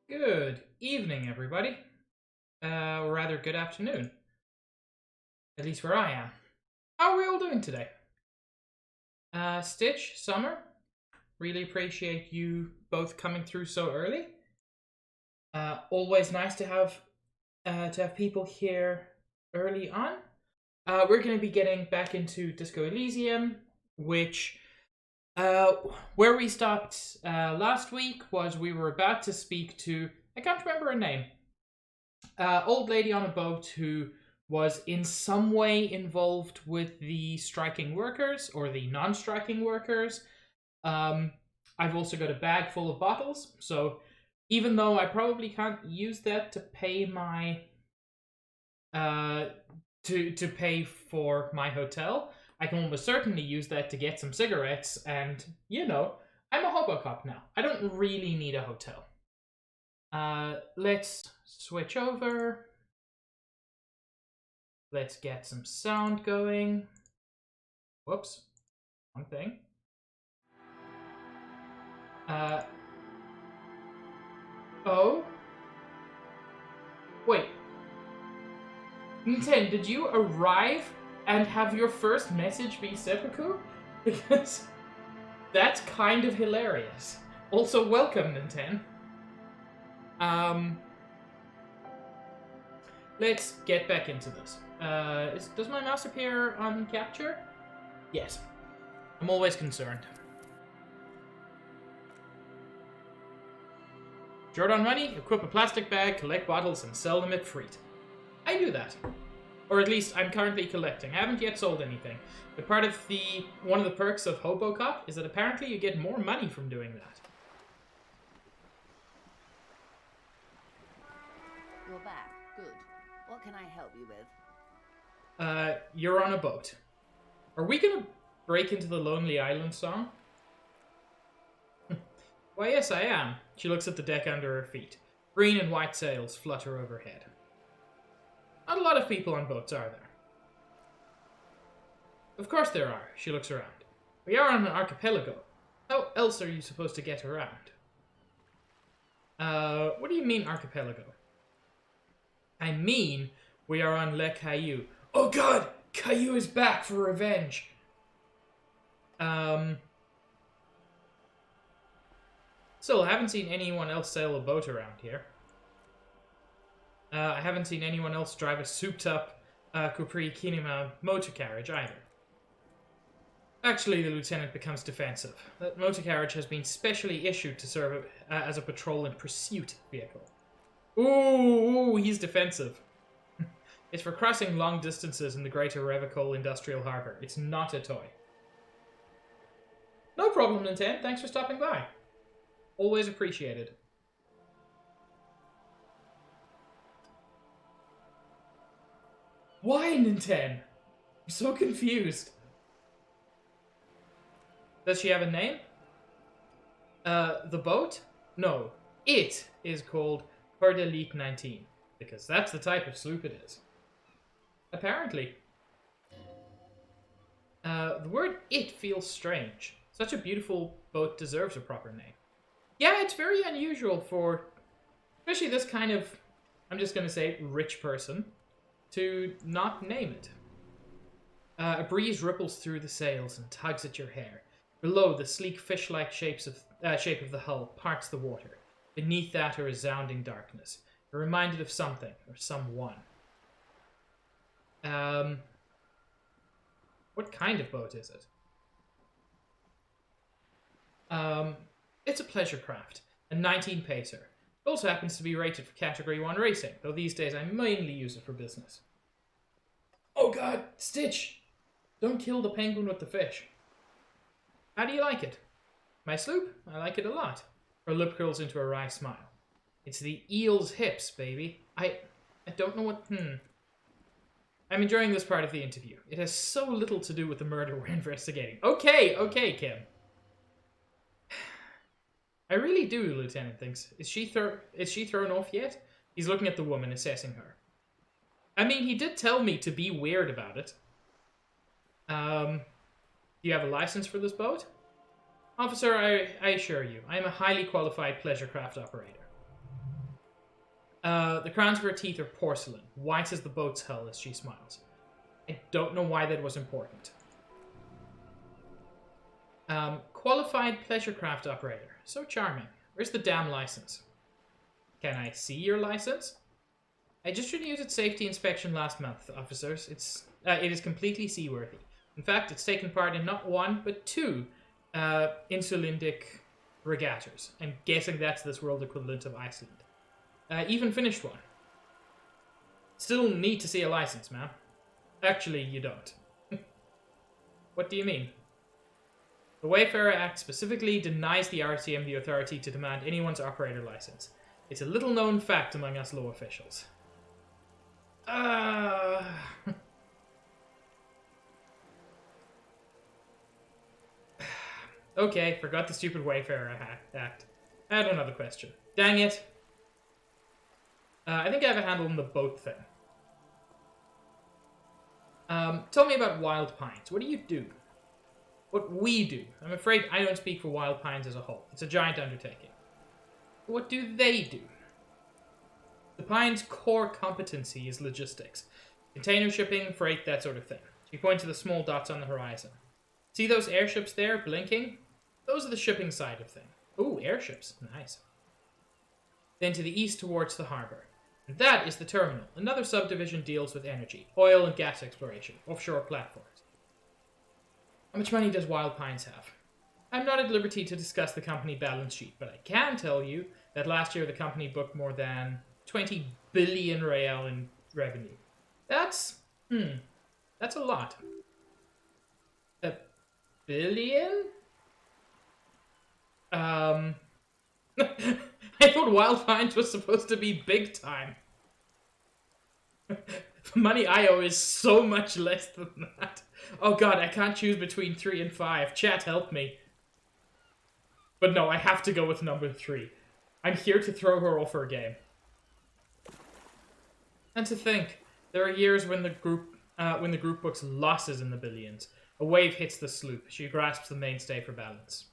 Good evening, everybody. Or rather, good afternoon. At least where I am. How are we all doing today? Stitch, Summer, really appreciate you both coming through so early. Always nice to have people here early on. We're going to be getting back into Disco Elysium, which where we stopped last week was we were about to speak to, I can't remember her name, old lady on a boat who was in some way involved with the striking workers or the non-striking workers. I've also got a bag full of bottles, so even though I probably can't use that to pay my to pay for my hotel, I can almost certainly use that to get some cigarettes. And I'm a hobo cop now. I don't really need a hotel. Let's switch over. Let's get some sound going. Whoops, wrong thing. Uh, oh? Wait. Nintendo, did you arrive and have your first message be seppuku? Because that's kind of hilarious. Also, welcome, Nintendo. Let's get back into this. Does my mouse appear on capture? Yes. I'm always concerned. Short on money, equip a plastic bag, collect bottles, and sell them at Freet. I do that. Or at least I'm currently collecting. I haven't yet sold anything. But part of one of the perks of Hobo Cop is that apparently you get more money from doing that. You're back. Good. What can I help you with? You're on a boat. Are we gonna break into the Lonely Island song? Why, yes, I am. She looks at the deck under her feet. Green and white sails flutter overhead. Not a lot of people on boats, are there? Of course there are. She looks around. We are on an archipelago. How else are you supposed to get around? What do you mean archipelago? I mean, we are on Le Caillou. Oh god! Caillou is back for revenge! Still, I haven't seen anyone else sail a boat around here. I haven't seen anyone else drive a souped-up Capri Kinema motor carriage either. Actually, the lieutenant becomes defensive. That motor carriage has been specially issued to serve as a patrol and pursuit vehicle. Ooh, he's defensive. It's for crossing long distances in the Greater Revicol Industrial Harbour. It's not a toy. No problem, Nintendo. Thanks for stopping by. Always appreciated. Why, Nintendo? I'm so confused. Does she have a name? The boat? No. It is called Cordelite 19, because that's the type of sloop it is. Apparently. The word it feels strange. Such a beautiful boat deserves a proper name. Yeah, it's very unusual for, especially this kind of, I'm just going to say, rich person, to not name it. A breeze ripples through the sails and tugs at your hair. Below, the sleek fish-like shape of the hull parts the water. Beneath that, a resounding darkness. You're reminded of something, or someone. What kind of boat is it? It's a pleasure craft, a 19 pacer. It also happens to be rated for Category 1 racing, though these days I mainly use it for business. Oh god, Stitch! Don't kill the penguin with the fish. How do you like it? My sloop? I like it a lot. Her lip curls into a wry smile. It's the eel's hips, baby. I don't know what... I'm enjoying this part of the interview. It has so little to do with the murder we're investigating. Okay, Kim. I really do, Lieutenant thinks. Is she thrown off yet? He's looking at the woman, assessing her. I mean, he did tell me to be weird about it. Do you have a license for this boat? Officer, I assure you, I am a highly qualified pleasure craft operator. The crowns of her teeth are porcelain, white as the boat's hull as she smiles. I don't know why that was important. Qualified pleasure craft operator. So charming. Where's the damn license? Can I see your license? I just renewed its safety inspection last month, officers. It is completely seaworthy. In fact, it's taken part in not one, but two Insulindic regattas. I'm guessing that's this world equivalent of Iceland. Even finished one. Still need to see a license, ma'am. Actually, you don't. What do you mean? The Wayfarer Act specifically denies the RTM the authority to demand anyone's operator license. It's a little-known fact among us law officials. Okay, forgot the stupid Wayfarer Act. I had another question. Dang it. I think I have a handle on the boat thing. Tell me about Wild Pines. What do you do? What we do. I'm afraid I don't speak for Wild Pines as a whole. It's a giant undertaking. But what do they do? The Pines' core competency is logistics. Container shipping, freight, that sort of thing. She points to the small dots on the horizon. See those airships there, blinking? Those are the shipping side of things. Ooh, airships. Nice. Then to the east towards the harbour. And that is the terminal. Another subdivision deals with energy, oil and gas exploration, offshore platforms. How much money does Wild Pines have? I'm not at liberty to discuss the company balance sheet, but I can tell you that last year the company booked more than 20 billion real in revenue. That's a lot. A billion? I thought Wild Pines was supposed to be big time. The money I owe is so much less than that. Oh god, I can't choose between 3 and 5. Chat, help me. But no, I have to go with number 3. I'm here to throw her off her game. And to think, there are years when the group books losses in the billions. A wave hits the sloop. She grasps the mainstay for balance.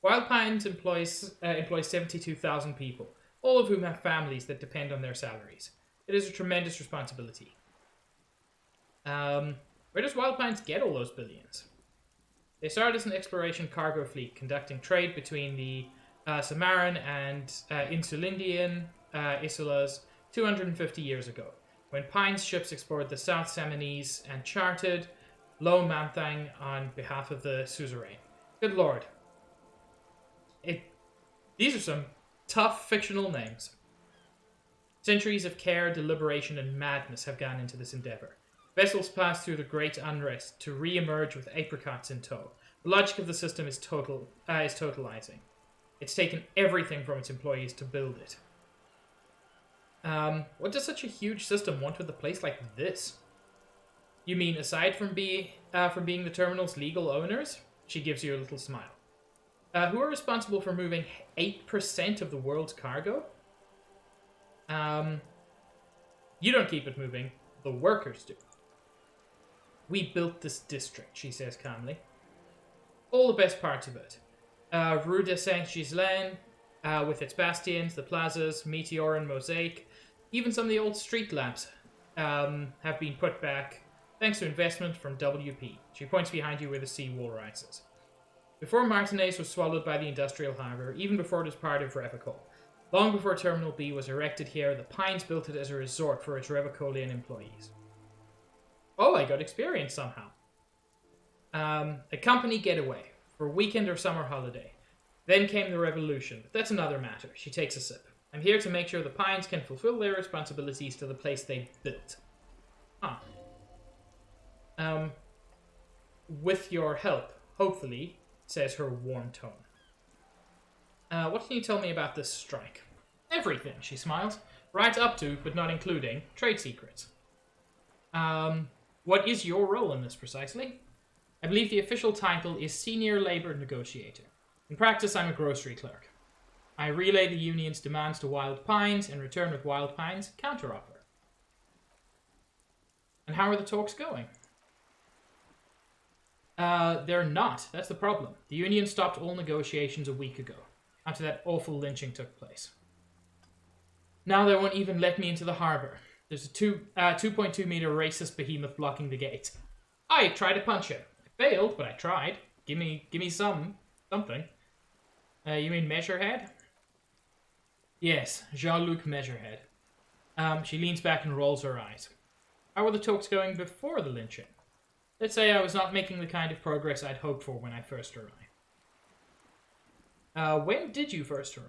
Wild Pines employs 72,000 people, all of whom have families that depend on their salaries. It is a tremendous responsibility. Where does Wild Pines get all those billions? They started as an exploration cargo fleet conducting trade between the Samaran and Insulindian Isulas 250 years ago, when Pines ships explored the South Samanese and charted Lo Manthang on behalf of the suzerain. Good lord. These are some tough fictional names. Centuries of care, deliberation, and madness have gone into this endeavor. Vessels pass through the great unrest to re-emerge with apricots in tow. The logic of the system is totalizing. It's taken everything from its employees to build it. What does such a huge system want with a place like this? You mean aside from being the terminal's legal owners? She gives you a little smile. Who are responsible for moving 8% of the world's cargo? You don't keep it moving. The workers do. We built this district, she says calmly. All the best parts of it. Rue de Saint-Ghislain, with its bastions, the plazas, Meteor and Mosaic. Even some of the old street lamps have been put back thanks to investment from WP. She points behind you where the seawall rises. Before Martinez was swallowed by the industrial harbour, even before it was part of Revacol, long before Terminal B was erected here, the Pines built it as a resort for its Revacolian employees. Oh, I got experience somehow. A company getaway for a weekend or summer holiday. Then came the revolution, but that's another matter. She takes a sip. I'm here to make sure the Pines can fulfill their responsibilities to the place they built. With your help, hopefully, says her warm tone. What can you tell me about this strike? Everything, she smiles. Right up to, but not including, trade secrets. What is your role in this precisely? I believe the official title is Senior Labor Negotiator. In practice, I'm a grocery clerk. I relay the union's demands to Wild Pines and return with Wild Pines' counteroffer. And how are the talks going? They're not. That's the problem. The union stopped all negotiations a week ago, after that awful lynching took place. Now they won't even let me into the harbour. There's a 2.2 meter racist behemoth blocking the gate. I tried to punch him. I failed, but I tried. Give me something. You mean Measurehead? Yes, Jean-Luc Measurehead. She leans back and rolls her eyes. How were the talks going before the lynching? Let's say I was not making the kind of progress I'd hoped for when I first arrived. When did you first arrive?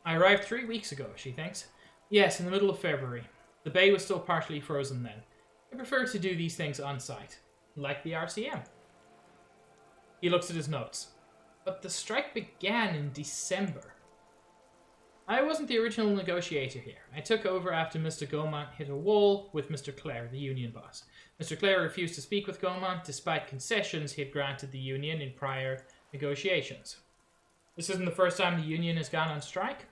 I arrived 3 weeks ago, she thinks. Yes, in the middle of February. The bay was still partially frozen then. I prefer to do these things on site, like the RCM. He looks at his notes. But the strike began in December. I wasn't the original negotiator here. I took over after Mr. Gaumont hit a wall with Mr. Clare, the union boss. Mr. Clare refused to speak with Gaumont despite concessions he had granted the union in prior negotiations. This isn't the first time the union has gone on strike?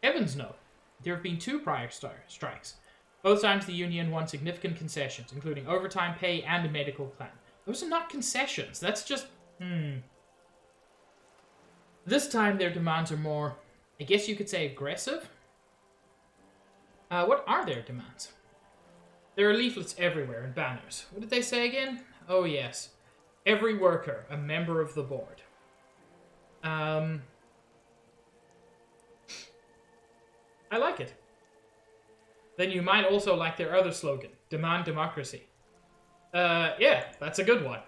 Heavens no. There have been 2 prior strikes. Both times the union won significant concessions, including overtime pay and a medical plan. Those are not concessions. That's just... This time their demands are more, I guess you could say, aggressive. What are their demands? There are leaflets everywhere and banners. What did they say again? Oh yes. Every worker, a member of the board. I like it. Then you might also like their other slogan, Demand Democracy. Yeah, that's a good one.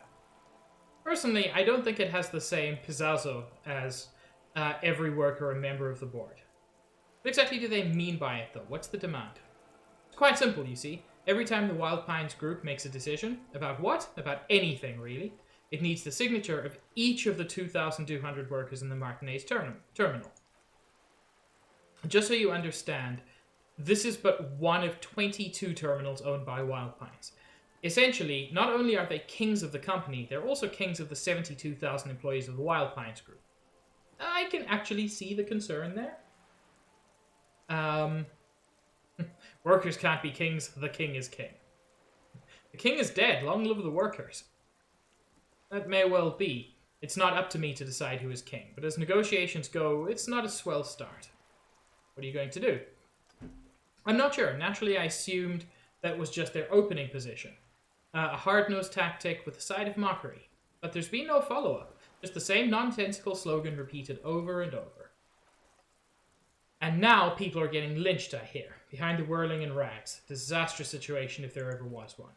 Personally, I don't think it has the same pizzazo as every worker a member of the board. What exactly do they mean by it, though? What's the demand? It's quite simple, you see. Every time the Wild Pines group makes a decision, about what? About anything, really, it needs the signature of each of the 2,200 workers in the Martinez terminal. Just so you understand, this is but one of 22 terminals owned by Wild Pines. Essentially, not only are they kings of the company, they're also kings of the 72,000 employees of the Wild Pines group. I can actually see the concern there. Workers can't be kings, the king is king. The king is dead, long live the workers. That may well be. It's not up to me to decide who is king, but as negotiations go, it's not a swell start. What are you going to do? I'm not sure. Naturally, I assumed that was just their opening position. A hard-nosed tactic with a side of mockery. But there's been no follow-up. Just the same nonsensical slogan repeated over and over. And now people are getting lynched, I hear, behind the whirling in rags. Disastrous situation if there ever was one.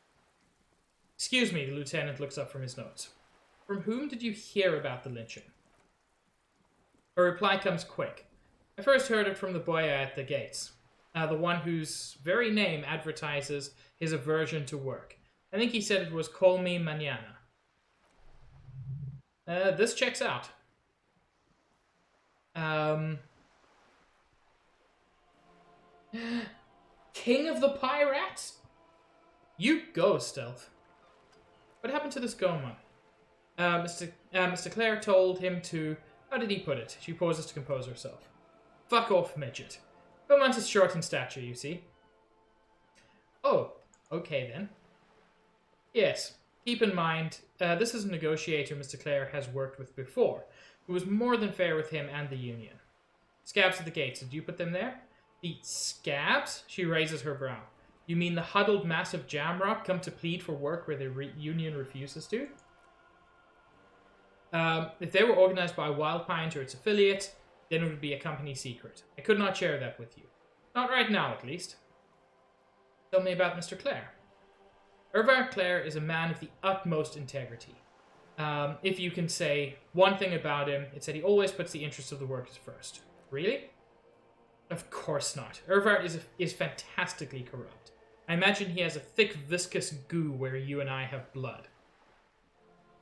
Excuse me, the lieutenant looks up from his notes. From whom did you hear about the lynching? Her reply comes quick. I first heard it from the boy at the gates. The one whose very name advertises his aversion to work. I think he said it was Call Me Mañana. This checks out. King of the Pirates? You go, Stealth. What happened to this Goma? Mr. Clare told him to... How did he put it? She pauses to compose herself. Fuck off, midget. Beaumont is short in stature, you see. Oh, okay then. Yes, keep in mind, this is a negotiator Mr. Clare has worked with before, who was more than fair with him and the Union. Scabs at the gates, did you put them there? The scabs? She raises her brow. You mean the huddled mass of Jamrock come to plead for work where the Union refuses to? If they were organized by Wild Pines or its affiliates, then it would be a company secret. I could not share that with you. Not right now, at least. Tell me about Mr. Clare. Irvar Clare is a man of the utmost integrity. If you can say one thing about him, it's that he always puts the interests of the workers first. Really? Of course not. Irvar is fantastically corrupt. I imagine he has a thick, viscous goo where you and I have blood.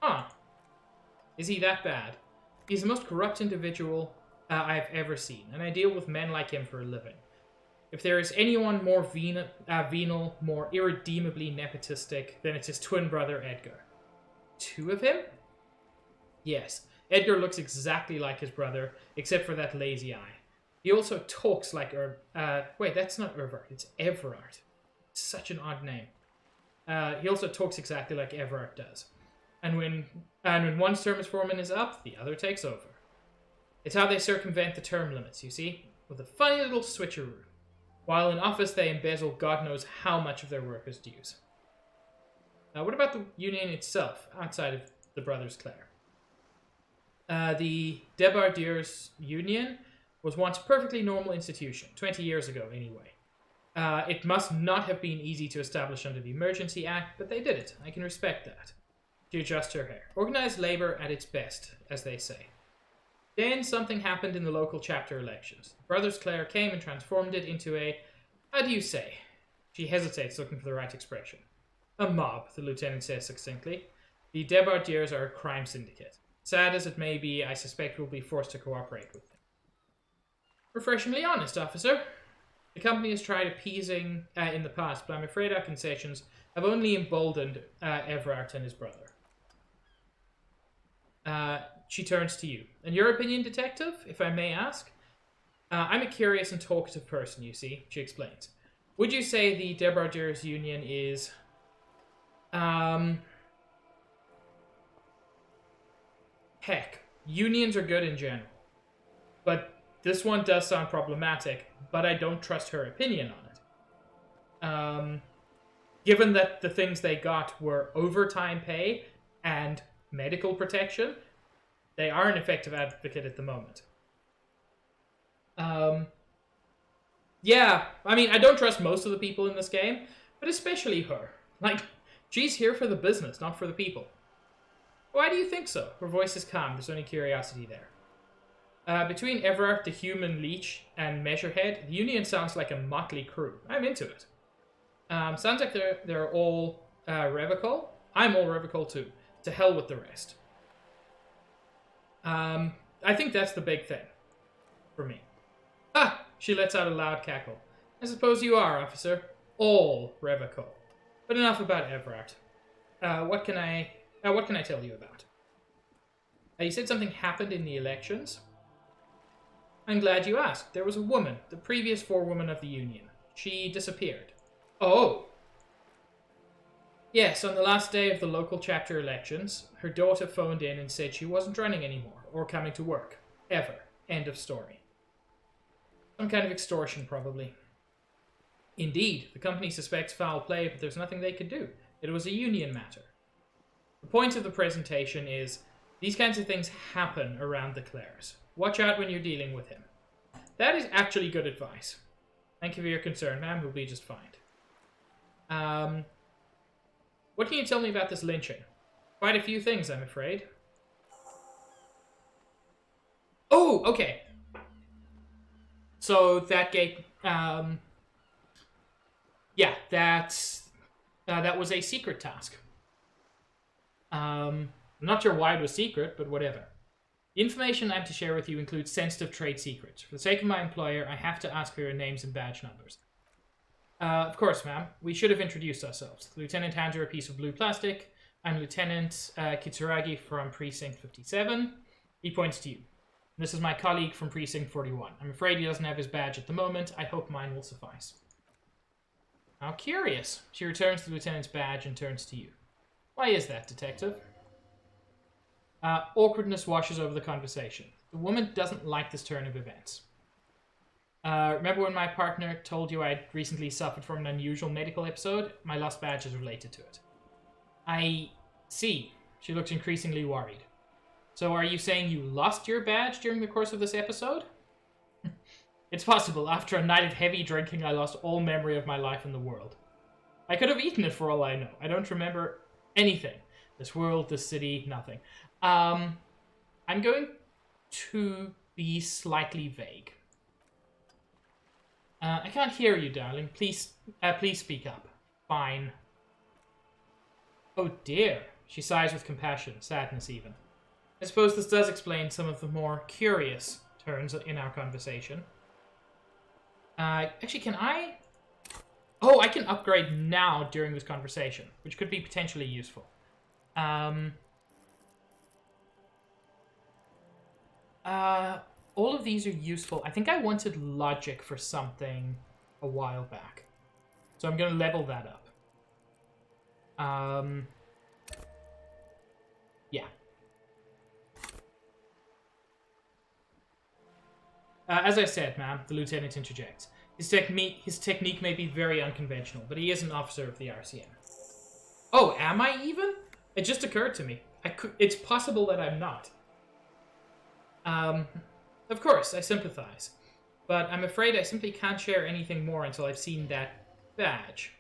Huh. Is he that bad? He's the most corrupt individual I've ever seen, and I deal with men like him for a living. If there is anyone more venal, more irredeemably nepotistic, then it's his twin brother, Edgar. Two of him? Yes, Edgar looks exactly like his brother, except for that lazy eye. He also talks like wait, that's not Irvar, it's Everard. Such an odd name. He also talks exactly like Everard does. And when one's term as foreman is up, the other takes over. It's how they circumvent the term limits, you see? With a funny little switcheroo. While in office, they embezzle God knows how much of their workers' dues. What about the Union itself, outside of the Brothers Clare? The Debardiers Union was once a perfectly normal institution, 20 years ago anyway. It must not have been easy to establish under the Emergency Act, but they did it. I can respect that. She adjusts her hair. Organized labor at its best, as they say. Then something happened in the local chapter elections. Brothers Clare came and transformed it into a... How do you say? She hesitates, looking for the right expression. A mob, the lieutenant says succinctly. The Debardiers are a crime syndicate. Sad as it may be, I suspect we'll be forced to cooperate with them. Refreshingly honest, officer. The company has tried appeasing in the past, but I'm afraid our concessions have only emboldened Everard and his brother. She turns to you. In your opinion, detective, if I may ask? I'm a curious and talkative person, you see, she explains. Would you say the Debardiers Union is... Heck, unions are good in general. But this one does sound problematic, but I don't trust her opinion on it. Given that the things they got were overtime pay and medical protection, they are an effective advocate at the moment. Yeah, I mean, I don't trust most of the people in this game, but especially her. Like, she's here for the business, not for the people. Why do you think so? Her voice is calm, there's only curiosity there. Between Everard, the human leech, and Measurehead, the Union sounds like a motley crew. I'm into it. Sounds like they're all Revocol. I'm all Revocol too. To hell with the rest. I think that's the big thing for me. Ah! She lets out a loud cackle. I suppose you are, officer. All Revocol. But enough about Everard. What can I tell you about? You said something happened in the elections? I'm glad you asked. There was a woman, the previous forewoman of the Union. She disappeared. Oh! Yes, on the last day of the local chapter elections, her daughter phoned in and said she wasn't running anymore, or coming to work. Ever. End of story. Some kind of extortion, probably. Indeed, the company suspects foul play, but there's nothing they could do. It was a union matter. The point of the presentation is, these kinds of things happen around the Clares. Watch out when you're dealing with him. That is actually good advice. Thank you for your concern, ma'am. We'll be just fine. What can you tell me about this lynching? Quite a few things, I'm afraid. Oh, okay. So that gate, yeah, that was a secret task. I'm not sure why it was secret, but whatever. The information I'm to share with you includes sensitive trade secrets. For the sake of my employer, I have to ask for your names and badge numbers. Of course, ma'am. We should have introduced ourselves. Lieutenant hands her a piece of blue plastic. I'm Lieutenant Kitsuragi from Precinct 57. He points to you. This is my colleague from Precinct 41. I'm afraid he doesn't have his badge at the moment. I hope mine will suffice. How curious. She returns the lieutenant's badge and turns to you. Why is that, detective? Awkwardness washes over the conversation. The woman doesn't like this turn of events. Remember when my partner told you I'd recently suffered from an unusual medical episode? My lost badge is related to it. I see. She looks increasingly worried. So are you saying you lost your badge during the course of this episode? It's possible. After a night of heavy drinking, I lost all memory of my life in the world. I could have eaten it for all I know. I don't remember anything. This world, this city, nothing. I'm going to be slightly vague. I can't hear you, darling. Please speak up. Fine. Oh dear. She sighs with compassion, sadness even. I suppose this does explain some of the more curious turns in our conversation. Actually, can I... Oh, I can upgrade now during this conversation, which could be potentially useful. All of these are useful. I think I wanted logic for something a while back. So I'm going to level that up. Yeah. As I said, ma'am, the lieutenant interjects. His technique may be very unconventional, but he is an officer of the RCM. Oh, am I even? It just occurred to me. It's possible that I'm not. Of course, I sympathize. But I'm afraid I simply can't share anything more until I've seen that badge.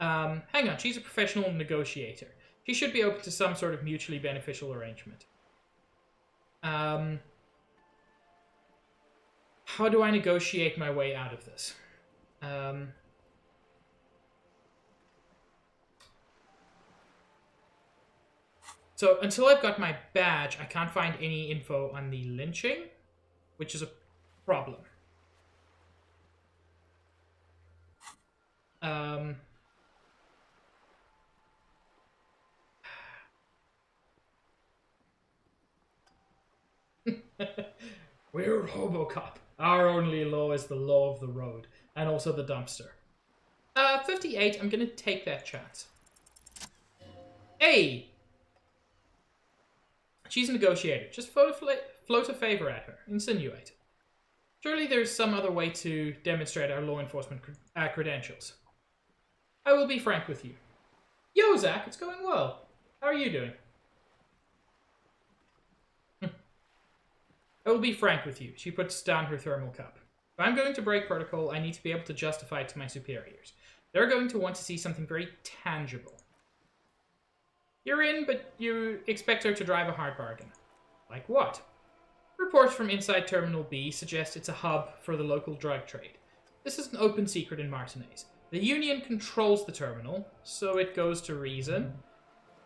Hang on, she's a professional negotiator. She should be open to some sort of mutually beneficial arrangement. How do I negotiate my way out of this? So until I've got my badge, I can't find any info on the lynching, which is a problem. We're RoboCop. Our only law is the law of the road, and also the dumpster. 58, I'm gonna take that chance. Hey! She's a negotiator. Just float a favor at her. Insinuate. Surely there's some other way to demonstrate our law enforcement credentials. I will be frank with you. Yo, Zach, it's going well. How are you doing? I will be frank with you. She puts down her thermal cup. If I'm going to break protocol, I need to be able to justify it to my superiors. They're going to want to see something very tangible. You're in, but you expect her to drive a hard bargain. Like what? Reports from inside Terminal B suggest it's a hub for the local drug trade. This is an open secret in Martinez. The Union controls the terminal, so it goes to reason.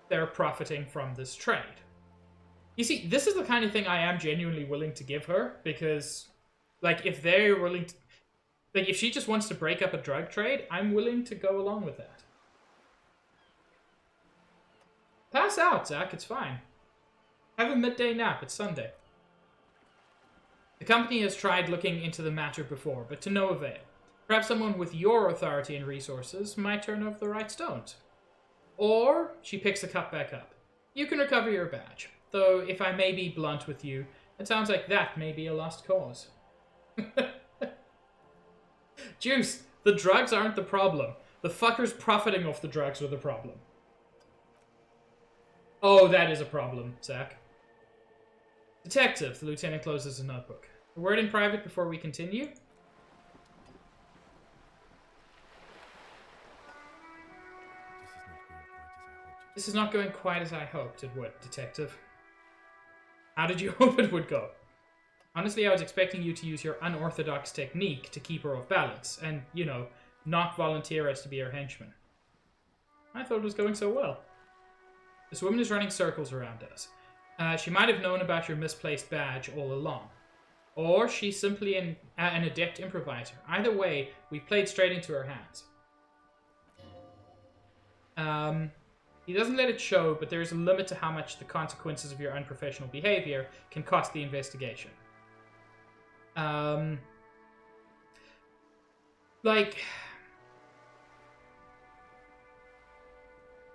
They're profiting from this trade. You see, this is the kind of thing I am genuinely willing to give her, because, like, if they're willing to... Like, if she just wants to break up a drug trade, I'm willing to go along with that. Pass out, Zach, it's fine. Have a midday nap, it's Sunday. The company has tried looking into the matter before, but to no avail. Perhaps someone with your authority and resources might turn over the right stones. Or, she picks the cup back up. You can recover your badge. Though, if I may be blunt with you, it sounds like that may be a lost cause. Juice, the drugs aren't the problem. The fuckers profiting off the drugs are the problem. Oh, that is a problem, Zach. Detective, the lieutenant closes his notebook. A word in private before we continue. This is not going quite as I hoped it would, Detective. How did you hope it would go? Honestly, I was expecting you to use your unorthodox technique to keep her off balance, and, you know, not volunteer us to be her henchman. I thought it was going so well. This woman is running circles around us. She might have known about your misplaced badge all along. Or she's simply an adept improviser. Either way, we've played straight into her hands. He doesn't let it show, but there is a limit to how much the consequences of your unprofessional behavior can cost the investigation. Like...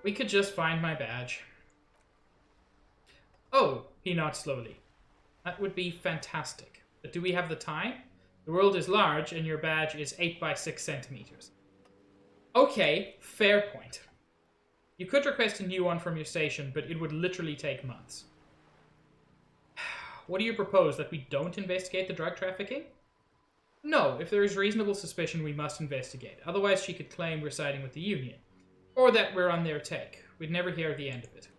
We could just find my badge. Oh, he nods slowly. That would be fantastic. But do we have the time? The world is large, and your badge is 8 by 6 centimeters. Okay, fair point. You could request a new one from your station, but it would literally take months. What do you propose, that we don't investigate the drug trafficking? No, if there is reasonable suspicion, we must investigate. Otherwise, she could claim we're siding with the Union. Or that we're on their take. We'd never hear the end of it.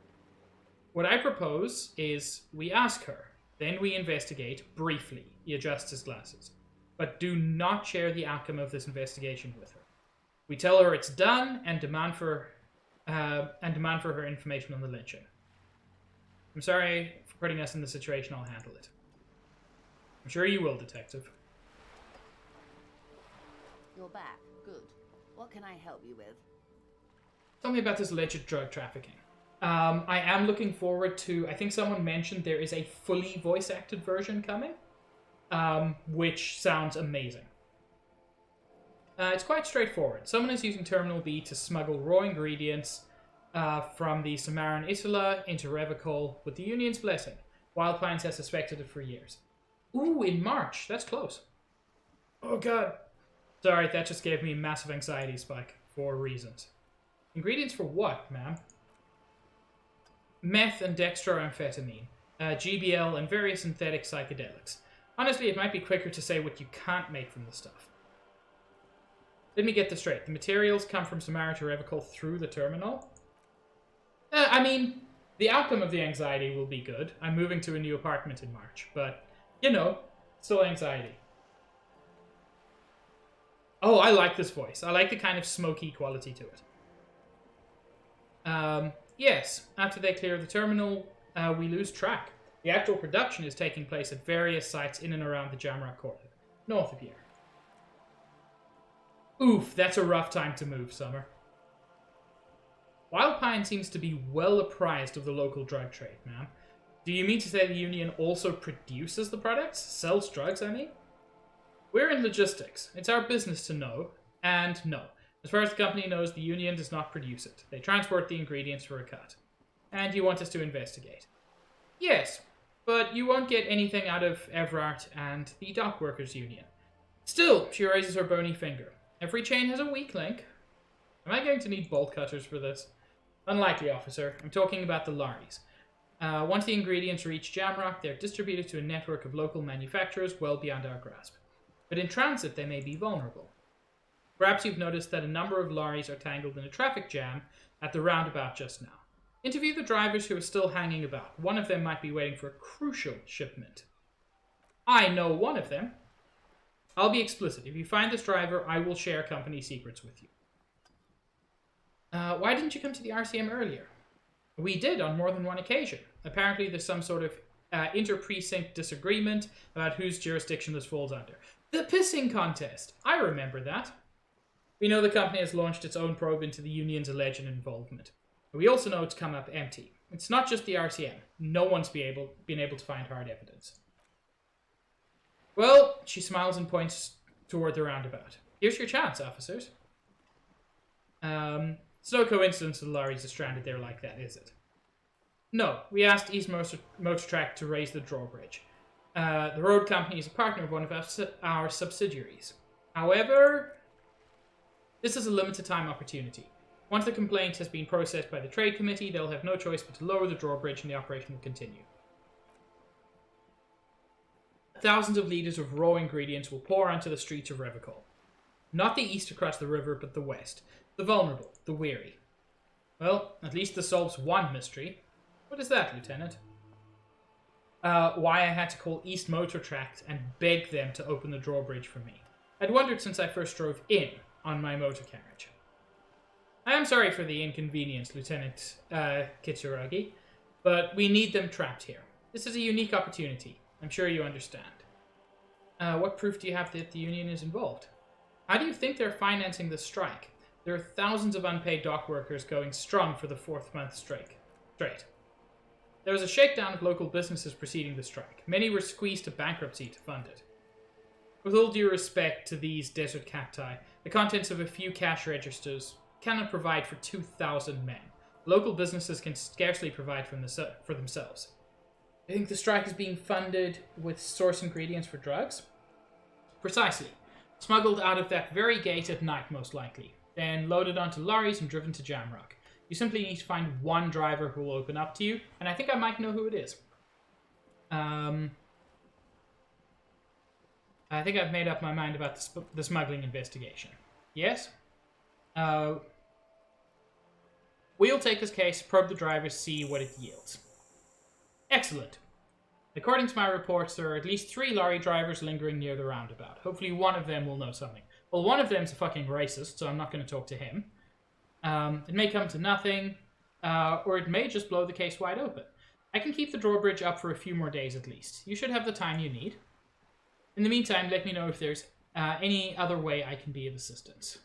What I propose is we ask her, then we investigate briefly. He adjusts his glasses. But do not share the outcome of this investigation with her. We tell her it's done and demand for her information on the lynching. I'm sorry for putting us in the situation. I'll handle it. I'm sure you will, Detective. You're back. Good. What can I help you with? Tell me about this alleged drug trafficking. I am looking forward to... I think someone mentioned there is a fully voice-acted version coming, which sounds amazing. It's quite straightforward. Someone is using Terminal B to smuggle raw ingredients from the Samaran Isla into Revicol with the Union's blessing. Wild Pines has suspected it for years. Ooh, in March. That's close. Oh, God. Sorry, that just gave me a massive anxiety spike for reasons. Ingredients for what, ma'am? Meth and dextroamphetamine, GBL, and various synthetic psychedelics. Honestly, it might be quicker to say what you can't make from the stuff. Let me get this straight. The materials come from Samara to Revicol through the terminal? I mean, the outcome of the anxiety will be good. I'm moving to a new apartment in March, but, you know, still anxiety. Oh, I like this voice. I like the kind of smoky quality to it. Yes, after they clear the terminal, we lose track. The actual production is taking place at various sites in and around the Jamrock Corridor, north of here. Oof, that's a rough time to move, Summer. Wild Pine seems to be well apprised of the local drug trade, ma'am. Do you mean to say the Union also produces the products? Sells drugs, I mean? We're in logistics. It's our business to know, and no. As far as the company knows, the Union does not produce it. They transport the ingredients for a cut. And you want us to investigate. Yes, but you won't get anything out of Everard and the Dock Workers Union. Still, she raises her bony finger. Every chain has a weak link. Am I going to need bolt cutters for this? Unlikely, officer. I'm talking about the lorries. Once the ingredients reach Jamrock, they're distributed to a network of local manufacturers well beyond our grasp. But in transit, they may be vulnerable. Perhaps you've noticed that a number of lorries are tangled in a traffic jam at the roundabout just now. Interview the drivers who are still hanging about. One of them might be waiting for a crucial shipment. I know one of them. I'll be explicit. If you find this driver, I will share company secrets with you. Why didn't you come to the RCM earlier? We did on more than one occasion. Apparently there's some sort of inter-precinct disagreement about whose jurisdiction this falls under. The pissing contest! I remember that. We know the company has launched its own probe into the union's alleged involvement. We also know it's come up empty. It's not just the RCM. No one's been able to find hard evidence. Well, she smiles and points toward the roundabout. Here's your chance, officers. It's no coincidence the lorries are stranded there like that, is it? No, we asked East Motor Track to raise the drawbridge. The road company is a partner of one of our subsidiaries. However, this is a limited time opportunity. Once the complaint has been processed by the trade committee, they'll have no choice but to lower the drawbridge and the operation will continue. Thousands of litres of raw ingredients will pour onto the streets of Revachol. Not the east across the river, but the west. The vulnerable, the weary. Well, at least this solves one mystery. What is that, Lieutenant? Why I had to call East Motor Tract and beg them to open the drawbridge for me. I'd wondered since I first drove in on my motor carriage. I am sorry for the inconvenience, Lieutenant Kitsuragi, but we need them trapped here. This is a unique opportunity. I'm sure you understand. What proof do you have that the union is involved? How do you think they're financing the strike? There are thousands of unpaid dock workers going strong for the 4th month straight. There was a shakedown of local businesses preceding the strike. Many were squeezed to bankruptcy to fund it. With all due respect to these desert cacti, the contents of a few cash registers cannot provide for 2,000 men. Local businesses can scarcely provide for themselves. I think the strike is being funded with source ingredients for drugs? Precisely. Smuggled out of that very gate at night, most likely. Then loaded onto lorries and driven to Jamrock. You simply need to find one driver who will open up to you, and I think I might know who it is. I think I've made up my mind about the smuggling investigation. Yes? We'll take this case, probe the driver, see what it yields. Excellent. According to my reports, there are at least 3 lorry drivers lingering near the roundabout. Hopefully one of them will know something. Well, one of them's a fucking racist, so I'm not going to talk to him. It may come to nothing, or it may just blow the case wide open. I can keep the drawbridge up for a few more days at least. You should have the time you need. In the meantime, let me know if there's any other way I can be of assistance.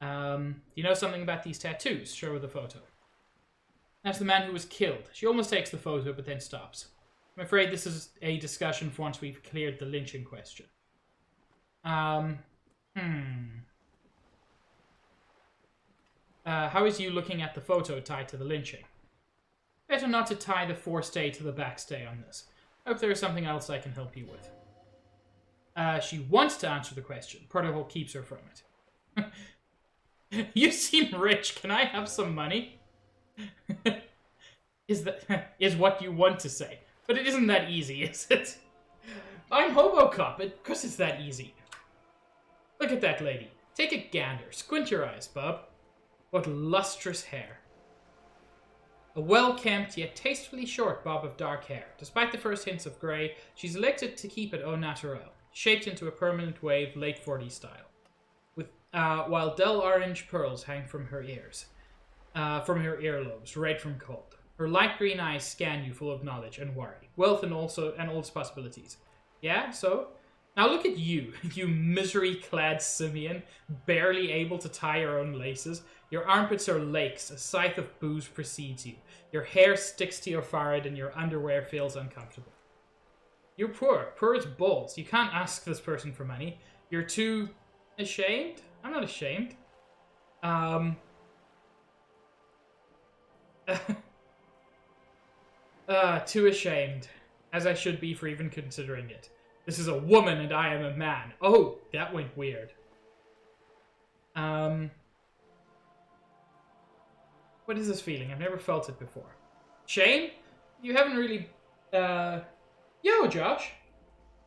You know something about these tattoos? Show her the photo. That's the man who was killed. She almost takes the photo, but then stops. I'm afraid this is a discussion for once we've cleared the lynching question. How is you looking at the photo tied to the lynching? Better not to tie the forestay to the backstay on this. Hope there is something else I can help you with. She wants to answer the question. Protocol keeps her from it. You seem rich. Can I have some money? is what you want to say. But it isn't that easy, is it? I'm Hobocop. Of course it's that easy. Look at that lady. Take a gander. Squint your eyes, bub. What lustrous hair. A well-kempt yet tastefully short bob of dark hair. Despite the first hints of grey, she's elected to keep it au naturel, shaped into a permanent wave, late 40s style. With while dull orange pearls hang from her ears, from her earlobes, red from cold. Her light green eyes scan you full of knowledge and worry, wealth and all its possibilities. Yeah, so? Now look at you, you misery-clad simian, barely able to tie your own laces. Your armpits are lakes, a scythe of booze precedes you. Your hair sticks to your forehead and your underwear feels uncomfortable. You're poor as balls. You can't ask this person for money. You're too ashamed? I'm not ashamed. Too ashamed. As I should be for even considering it. This is a woman and I am a man. Oh, that went weird. What is this feeling? I've never felt it before. Shame? You haven't really... Yo, Josh.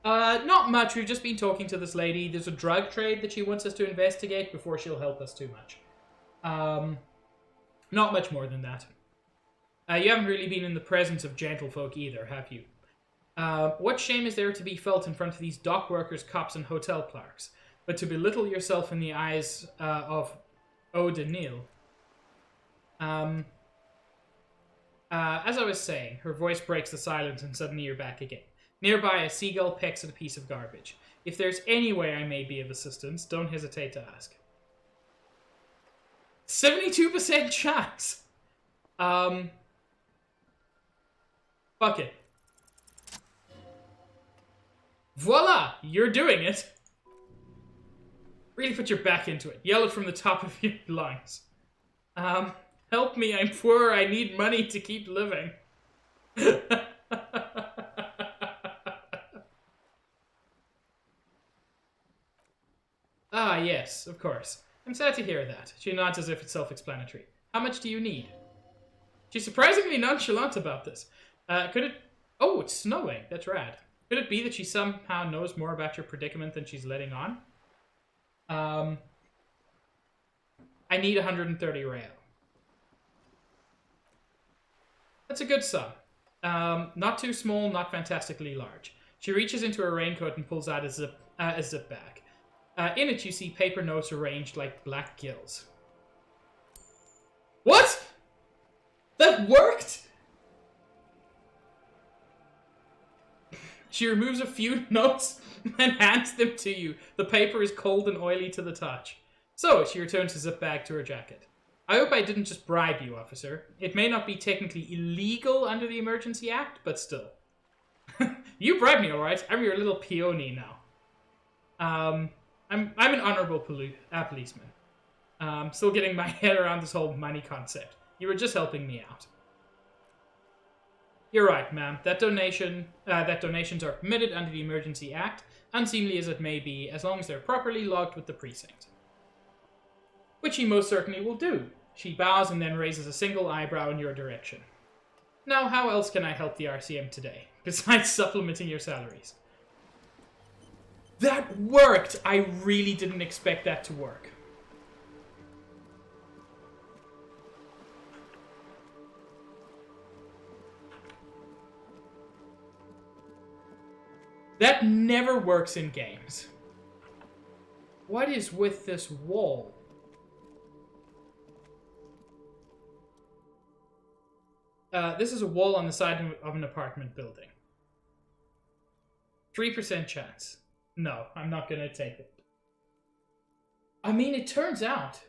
Not much. We've just been talking to this lady. There's a drug trade that she wants us to investigate before she'll help us too much. Not much more than that. You haven't really been in the presence of gentlefolk either, have you? What shame is there to be felt in front of these dock workers, cops, and hotel clerks? But to belittle yourself in the eyes of O'Donnell. As I was saying, her voice breaks the silence and suddenly you're back again. Nearby, a seagull pecks at a piece of garbage. If there's any way I may be of assistance, don't hesitate to ask. 72% chance! Fuck it. Voila! You're doing it! Really put your back into it. Yell it from the top of your lungs. Help me, I'm poor, I need money to keep living. Ah, yes, of course. I'm sad to hear that. She nods as if it's self-explanatory. How much do you need? She's surprisingly nonchalant about this. Could it... Oh, it's snowing. That's rad. Could it be that she somehow knows more about your predicament than she's letting on? I need 130 real. That's a good sum. Not too small, not fantastically large. She reaches into her raincoat and pulls out a zip bag. In it, you see paper notes arranged like black gills. What? That worked? She removes a few notes and hands them to you. The paper is cold and oily to the touch. So, she returns the zip bag to her jacket. I hope I didn't just bribe you, officer. It may not be technically illegal under the Emergency Act, but still. You bribed me, alright? I'm your little peony now. I'm an honorable policeman. Still getting my head around this whole money concept. You were just helping me out. You're right, ma'am. That donations are permitted under the Emergency Act, unseemly as it may be, as long as they're properly logged with the precinct. Which he most certainly will do. She bows and then raises a single eyebrow in your direction. Now, how else can I help the RCM today, besides supplementing your salaries? That worked! I really didn't expect that to work. That never works in games. What is with this wall? This is a wall on the side of an apartment building. 3% chance. No, I'm not gonna take it. I mean, it turns out...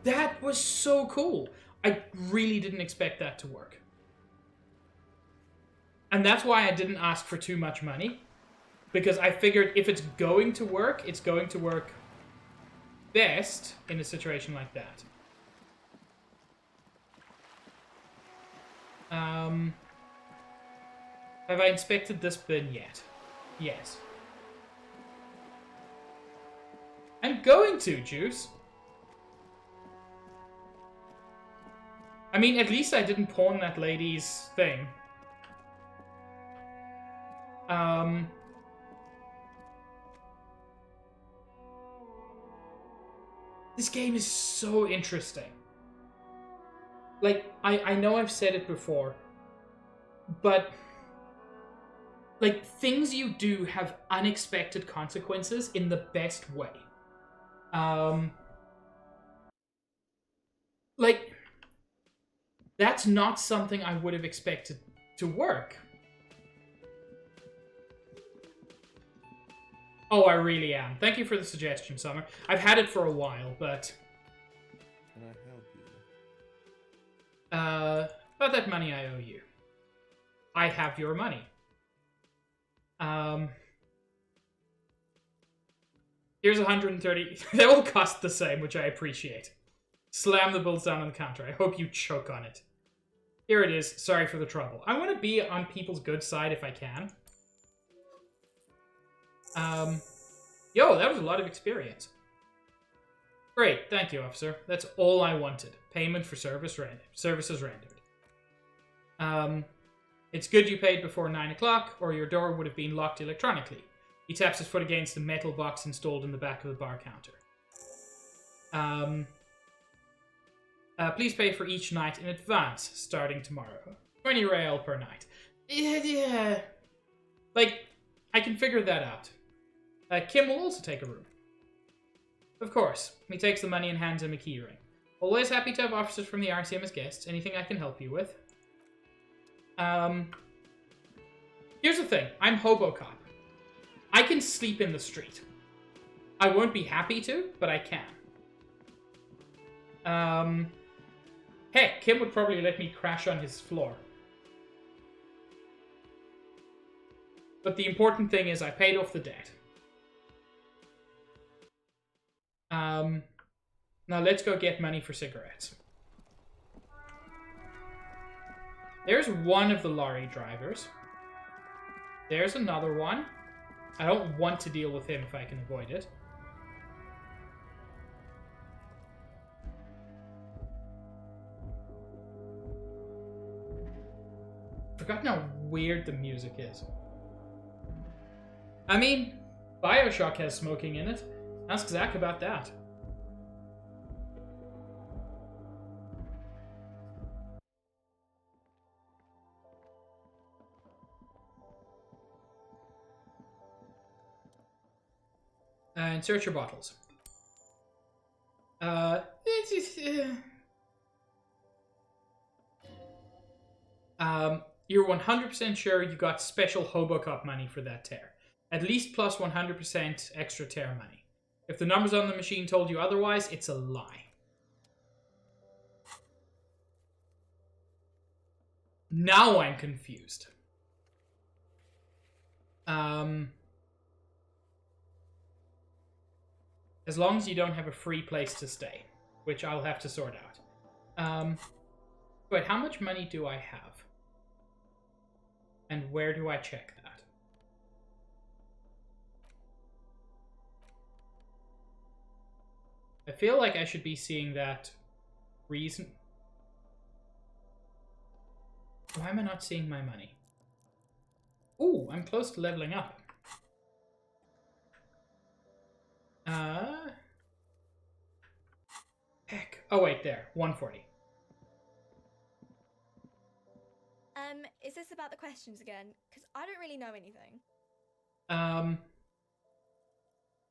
That was so cool. I really didn't expect that to work. And that's why I didn't ask for too much money. Because I figured if it's going to work, it's going to work best in a situation like that. Have I inspected this bin yet? Yes. I'm going to, Juice. I mean, at least I didn't pawn that lady's thing. This game is so interesting. Like, I know I've said it before, but like, things you do have unexpected consequences in the best way. Like, that's not something I would have expected to work. Oh, I really am. Thank you for the suggestion, Summer. I've had it for a while, but... Can I help you? About that money I owe you. I have your money. Here's 130. They all cost the same, which I appreciate. Slam the bills down on the counter. I hope you choke on it. Here it is. Sorry for the trouble. I want to be on people's good side if I can. Yo, that was a lot of experience. Great, thank you, officer. That's all I wanted. Payment for services rendered. It's good you paid before 9 o'clock, or your door would have been locked electronically. He taps his foot against the metal box installed in the back of the bar counter. Please pay for each night in advance, starting tomorrow. 20 real per night. Yeah. Like, I can figure that out. Kim will also take a room. Of course. He takes the money and hands him a key ring. Always happy to have officers from the RCM as guests. Anything I can help you with? Here's the thing. I'm Hobo Cop. I can sleep in the street. I won't be happy to, but I can. Heck, Kim would probably let me crash on his floor. But the important thing is I paid off the debt. Now let's go get money for cigarettes. There's one of the lorry drivers. There's another one. I don't want to deal with him if I can avoid it. Forgotten how weird the music is. I mean, Bioshock has smoking in it. Ask Zach about that. And search your bottles. You're 100% sure you got special Hobocop money for that tear. At least plus 100% extra tear money. If the numbers on the machine told you otherwise, it's a lie. Now I'm confused. As long as you don't have a free place to stay, which I'll have to sort out. Wait, how much money do I have? And where do I check that? I feel like I should be seeing that reason. Why am I not seeing my money? Ooh, I'm close to leveling up. Heck. Oh wait, there. 140. Is this about the questions again? Because I don't really know anything.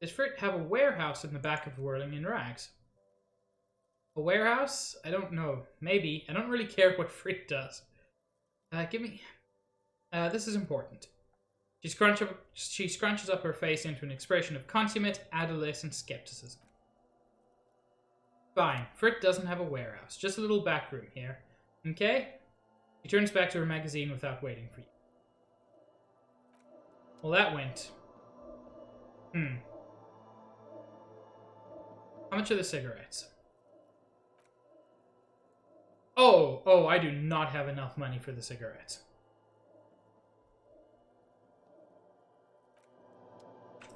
Does Frit have a warehouse in the back of Whirling in Rags? A warehouse? I don't know. Maybe. I don't really care what Frit does. Give me... this is important. She scrunches up her face into an expression of consummate adolescent skepticism. Fine. Frit doesn't have a warehouse. Just a little back room here. Okay? She turns back to her magazine without waiting for you. Well, that went. How much are the cigarettes? Oh, I do not have enough money for the cigarettes.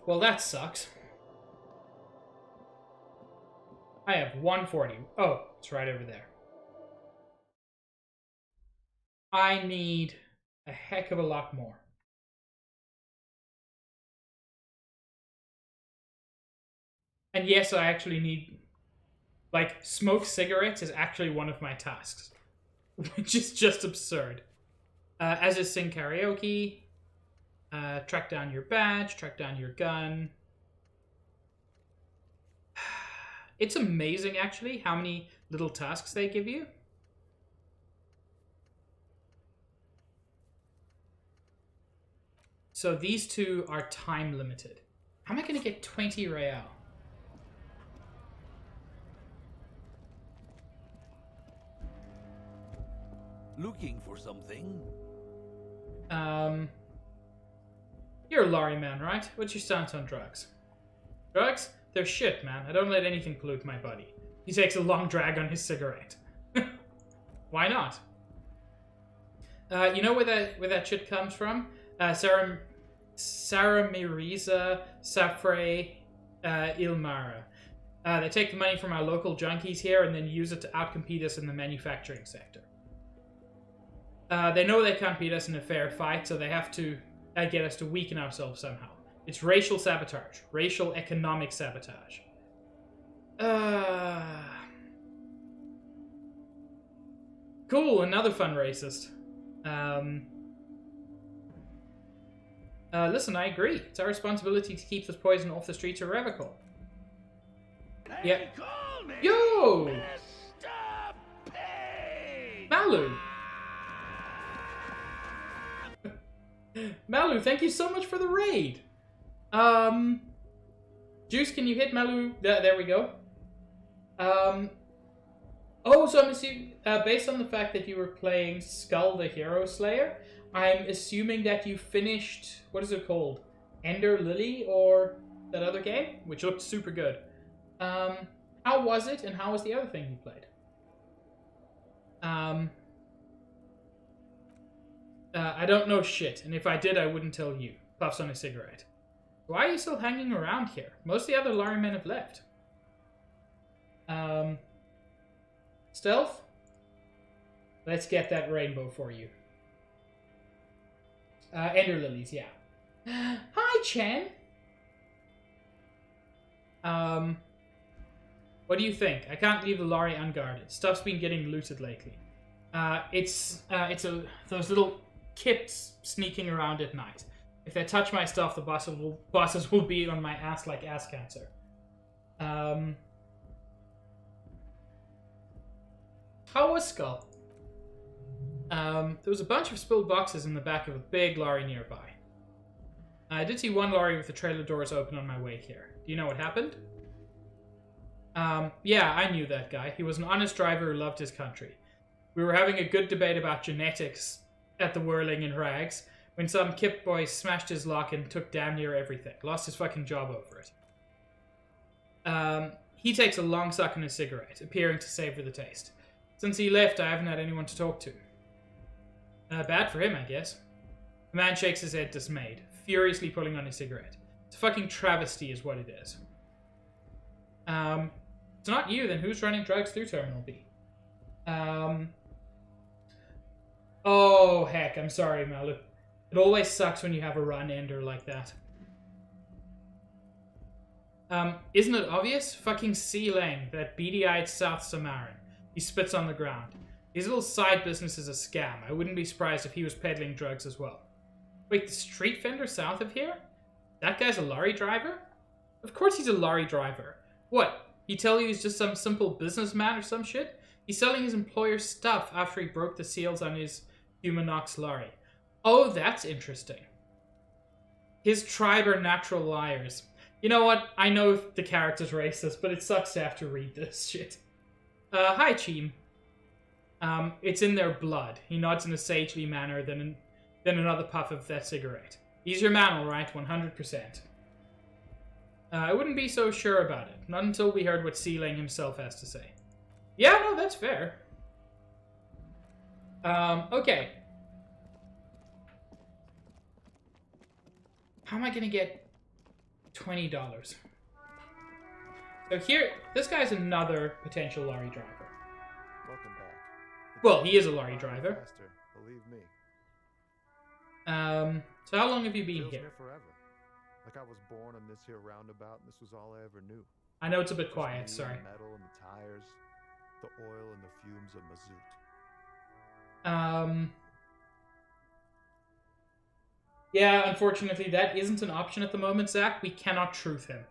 Well, that sucks. I have 140. Oh, it's right over there. I need a heck of a lot more. And yes, I actually need... Like, smoke cigarettes is actually one of my tasks. Which is just absurd. As is sing karaoke. Track down your badge. Track down your gun. It's amazing, actually, how many little tasks they give you. So these two are time limited. How am I going to get 20 real? Looking for something? You're a lorry man, right? What's your stance on drugs? Drugs? They're shit, man. I don't let anything pollute my body. He takes a long drag on his cigarette. Why not? You know where that shit comes from? Sarah Miriza Safre Ilmara. They take the money from our local junkies here and then use it to outcompete us in the manufacturing sector. They know they can't beat us in a fair fight, so they have to get us to weaken ourselves somehow. It's racial sabotage. Racial economic sabotage. Cool, another fun racist. Listen, I agree. It's our responsibility to keep this poison off the streets of Revical. Yeah. Yo! Malu! Malu, thank you so much for the raid! Juice, can you hit Malu? There we go. Oh, so I'm assuming, based on the fact that you were playing Skull the Hero Slayer, I'm assuming that you finished, what is it called? Ender Lily, or that other game? Which looked super good. How was it, and how was the other thing you played? I don't know shit, and if I did, I wouldn't tell you. Puffs on a cigarette. Why are you still hanging around here? Most of the other Lari men have left. Stealth? Let's get that rainbow for you. Ender Lilies, yeah. Hi, Chen! What do you think? I can't leave the lorry unguarded. Stuff's been getting looted lately. It's those little kids sneaking around at night. If they touch my stuff, the bosses will be on my ass like ass cancer. How was Skull? There was a bunch of spilled boxes in the back of a big lorry nearby. I did see one lorry with the trailer doors open on my way here. Do you know what happened? Yeah, I knew that guy. He was an honest driver who loved his country. We were having a good debate about genetics at the Whirling in Rags when some Kip boy smashed his lock and took damn near everything. Lost his fucking job over it. He takes a long suck on his cigarette, appearing to savor the taste. Since he left, I haven't had anyone to talk to. Bad for him, I guess. The man shakes his head dismayed, furiously pulling on his cigarette. It's a fucking travesty is what it is. It's not you, then who's running drugs through Terminal B? Oh, heck, I'm sorry, Malu. It always sucks when you have a run ender like that. Isn't it obvious? Fucking C. Lang, that beady-eyed South Samaran. He spits on the ground. His little side business is a scam. I wouldn't be surprised if he was peddling drugs as well. Wait, the street vendor south of here? That guy's a lorry driver? Of course he's a lorry driver. What? He tell you he's just some simple businessman or some shit? He's selling his employer's stuff after he broke the seals on his Humanox lorry. Oh, that's interesting. His tribe are natural liars. You know what? I know the character's racist, but it sucks to have to read this shit. Hi, Cheem. It's in their blood. He nods in a sagely manner, then another puff of that cigarette. He's your man, all right, 100%. I wouldn't be so sure about it. Not until we heard what Sealing himself has to say. Yeah, no, that's fair. Okay. How am I gonna get $20? So here, this guy's another potential lorry driver. Welcome back. Well, he is a lorry driver. Faster, believe me. So how long have you been Feels here? near forever. Like I was born on this here roundabout and this was all I ever knew. I know it's a bit Just quiet, me sorry. and the metal and the tires, the oil and the fumes of mazout. Yeah, unfortunately, that isn't an option at the moment, Zach. We cannot truth him.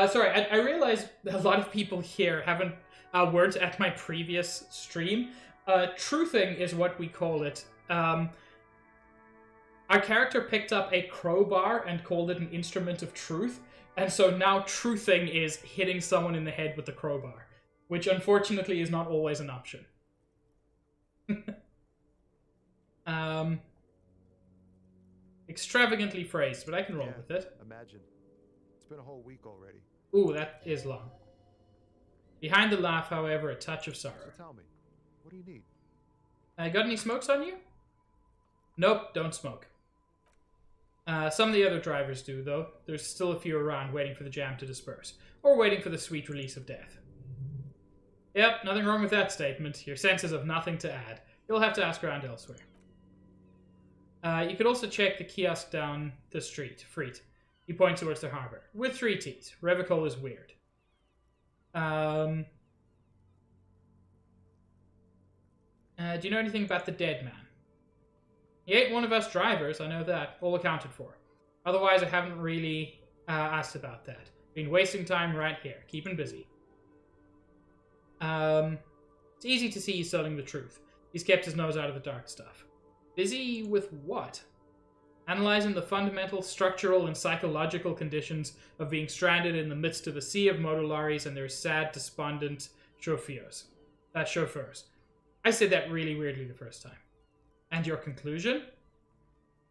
Sorry, I realize a lot of people here weren't at my previous stream. Truthing is what we call it. Our character picked up a crowbar and called it an instrument of truth, and so now truthing is hitting someone in the head with the crowbar, which unfortunately is not always an option. Extravagantly phrased, but I can roll with it. Imagine. It's been a whole week already. Ooh, that is long. Behind the laugh, however, a touch of So sorrow. tell me, what do you need? Got any smokes on you? Nope, don't smoke. Some of the other drivers do, though. There's still a few around waiting for the jam to disperse, or waiting for the sweet release of death. Yep, nothing wrong with that statement. Your senses have nothing to add. You'll have to ask around elsewhere. You could also check the kiosk down the street, Freet. He points towards the harbor. With 3 T's. Revicol is weird. Do you know anything about the dead man? He ain't one of us drivers, I know that. All accounted for. Otherwise, I haven't really asked about that. Been wasting time right here, keeping busy. It's easy to see he's telling the truth. He's kept his nose out of the dark stuff. Busy with what? Analyzing the fundamental, structural, and psychological conditions of being stranded in the midst of a sea of motor lorries and their sad, despondent chauffeurs. I said that really weirdly the first time. And your conclusion?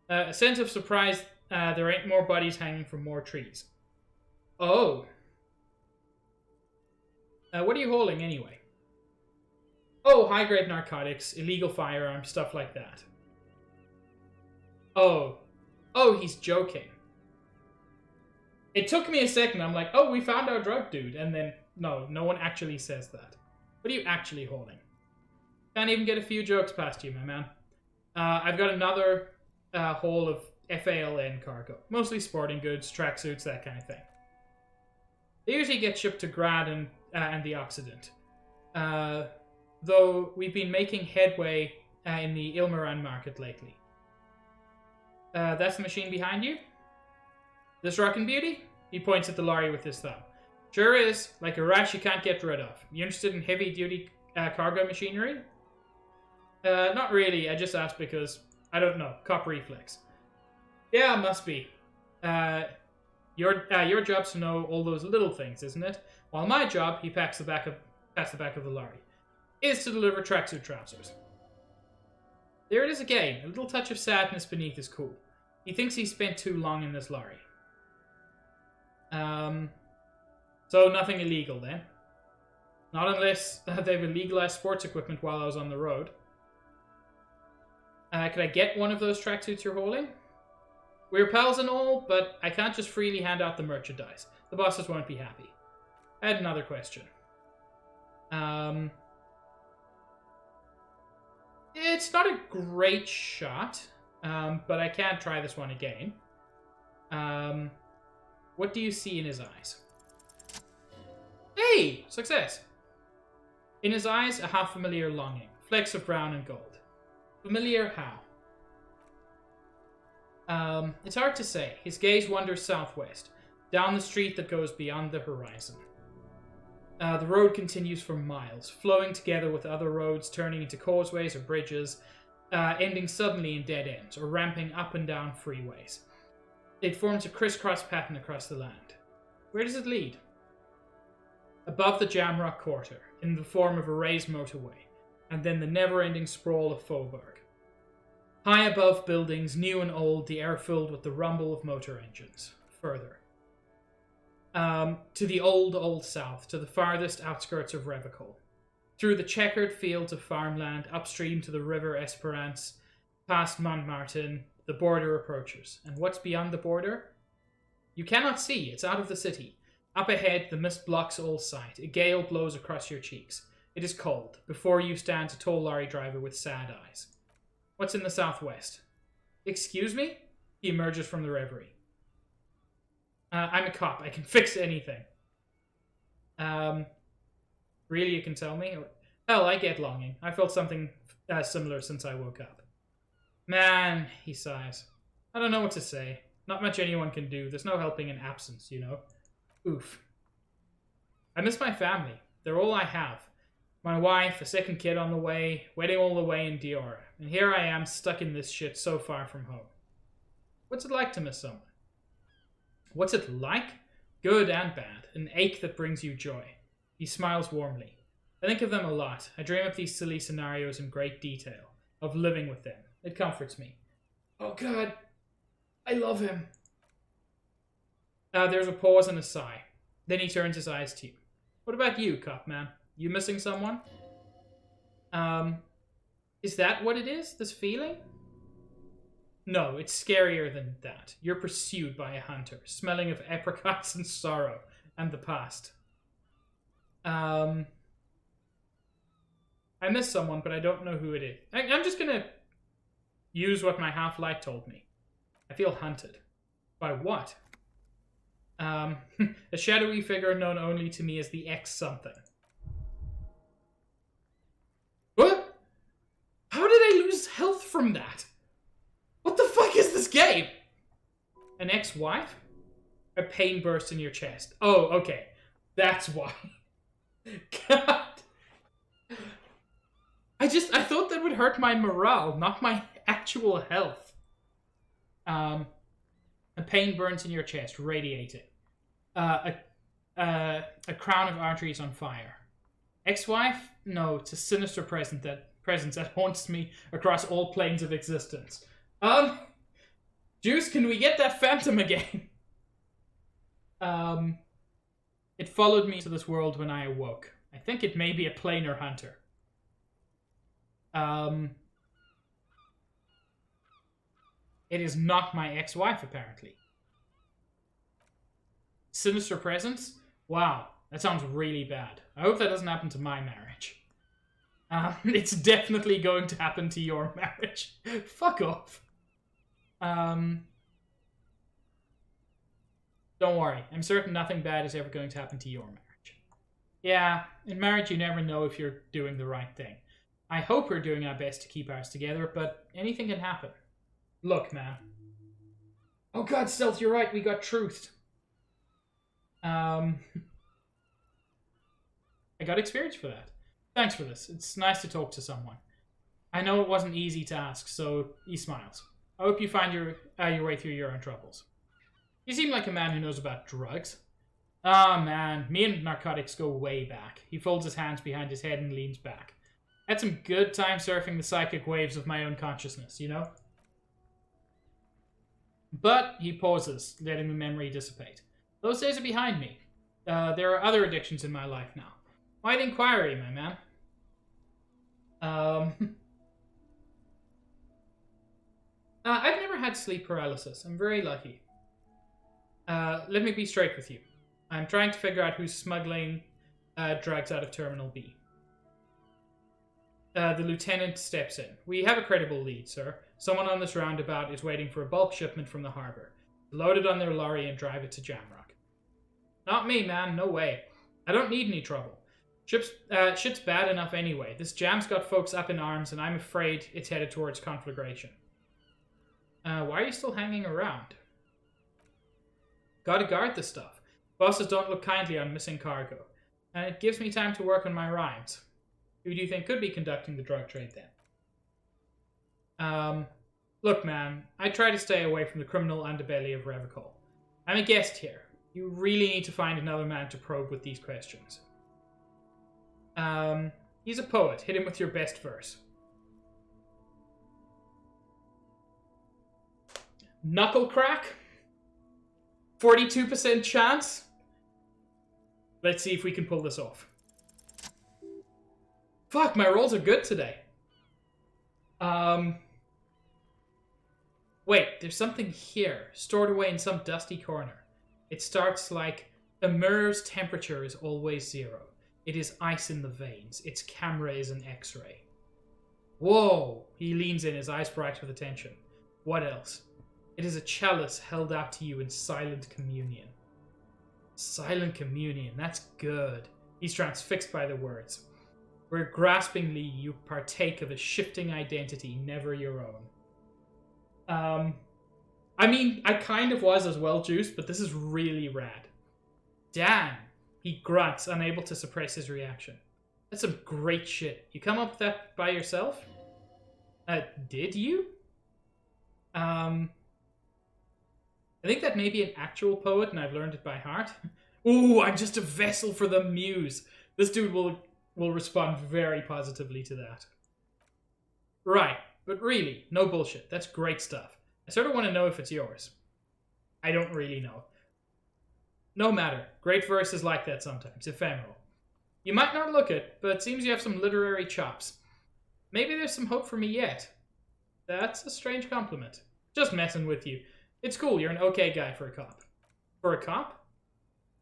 A sense of surprise there ain't more bodies hanging from more trees. Oh. What are you holding, anyway? Oh, high-grade narcotics, illegal firearms, stuff like that. Oh. Oh, he's joking. It took me a second. I'm like, oh, we found our drug dude. And then, no one actually says that. What are you actually holding? Can't even get a few jokes past you, my man. I've got another haul of FALN cargo. Mostly sporting goods, tracksuits, that kind of thing. They usually get shipped to Grad and the Occident. Though we've been making headway in the Ilmaran market lately. That's the machine behind you? This rockin' beauty? He points at the lorry with his thumb. Sure is. Like a rash you can't get rid of. You interested in heavy-duty cargo machinery? Not really. I just asked because, I don't know, cop reflex. Yeah, must be. Your job's to know all those little things, isn't it? While my job, he pats the back of the lorry, is to deliver tracksuit trousers. There it is again, a little touch of sadness beneath his cool. He thinks he spent too long in this lorry. So nothing illegal then? Not unless they've illegalized sports equipment while I was on the road. Could I get one of those tracksuits you're holding? We're pals and all, but I can't just freely hand out the merchandise. The bosses won't be happy. I had another question. It's not a great shot, but I can try this one again. What do you see in his eyes? Hey! Success! In his eyes, a half-familiar longing. Flecks of brown and gold. Familiar how? It's hard to say. His gaze wanders southwest, down the street that goes beyond the horizon. The road continues for miles, flowing together with other roads, turning into causeways or bridges, ending suddenly in dead ends, or ramping up and down freeways. It forms a crisscross pattern across the land. Where does it lead? Above the Jamrock Quarter, in the form of a raised motorway, and then the never-ending sprawl of Faubourg. High above buildings, new and old, the air filled with the rumble of motor engines. Further. To the old south, to the farthest outskirts of Revicol. Through the checkered fields of farmland, upstream to the river Esperance, past Montmartin, the border approaches. And what's beyond the border? You cannot see, it's out of the city. Up ahead, the mist blocks all sight. A gale blows across your cheeks. It is cold. Before you stands a tall lorry driver with sad eyes. What's in the southwest? Excuse me? He emerges from the reverie. I'm a cop. I can fix anything. Really, you can tell me? Hell, I get longing. I felt something similar since I woke up. Man, he sighs. I don't know what to say. Not much anyone can do. There's no helping in absence, you know. Oof. I miss my family. They're all I have. My wife, a second kid on the way, wedding all the way in Dior. And here I am, stuck in this shit so far from home. What's it like to miss someone? What's it like? Good and bad. An ache that brings you joy. He smiles warmly. I think of them a lot. I dream up these silly scenarios in great detail. Of living with them. It comforts me. Oh God. I love him. There's a pause and a sigh. Then he turns his eyes to you. What about you, cop man? You missing someone? Is that what it is? This feeling? No, it's scarier than that. You're pursued by a hunter, smelling of apricots and sorrow and the past. I miss someone, but I don't know who it is. I'm just gonna use what my half-light told me. I feel hunted. By what? A shadowy figure known only to me as the X something. What? How did I lose health from that? What the fuck is this game? An ex-wife? A pain burst in your chest. Oh, okay. That's why. God. I thought that would hurt my morale, not my actual health. A pain burns in your chest, radiating. A crown of arteries on fire. Ex-wife? No, it's a sinister presence that haunts me across all planes of existence. Juice, can we get that phantom again? It followed me to this world when I awoke. I think it may be a planar hunter. It is not my ex-wife, apparently. Sinister presence? Wow, that sounds really bad. I hope that doesn't happen to my marriage. It's definitely going to happen to your marriage. Fuck off. Don't worry. I'm certain nothing bad is ever going to happen to your marriage. Yeah, in marriage you never know if you're doing the right thing. I hope we're doing our best to keep ours together, but anything can happen. Look, man. Oh god, Stealth, you're right. We got truthed. I got experience for that. Thanks for this. It's nice to talk to someone. I know it wasn't easy to ask, so he smiles. I hope you find your way through your own troubles. You seem like a man who knows about drugs. Ah, man. Me and narcotics go way back. He folds his hands behind his head and leans back. Had some good time surfing the psychic waves of my own consciousness, you know? But he pauses, letting the memory dissipate. Those days are behind me. There are other addictions in my life now. Why the inquiry, my man? I've never had sleep paralysis. I'm very lucky. Let me be straight with you. I'm trying to figure out who's smuggling drugs out of Terminal B. The lieutenant steps in. We have a credible lead, sir. Someone on this roundabout is waiting for a bulk shipment from the harbor. Load it on their lorry and drive it to Jamrock. Not me, man. No way. I don't need any trouble. Shit's bad enough anyway. This jam's got folks up in arms, and I'm afraid it's headed towards conflagration. Why are you still hanging around? Gotta guard this stuff. Bosses don't look kindly on missing cargo. And it gives me time to work on my rhymes. Who do you think could be conducting the drug trade then? Look, man, I try to stay away from the criminal underbelly of Revocol. I'm a guest here. You really need to find another man to probe with these questions. He's a poet. Hit him with your best verse. Knuckle crack? 42% chance? Let's see if we can pull this off. Fuck, my rolls are good today. Wait, there's something here, stored away in some dusty corner. It starts like, a mirror's temperature is always 0. It is ice in the veins. Its camera is an X-ray. Whoa! He leans in, his eyes bright with attention. What else? It is a chalice held out to you in silent communion. Silent communion, that's good. He's transfixed by the words. Where graspingly you partake of a shifting identity, never your own. I mean, I kind of was as well, Juice, but this is really rad. Damn! He grunts, unable to suppress his reaction. That's some great shit. You come up with that by yourself? Did you? I think that may be an actual poet, and I've learned it by heart. Ooh, I'm just a vessel for the muse. This dude will respond very positively to that. Right, but really, no bullshit. That's great stuff. I sort of want to know if it's yours. I don't really know. No matter. Great verses like that sometimes. Ephemeral. You might not look it, but it seems you have some literary chops. Maybe there's some hope for me yet. That's a strange compliment. Just messing with you. It's cool, you're an okay guy for a cop. For a cop?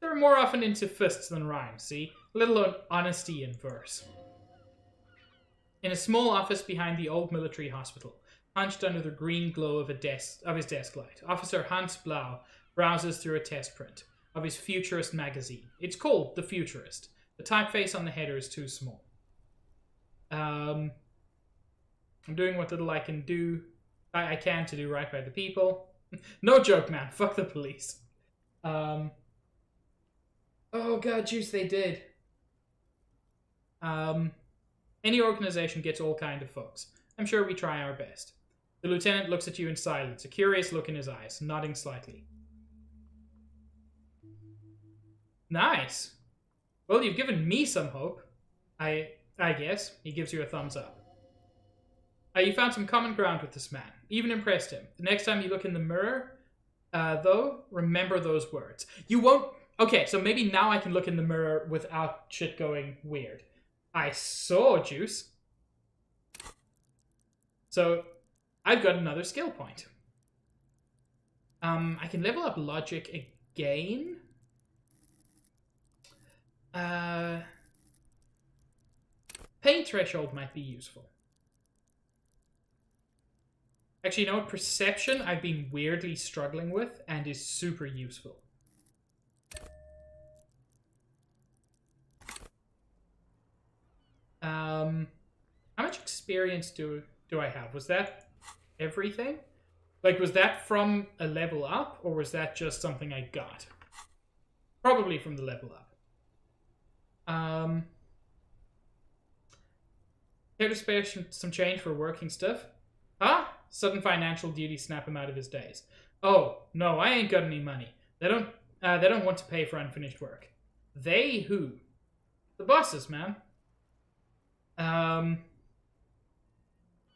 They're more often into fists than rhymes, see? Let alone honesty in verse. In a small office behind the old military hospital, hunched under the green glow of his desk light, Officer Hans Blau browses through a test print of his Futurist magazine. It's called The Futurist. The typeface on the header is too small. I'm doing what little I can do. I can to do right by the people. No joke, man. Fuck the police. Oh god, juice, they did. Any organization gets all kind of folks. I'm sure we try our best. The lieutenant looks at you in silence, a curious look in his eyes, nodding slightly. Nice. Well, you've given me some hope. I guess. He gives you a thumbs up. You found some common ground with this man. Even impressed him. The next time you look in the mirror, though, remember those words. You won't... Okay, so maybe now I can look in the mirror without shit going weird. I saw juice. So, I've got another skill point. I can level up logic again. Pain threshold might be useful. Actually, you know what? Perception I've been weirdly struggling with and is super useful. How much experience do I have? Was that everything? Like, was that from a level up, or was that just something I got? Probably from the level up. Here to spare some change for working stuff? Huh? Sudden financial duty snap him out of his daze. Oh, no, I ain't got any money. They don't want to pay for unfinished work. They who? The bosses, man.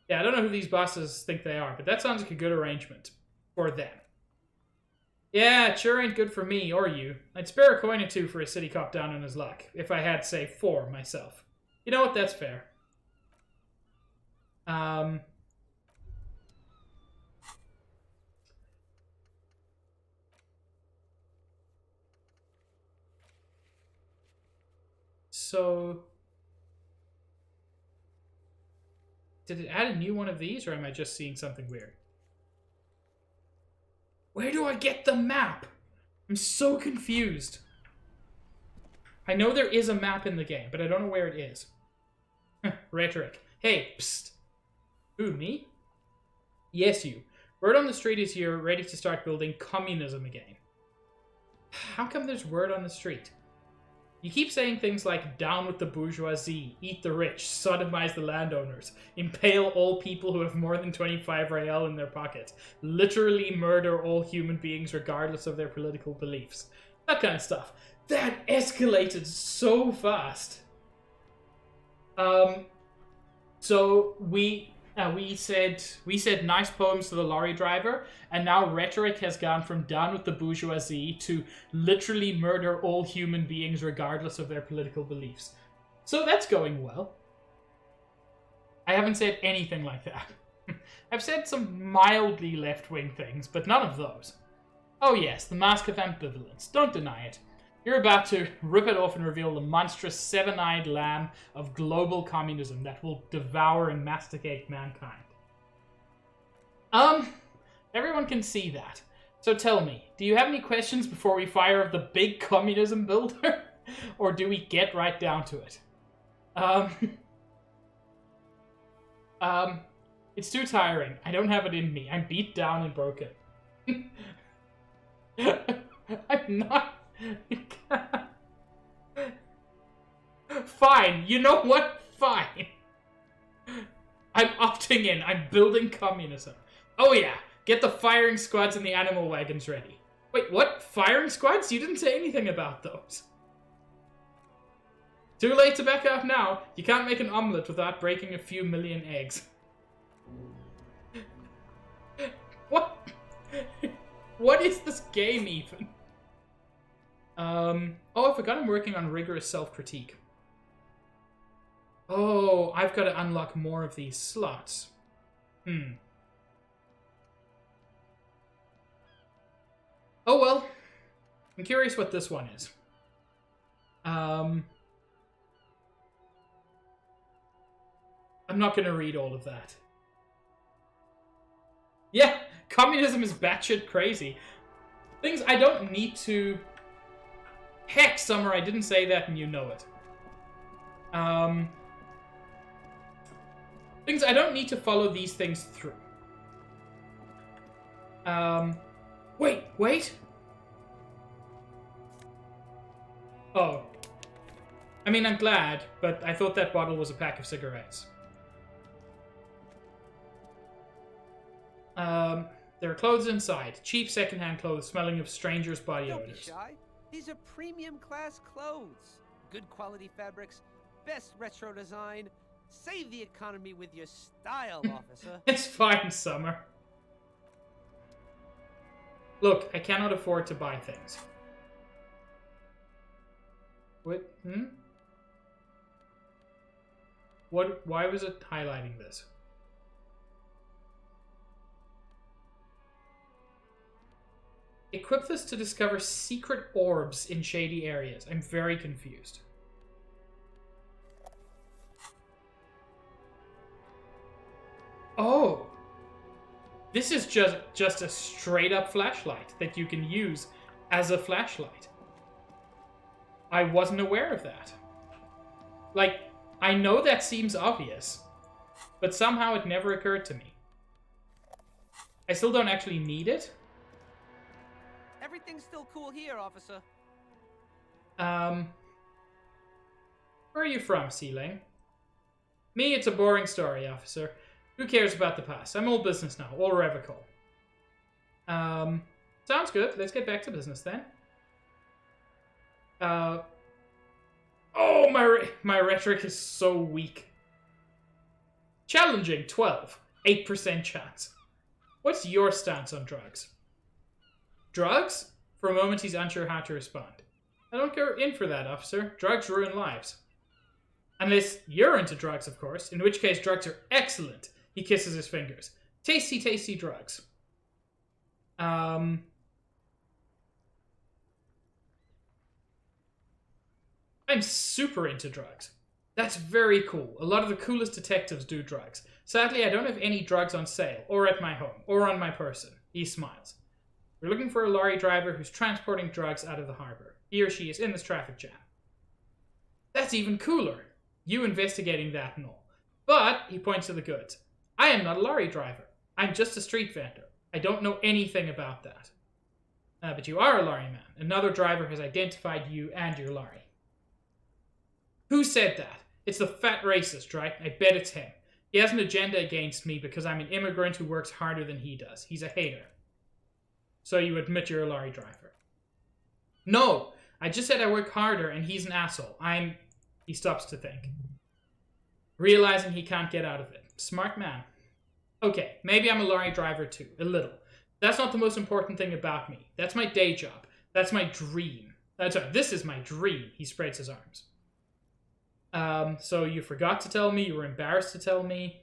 Yeah, I don't know who these bosses think they are, but that sounds like a good arrangement for them. Yeah, it sure ain't good for me or you. I'd spare a coin or two for a city cop down on his luck, if I had, say, 4 myself. You know what? That's fair. So... Did it add a new one of these, or am I just seeing something weird? Where do I get the map? I'm so confused. I know there is a map in the game, but I don't know where it is. Rhetoric. Hey, psst. Who, me? Yes, you. Word on the street is you're ready to start building communism again. How come there's word on the street? You keep saying things like, down with the bourgeoisie, eat the rich, sodomize the landowners, impale all people who have more than 25 real in their pocket, literally murder all human beings regardless of their political beliefs. That kind of stuff. That escalated so fast. So we said nice poems to the lorry driver, and now rhetoric has gone from down with the bourgeoisie to literally murder all human beings regardless of their political beliefs. So that's going well. I haven't said anything like that. I've said some mildly left-wing things, but none of those. Oh yes, the mask of ambivalence. Don't deny it. You're about to rip it off and reveal the monstrous seven-eyed lamb of global communism that will devour and masticate mankind. Everyone can see that. So tell me, do you have any questions before we fire up the big communism builder? Or do we get right down to it? It's too tiring. I don't have it in me. I'm beat down and broken. I'm not... Fine. You know what? Fine. I'm opting in. I'm building communism. Oh yeah. Get the firing squads and the animal wagons ready. Wait, what? Firing squads? You didn't say anything about those. Too late to back out now. You can't make an omelet without breaking a few million eggs. What? What is this game even? Oh, I forgot I'm working on rigorous self-critique. Oh, I've got to unlock more of these slots. Oh well. I'm curious what this one is. I'm not going to read all of that. Yeah, communism is batshit crazy. Things I don't need to... Heck, Summer, I didn't say that and you know it. Things I don't need to follow these things through. Wait. Oh. I mean, I'm glad, but I thought that bottle was a pack of cigarettes. There are clothes inside. Cheap secondhand clothes smelling of strangers' body Don't be odors. shy. These are premium class clothes. Good quality fabrics, best retro design. Save the economy with your style, officer. It's fine, Summer. Look, I cannot afford to buy things. What? What? Why was it highlighting this? Equip this to discover secret orbs in shady areas. I'm very confused. Oh. This is just a straight up flashlight that you can use as a flashlight. I wasn't aware of that. Like, I know that seems obvious, but somehow it never occurred to me. I still don't actually need it. Everything's still cool here, officer. Where are you from, Sealing? Me, it's a boring story, officer. Who cares about the past? I'm all business now, all revocable. Sounds good. Let's get back to business then. Oh, my rhetoric is so weak. Challenging, 12. 8% chance. What's your stance on drugs? Drugs? For a moment, he's unsure how to respond. I don't go in for that, officer. Drugs ruin lives. Unless you're into drugs, of course, in which case drugs are excellent. He kisses his fingers. Tasty, tasty drugs. I'm super into drugs. That's very cool. A lot of the coolest detectives do drugs. Sadly, I don't have any drugs on sale, or at my home, or on my person. He smiles. We're looking for a lorry driver who's transporting drugs out of the harbor. He or she is in this traffic jam. That's even cooler. You investigating that and all. But, he points to the goods. I am not a lorry driver. I'm just a street vendor. I don't know anything about that. But you are a lorry man. Another driver has identified you and your lorry. Who said that? It's the fat racist, right? I bet it's him. He has an agenda against me because I'm an immigrant who works harder than he does. He's a hater. So you admit you're a lorry driver. No, I just said I work harder and he's an asshole. He stops to think. Realizing he can't get out of it. Smart man. Okay, maybe I'm a lorry driver too. A little. That's not the most important thing about me. That's my day job. That's my dream. Sorry, this is my dream. He spreads his arms. So you forgot to tell me. You were embarrassed to tell me.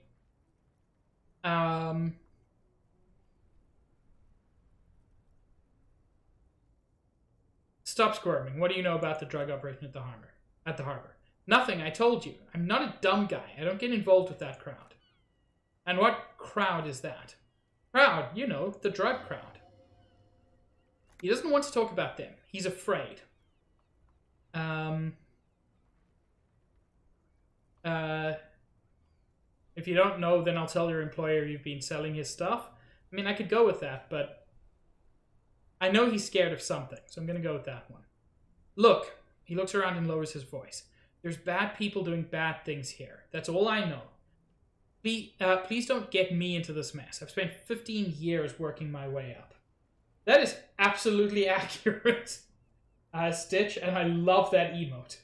Stop squirming. What do you know about the drug operation at the harbor? Nothing, I told you. I'm not a dumb guy. I don't get involved with that crowd. And what crowd is that? Crowd, you know, the drug crowd. He doesn't want to talk about them. He's afraid. If you don't know, then I'll tell your employer you've been selling his stuff. I mean, I could go with that, but I know he's scared of something, so I'm going to go with that one. Look, he looks around and lowers his voice. There's bad people doing bad things here. That's all I know. Please don't get me into this mess. I've spent 15 years working my way up. That is absolutely accurate, Stitch, and I love that emote.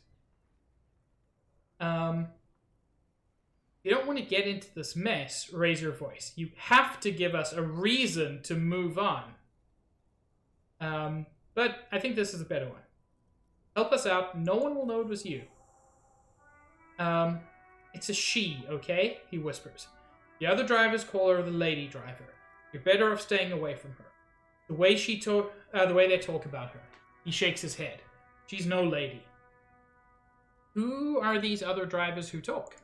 You don't want to get into this mess, raise your voice. You have to give us a reason to move on. But I think this is a better one. Help us out. No one will know it was you. It's a she, okay? He whispers. The other drivers call her the lady driver. You're better off staying away from her. The way they talk about her. He shakes his head. She's no lady. Who are these other drivers who talk?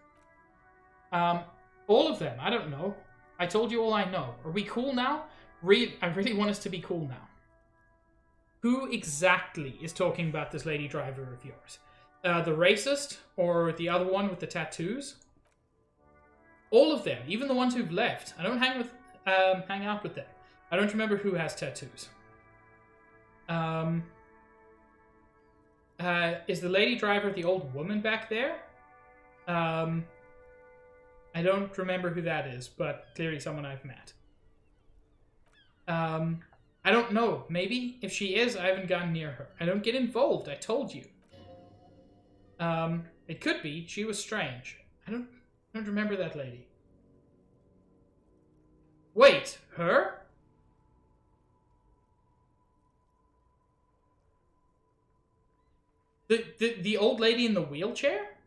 All of them. I don't know. I told you all I know. Are we cool now? I really want us to be cool now. Who exactly is talking about this lady driver of yours? The racist or the other one with the tattoos? All of them, even the ones who've left. I don't hang out with them. I don't remember who has tattoos. Is the lady driver the old woman back there? I don't remember who that is, but clearly someone I've met. I don't know. Maybe? If she is, I haven't gone near her. I don't get involved, I told you. It could be. She was strange. I don't remember that lady. Wait, her? The old lady in the wheelchair?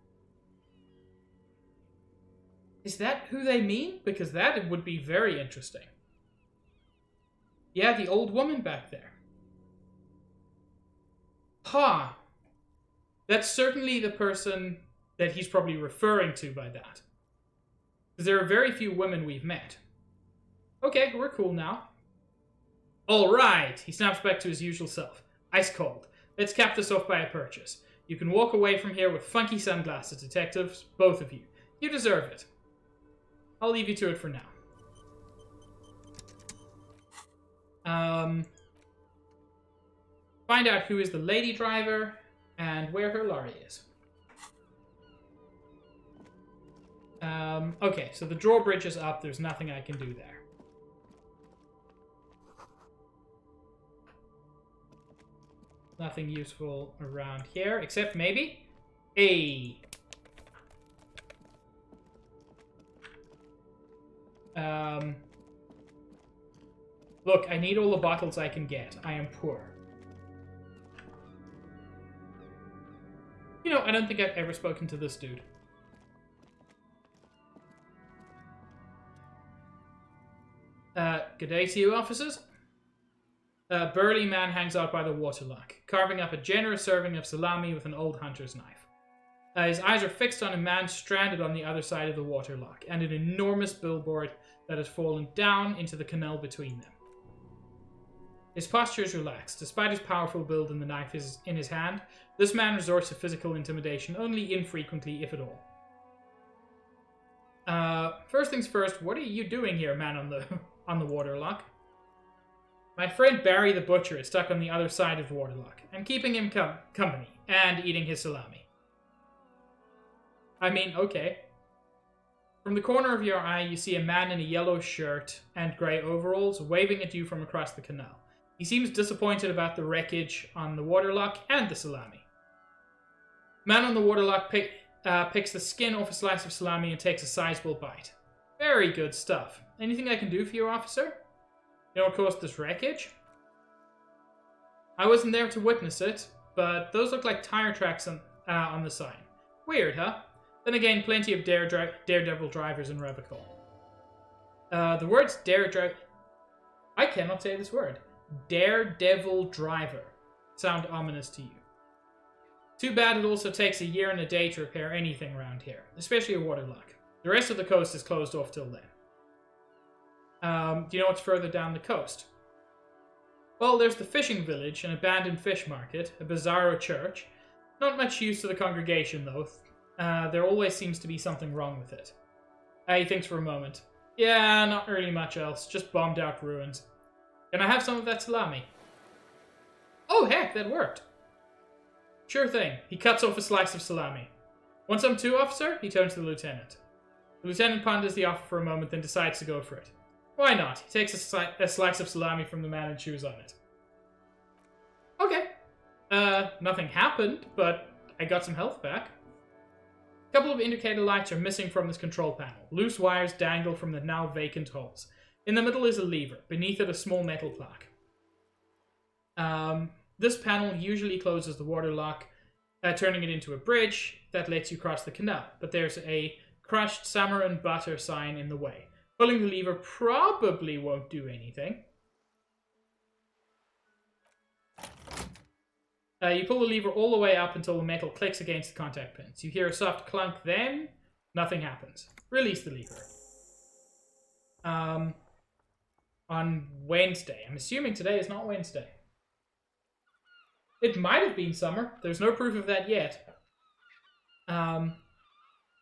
Is that who they mean? Because that would be very interesting. Yeah, the old woman back there. Ha! That's certainly the person that he's probably referring to by that. Because there are very few women we've met. Okay, we're cool now. Alright, he snaps back to his usual self. Ice cold. Let's cap this off by a purchase. You can walk away from here with funky sunglasses, detectives. Both of you. You deserve it. I'll leave you to it for now. Find out who is the lady driver and where her lorry is. Okay, so the drawbridge is up. There's nothing I can do there. Nothing useful around here, except maybe a... Look, I need all the bottles I can get. I am poor. You know, I don't think I've ever spoken to this dude. Good day to you, officers. A burly man hangs out by the waterlock, carving up a generous serving of salami with an old hunter's knife. His eyes are fixed on a man stranded on the other side of the waterlock, and an enormous billboard that has fallen down into the canal between them. His posture is relaxed. Despite his powerful build and the knife is in his hand, this man resorts to physical intimidation only infrequently, if at all. First things first, what are you doing here, man on the waterlock? My friend Barry the Butcher is stuck on the other side of the waterlock. I'm keeping him company and eating his salami. I mean, okay. From the corner of your eye, you see a man in a yellow shirt and grey overalls waving at you from across the canal. He seems disappointed about the wreckage on the waterlock and the salami. Man on the waterlock picks the skin off a slice of salami and takes a sizable bite. Very good stuff. Anything I can do for you, officer? You know what caused this wreckage? I wasn't there to witness it, but those look like tire tracks on the sign. Weird, huh? Then again, plenty of daredevil drivers in Revachol. The words I cannot say this word. Daredevil driver sound ominous to you. Too bad it also takes a year and a day to repair anything around here, especially a waterlock. The rest of the coast is closed off till then. Do you know what's further down the coast? Well, there's the fishing village, an abandoned fish market, a bizarro church. Not much use to the congregation, though. There always seems to be something wrong with it. He thinks for a moment. Yeah, not really much else. Just bombed out ruins. Can I have some of that salami? Oh, heck, that worked. Sure thing. He cuts off a slice of salami. Want some too, officer? He turns to the lieutenant. The lieutenant ponders the offer for a moment, then decides to go for it. Why not? He takes a slice of salami from the man and chews on it. Okay. Nothing happened, but I got some health back. A couple of indicator lights are missing from this control panel. Loose wires dangle from the now vacant holes. In the middle is a lever. Beneath it, a small metal plaque. This panel usually closes the waterlock, turning it into a bridge that lets you cross the canal. But there's a crushed Samaran butter sign in the way. Pulling the lever probably won't do anything. You pull the lever all the way up until the metal clicks against the contact pins. You hear a soft clunk, then nothing happens. Release the lever. On Wednesday. I'm assuming today is not Wednesday. It might have been summer. There's no proof of that yet. The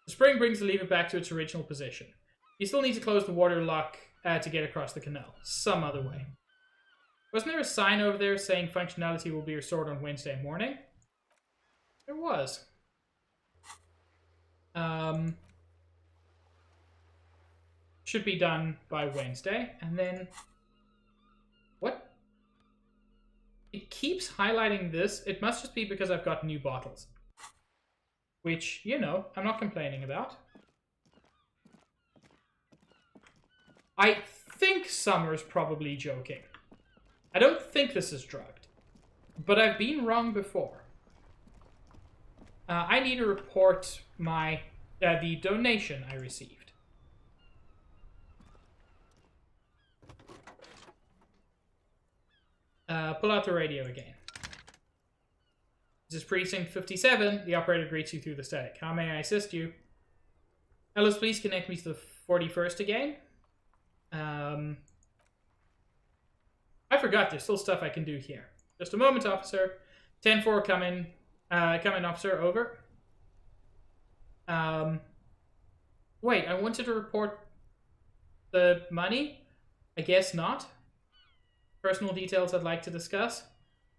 spring brings the lever back to its original position. You still need to close the water lock to get across the canal. Some other way. Wasn't there a sign over there saying functionality will be restored on Wednesday morning? There was. Should be done by Wednesday. And then... What? It keeps highlighting this. It must just be because I've got new bottles. Which, you know, I'm not complaining about. I think Summer's probably joking. I don't think this is drugged. But I've been wrong before. I need to report my the donation I received. Pull out the radio again. This is Precinct 57. The operator greets you through the static. How may I assist you? Ellis, please connect me to the 41st again. I forgot there's still stuff I can do here. Just a moment, officer. 10-4, come in, officer, over. Wait, I wanted to report the money? I guess not. Personal details I'd like to discuss.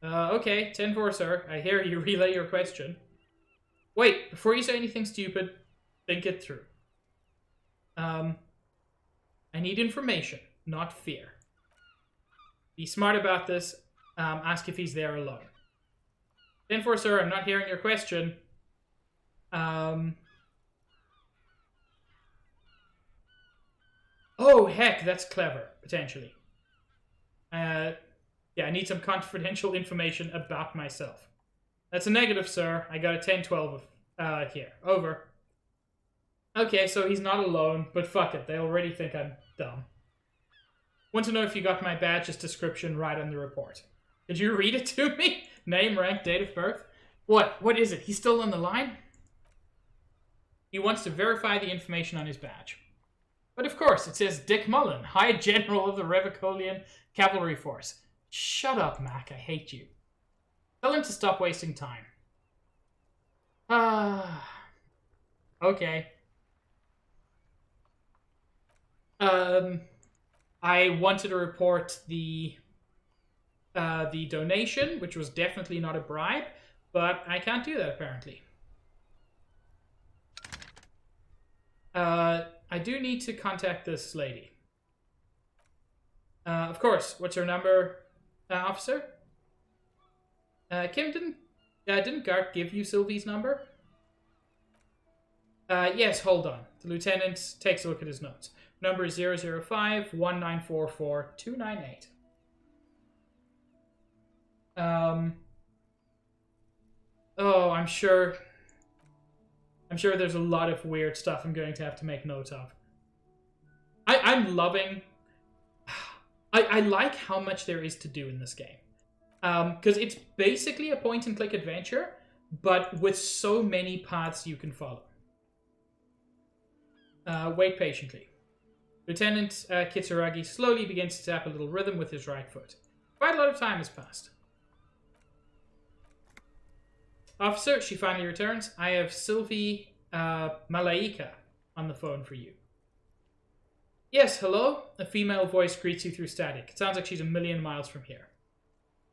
Okay, 10-4, sir. I hear you. Relay your question. Wait, before you say anything stupid, think it through. I need information, not fear. Be smart about this. Ask if he's there alone. 10-4, sir. I'm not hearing your question. Oh, heck, that's clever, potentially. Yeah, I need some confidential information about myself. That's a negative, sir. I got a 10-12 here. Over. Okay, so he's not alone, but fuck it. They already think I'm dumb. Want to know if you got my badge's description right on the report. Did you read it to me? Name, rank, date of birth? What? What is it? He's still on the line? He wants to verify the information on his badge. But of course, it says Dick Mullen, High General of the Revicolian Cavalry Force. Shut up, Mac. I hate you. Tell him to stop wasting time. Okay. I wanted to report the donation, which was definitely not a bribe, but I can't do that apparently. I do need to contact this lady. Of course. What's her number, officer? Kim, didn't Garth give you Sylvie's number? Yes, hold on. The lieutenant takes a look at his notes. Number is 005-1944-298. Oh, I'm sure there's a lot of weird stuff I'm going to have to make note of. I'm loving... I like how much there is to do in this game. Because it's basically a point-and-click adventure, but with so many paths you can follow. Wait patiently. Lieutenant Kitsuragi slowly begins to tap a little rhythm with his right foot. Quite a lot of time has passed. Officer, she finally returns. I have Sylvie Malaika on the phone for you. Yes, hello? A female voice greets you through static. It sounds like she's a million miles from here.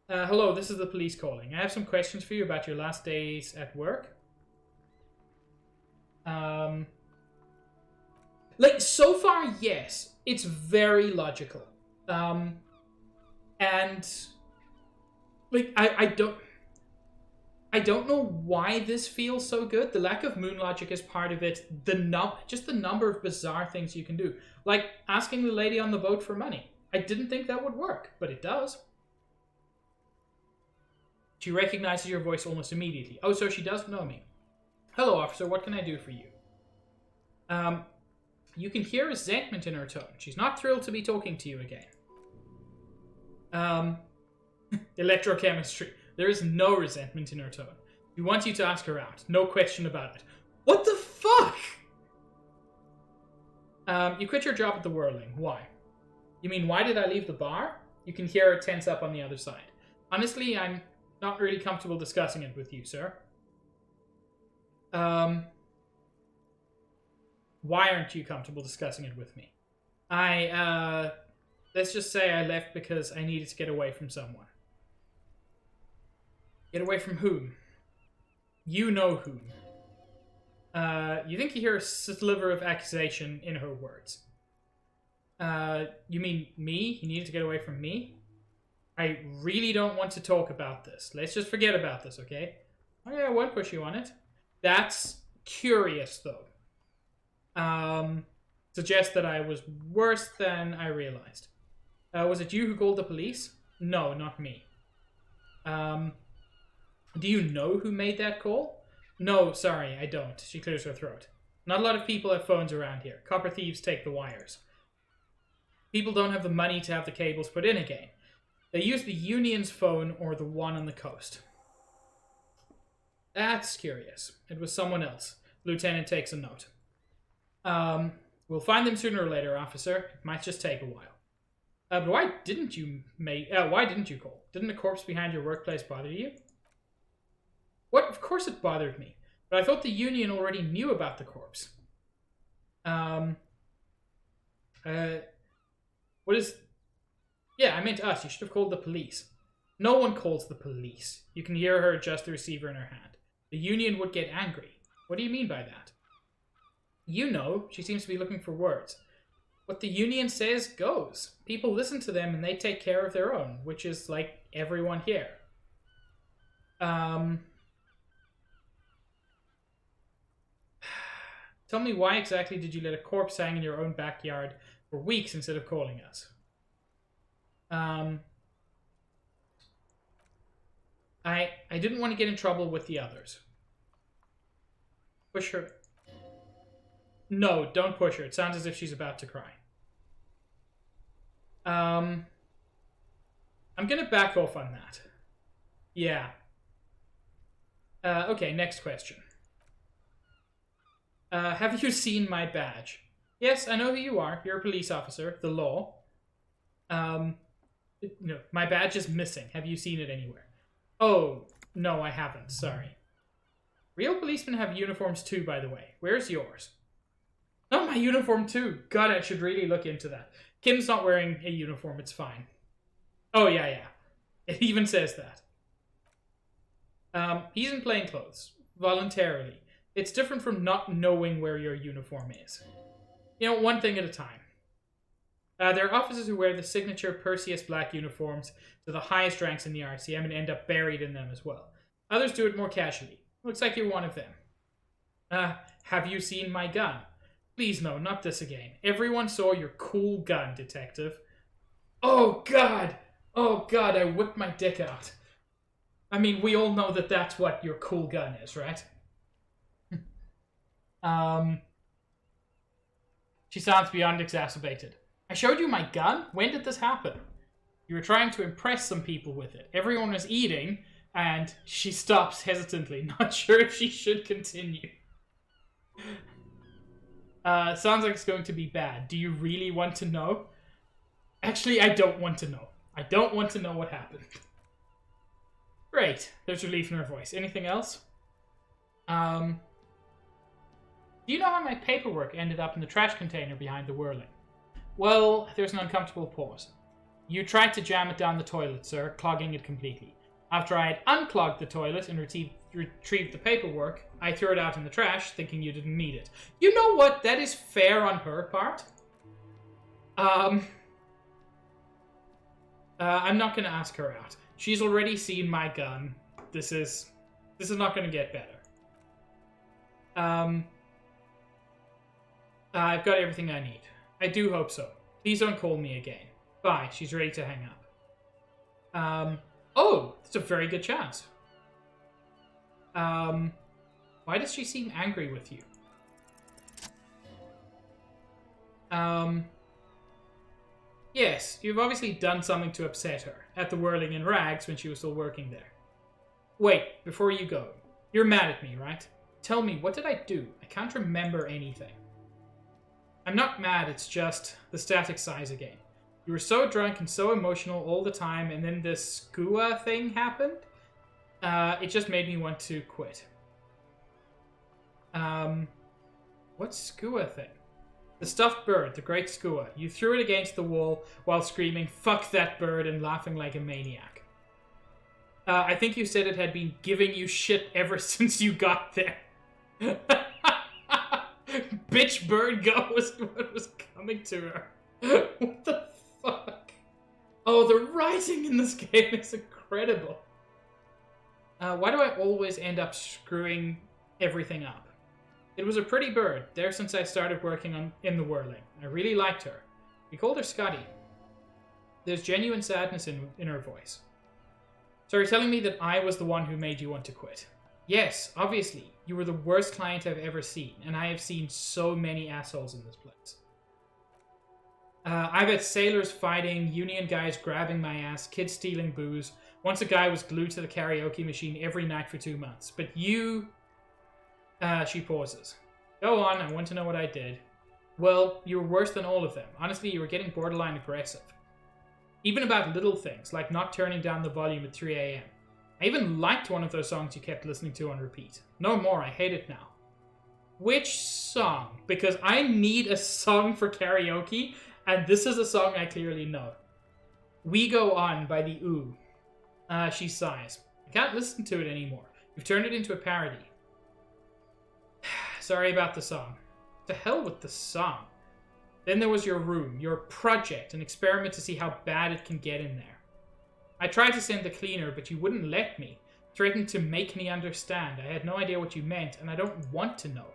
Hello, this is the police calling. I have some questions for you about your last days at work. Like, so far, yes. It's very logical. And... like, I don't know why this feels so good. The lack of moon logic is part of it. Just the number of bizarre things you can do. Like asking the lady on the boat for money. I didn't think that would work, but it does. She recognizes your voice almost immediately. Oh, so she does know me. Hello, officer. What can I do for you? You can hear resentment in her tone. She's not thrilled to be talking to you again. Electrochemistry. There is no resentment in her tone. We want you to ask her out. No question about it. What the fuck? You quit your job at the Whirling. Why? You mean, why did I leave the bar? You can hear her tense up on the other side. Honestly, I'm not really comfortable discussing it with you, sir. Why aren't you comfortable discussing it with me? Let's just say I left because I needed to get away from someone. Get away from whom? You know whom. You think you hear a sliver of accusation in her words. You mean me? You needed to get away from me? I really don't want to talk about this. Let's just forget about this, okay? Okay, I won't push you on it. That's curious, though. Suggests that I was worse than I realized. Was it you who called the police? No, not me. Do you know who made that call? No, sorry, I don't. She clears her throat. Not a lot of people have phones around here. Copper thieves take the wires. People don't have the money to have the cables put in again. They use the Union's phone or the one on the coast. That's curious. It was someone else. The lieutenant takes a note. We'll find them sooner or later, officer. It might just take a while. But why didn't you call? Didn't the corpse behind your workplace bother you? What? Of course it bothered me. But I thought the Union already knew about the corpse. What is... Yeah, I meant us. You should have called the police. No one calls the police. You can hear her adjust the receiver in her hand. The Union would get angry. What do you mean by that? You know, she seems to be looking for words. What the Union says goes. People listen to them and they take care of their own, which is like everyone here. Tell me, why exactly did you let a corpse hang in your own backyard for weeks instead of calling us? I didn't want to get in trouble with the others. Push her. No, don't push her. It sounds as if she's about to cry. I'm gonna back off on that. Yeah. Okay, next question. Have you seen my badge? Yes, I know who you are. You're a police officer. The law. No, my badge is missing. Have you seen it anywhere? Oh, no, I haven't. Sorry. Real policemen have uniforms too, by the way. Where's yours? Not my uniform too. God, I should really look into that. Kim's not wearing a uniform. It's fine. Oh, yeah. It even says that. He's in plain clothes. Voluntarily. It's different from not knowing where your uniform is. One thing at a time. There are officers who wear the signature Perseus black uniforms to the highest ranks in the RCM and end up buried in them as well. Others do it more casually. Looks like you're one of them. Have you seen my gun? Please no, not this again. Everyone saw your cool gun, detective. Oh God, I whipped my dick out. I mean, we all know that that's what your cool gun is, right? She sounds beyond exacerbated. I showed you my gun? When did this happen? You were trying to impress some people with it. Everyone was eating, and she stops hesitantly, not sure if she should continue. Sounds like it's going to be bad. Do you really want to know? Actually, I don't want to know. I don't want to know what happened. Great. There's relief in her voice. Anything else? Do you know how my paperwork ended up in the trash container behind the Whirling? Well, there's an uncomfortable pause. You tried to jam it down the toilet, sir, clogging it completely. After I had unclogged the toilet and retrieved the paperwork, I threw it out in the trash, thinking you didn't need it. You know what? That is fair on her part. I'm not going to ask her out. She's already seen my gun. This is not going to get better. I've got everything I need. I do hope so. Please don't call me again. Bye. She's ready to hang up. Oh, that's a very good chance. Why does she seem angry with you? Yes, you've obviously done something to upset her at the Whirling in Rags when she was still working there. Wait, before you go, you're mad at me, right? Tell me, what did I do? I can't remember anything. I'm not mad, it's just the static size again. You were so drunk and so emotional all the time, and then this skua thing happened. It just made me want to quit. What skua thing? The stuffed bird, the great skua. You threw it against the wall while screaming, "Fuck that bird," and laughing like a maniac. I think you said it had been giving you shit ever since you got there. Bitch bird go was what was coming to her. What the fuck? Oh, the writing in this game is incredible. Why do I always end up screwing everything up? It was a pretty bird, there since I started working in the Whirling. I really liked her. We called her Scotty. There's genuine sadness in her voice. So you're telling me that I was the one who made you want to quit? Yes, obviously. You were the worst client I've ever seen, and I have seen so many assholes in this place. I've had sailors fighting, union guys grabbing my ass, kids stealing booze. Once a guy was glued to the karaoke machine every night for 2 months. But you... she pauses. Go on, I want to know what I did. Well, you were worse than all of them. Honestly, you were getting borderline aggressive. Even about little things, like not turning down the volume at 3 a.m. I even liked one of those songs you kept listening to on repeat. No more, I hate it now. Which song? Because I need a song for karaoke, and this is a song I clearly know. We Go On by the Ooh. She sighs. I can't listen to it anymore. You've turned it into a parody. Sorry about the song. To hell with the song. Then there was your room, your project, an experiment to see how bad it can get in there. I tried to send the cleaner, but you wouldn't let me. Threatened to make me understand. I had no idea what you meant, and I don't want to know.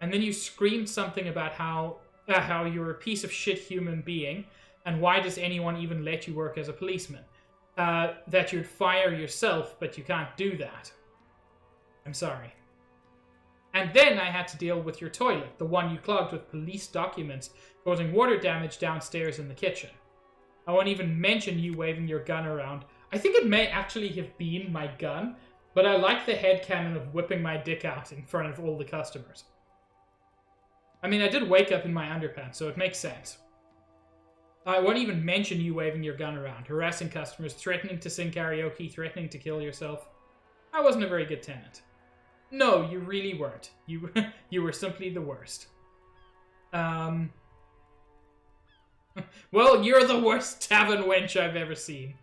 And then you screamed something about how you're a piece of shit human being, and why does anyone even let you work as a policeman? That you'd fire yourself, but you can't do that. I'm sorry. And then I had to deal with your toilet, the one you clogged with police documents, causing water damage downstairs in the kitchen. I won't even mention you waving your gun around. I think it may actually have been my gun, but I like the headcanon of whipping my dick out in front of all the customers. I mean, I did wake up in my underpants, so it makes sense. I won't even mention you waving your gun around, harassing customers, threatening to sing karaoke, threatening to kill yourself. I wasn't a very good tenant. No, you really weren't. You were simply the worst. Well, you're the worst tavern wench I've ever seen.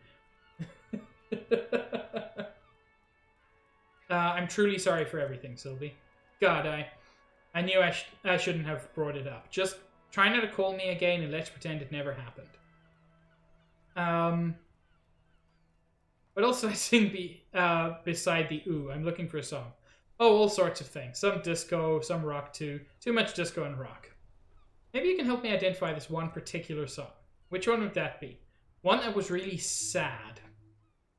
I'm truly sorry for everything, Sylvie. God, I knew I shouldn't have brought it up. Just try not to call me again and let's pretend it never happened. What else did I sing beside the ooh? I'm looking for a song. Oh, all sorts of things. Some disco, some rock too. Too much disco and rock. Maybe you can help me identify this one particular song. Which one would that be? One that was really sad.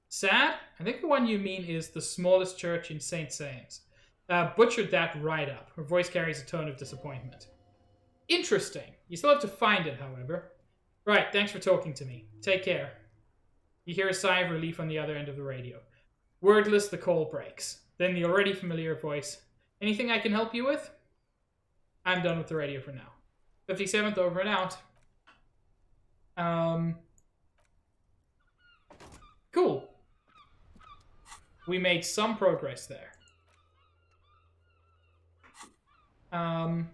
Sad? I think the one you mean is The Smallest Church in St. Sames. Butchered that right up. Her voice carries a tone of disappointment. Interesting. You still have to find it, however. Right, thanks for talking to me. Take care. You hear a sigh of relief on the other end of the radio. Wordless, the call breaks. Then the already familiar voice. Anything I can help you with? I'm done with the radio for now. 57th over and out. Cool. We made some progress there. I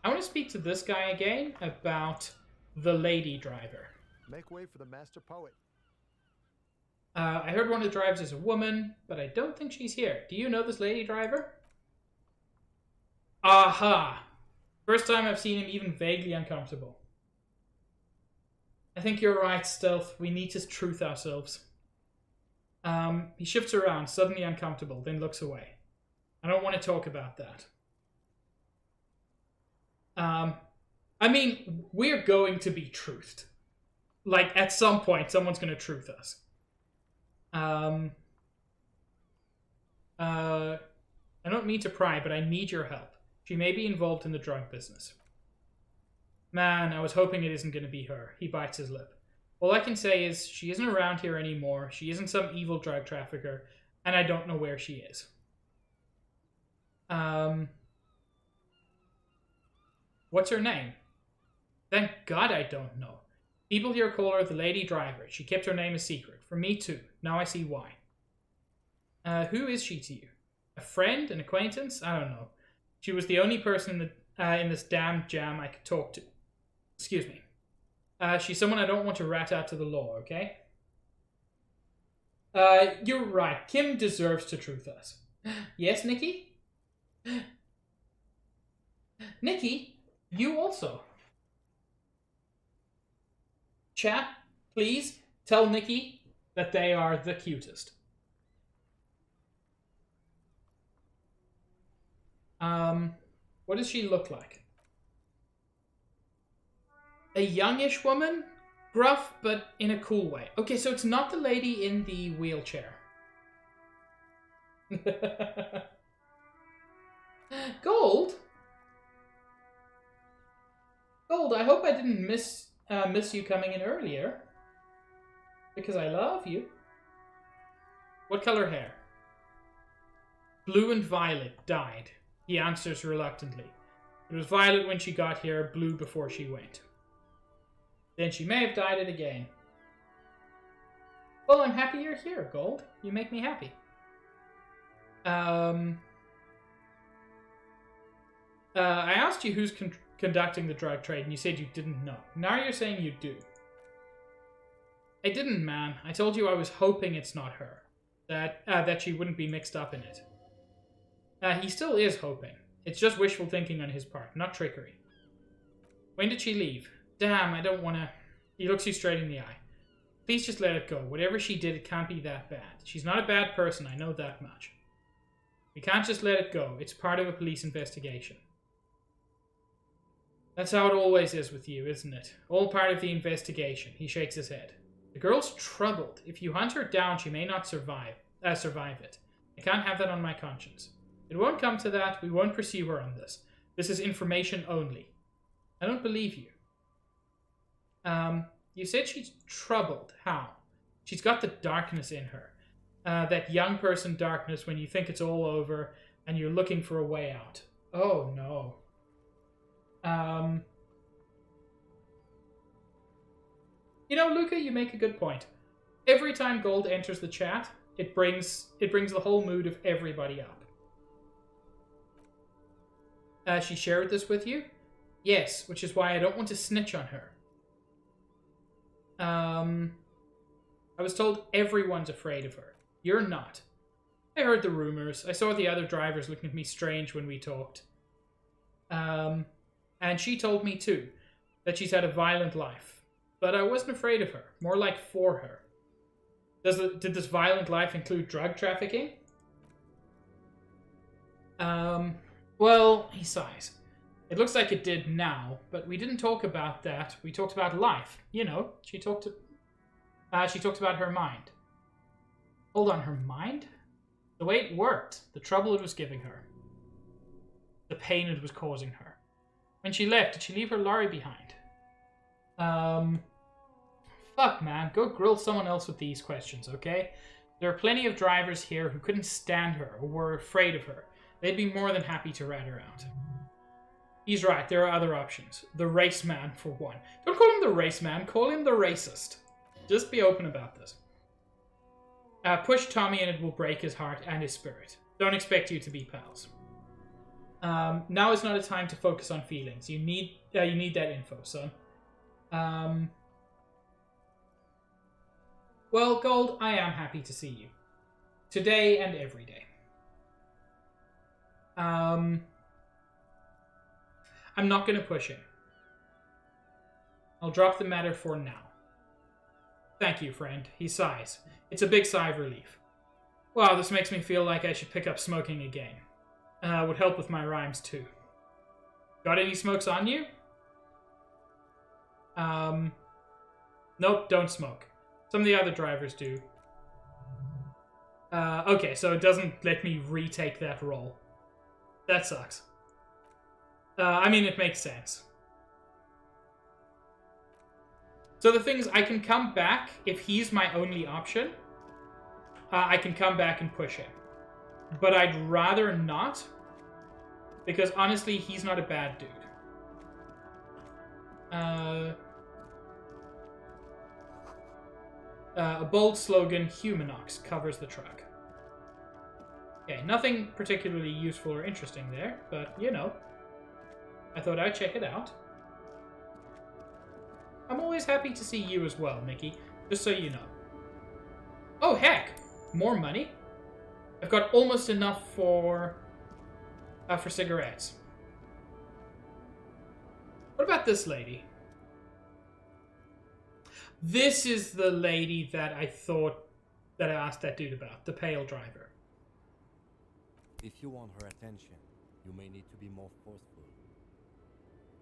want to speak to this guy again about the lady driver. Make way for the master poet. I heard one of the drivers is a woman, but I don't think she's here. Do you know this lady driver? Aha! First time I've seen him even vaguely uncomfortable. I think you're right, Stealth. We need to truth ourselves. He shifts around, suddenly uncomfortable, then looks away. I don't want to talk about that. I mean, we're going to be truthed. Like, at some point, someone's going to truth us. I don't mean to pry, but I need your help. She may be involved in the drug business. Man, I was hoping it isn't going to be her. He bites his lip. All I can say is she isn't around here anymore. She isn't some evil drug trafficker, and I don't know where she is. What's her name? Thank God I don't know. People here call her the Lady Driver. She kept her name a secret. For me too. Now I see why. Who is she to you? A friend? An acquaintance? I don't know. She was the only person in this damn jam I could talk to. Excuse me. She's someone I don't want to rat out to the law, okay? You're right. Kim deserves to truth us. Yes, Nikki? Nikki, you also. Chat, please tell Nikki that they are the cutest. What does she look like? A youngish woman? Gruff, but in a cool way. Okay, so it's not the lady in the wheelchair. Gold? Gold, I hope I didn't miss you coming in earlier. Because I love you. What color hair? Blue and violet, dyed. He answers reluctantly. It was violet when she got here, blue before she went. Then she may have dyed it again. Well, I'm happy you're here, Gold. You make me happy. I asked you who's conducting the drug trade, and you said you didn't know. Now you're saying you do. I didn't, man. I told you I was hoping it's not her. That she wouldn't be mixed up in it. He still is hoping. It's just wishful thinking on his part, not trickery. When did she leave? Damn, I don't want to... He looks you straight in the eye. Please just let it go. Whatever she did, it can't be that bad. She's not a bad person, I know that much. We can't just let it go. It's part of a police investigation. That's how it always is with you, isn't it? All part of the investigation. He shakes his head. The girl's troubled. If you hunt her down, she may not survive it. I can't have that on my conscience. It won't come to that. We won't pursue her on this. This is information only. I don't believe you. You said she's troubled. How? She's got the darkness in her. That young person darkness when you think it's all over and you're looking for a way out. Oh, no. You know, Luca, you make a good point. Every time Gold enters the chat, it brings the whole mood of everybody up. She shared this with you? Yes, which is why I don't want to snitch on her. I was told everyone's afraid of her. You're not. I heard the rumors. I saw the other drivers looking at me strange when we talked. And she told me too, that she's had a violent life. But I wasn't afraid of her, more like for her. Did this violent life include drug trafficking? Well, he sighs. It looks like it did now, but we didn't talk about that. We talked about life. You know, she talked about her mind. Hold on, her mind? The way it worked, the trouble it was giving her. The pain it was causing her. When she left, did she leave her lorry behind? Fuck, man. Go grill someone else with these questions, okay? There are plenty of drivers here who couldn't stand her or were afraid of her. They'd be more than happy to rat her out. He's right, there are other options. The race man, for one. Don't call him the race man, call him the racist. Just be open about this. Push Tommy and it will break his heart and his spirit. Don't expect you to be pals. Now is not a time to focus on feelings. You need that info, son. Well, Gold, I am happy to see you. Today and every day. I'm not going to push him. I'll drop the matter for now. Thank you, friend. He sighs. It's a big sigh of relief. Wow, this makes me feel like I should pick up smoking again. Would help with my rhymes, too. Got any smokes on you? Nope, don't smoke. Some of the other drivers do. Okay, so it doesn't let me retake that role. That sucks. I mean, it makes sense. So the thing is, I can come back if he's my only option. I can come back and push him. But I'd rather not. Because honestly, he's not a bad dude. A bold slogan, Humanox, covers the truck. Okay, nothing particularly useful or interesting there, but, you know. I thought I'd check it out. I'm always happy to see you as well, Mickey, just so you know. Oh, heck! More money? I've got almost enough for cigarettes. What about this lady? This is the lady that I thought that I asked that dude about, the pale driver. If you want her attention, you may need to be more forceful.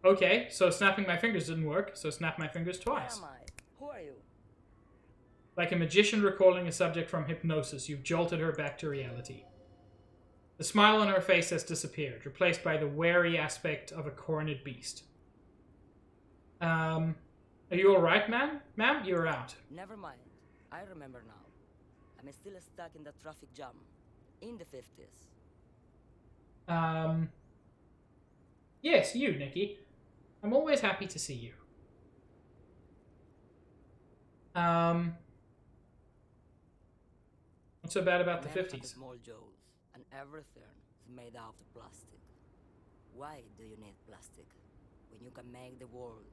Okay, so snapping my fingers didn't work, so snap my fingers twice. Where am I? Who are you? Like a magician recalling a subject from hypnosis, you've jolted her back to reality. The smile on her face has disappeared, replaced by the wary aspect of a cornered beast. Are you alright, ma'am? Ma'am, you're out. Never mind. I remember now. I'm still stuck in the traffic jam. In the 50s. Yes, you, Nikki. I'm always happy to see you. What's so bad about the Men have 50s? Small Joes, and everything is made out of plastic. Why do you need plastic when you can make the world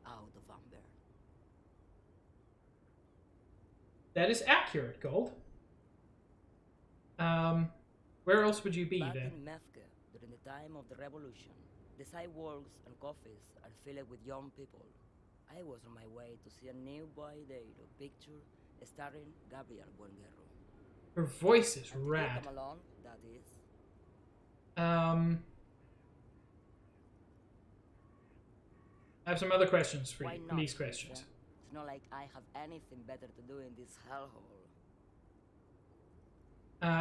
out of amber? That is accurate, Gold. Where else would you be Back then? in Methke, during the time of the revolution, the sidewalks and coffees are filled with young people. I was on my way to see a new boy dado picture starring Gabriel Buenguerro. Her voice is And rad. you come along, that is. I have some other questions for Why you. not, These Lisa? questions. It's not like I have anything better to do in this hellhole.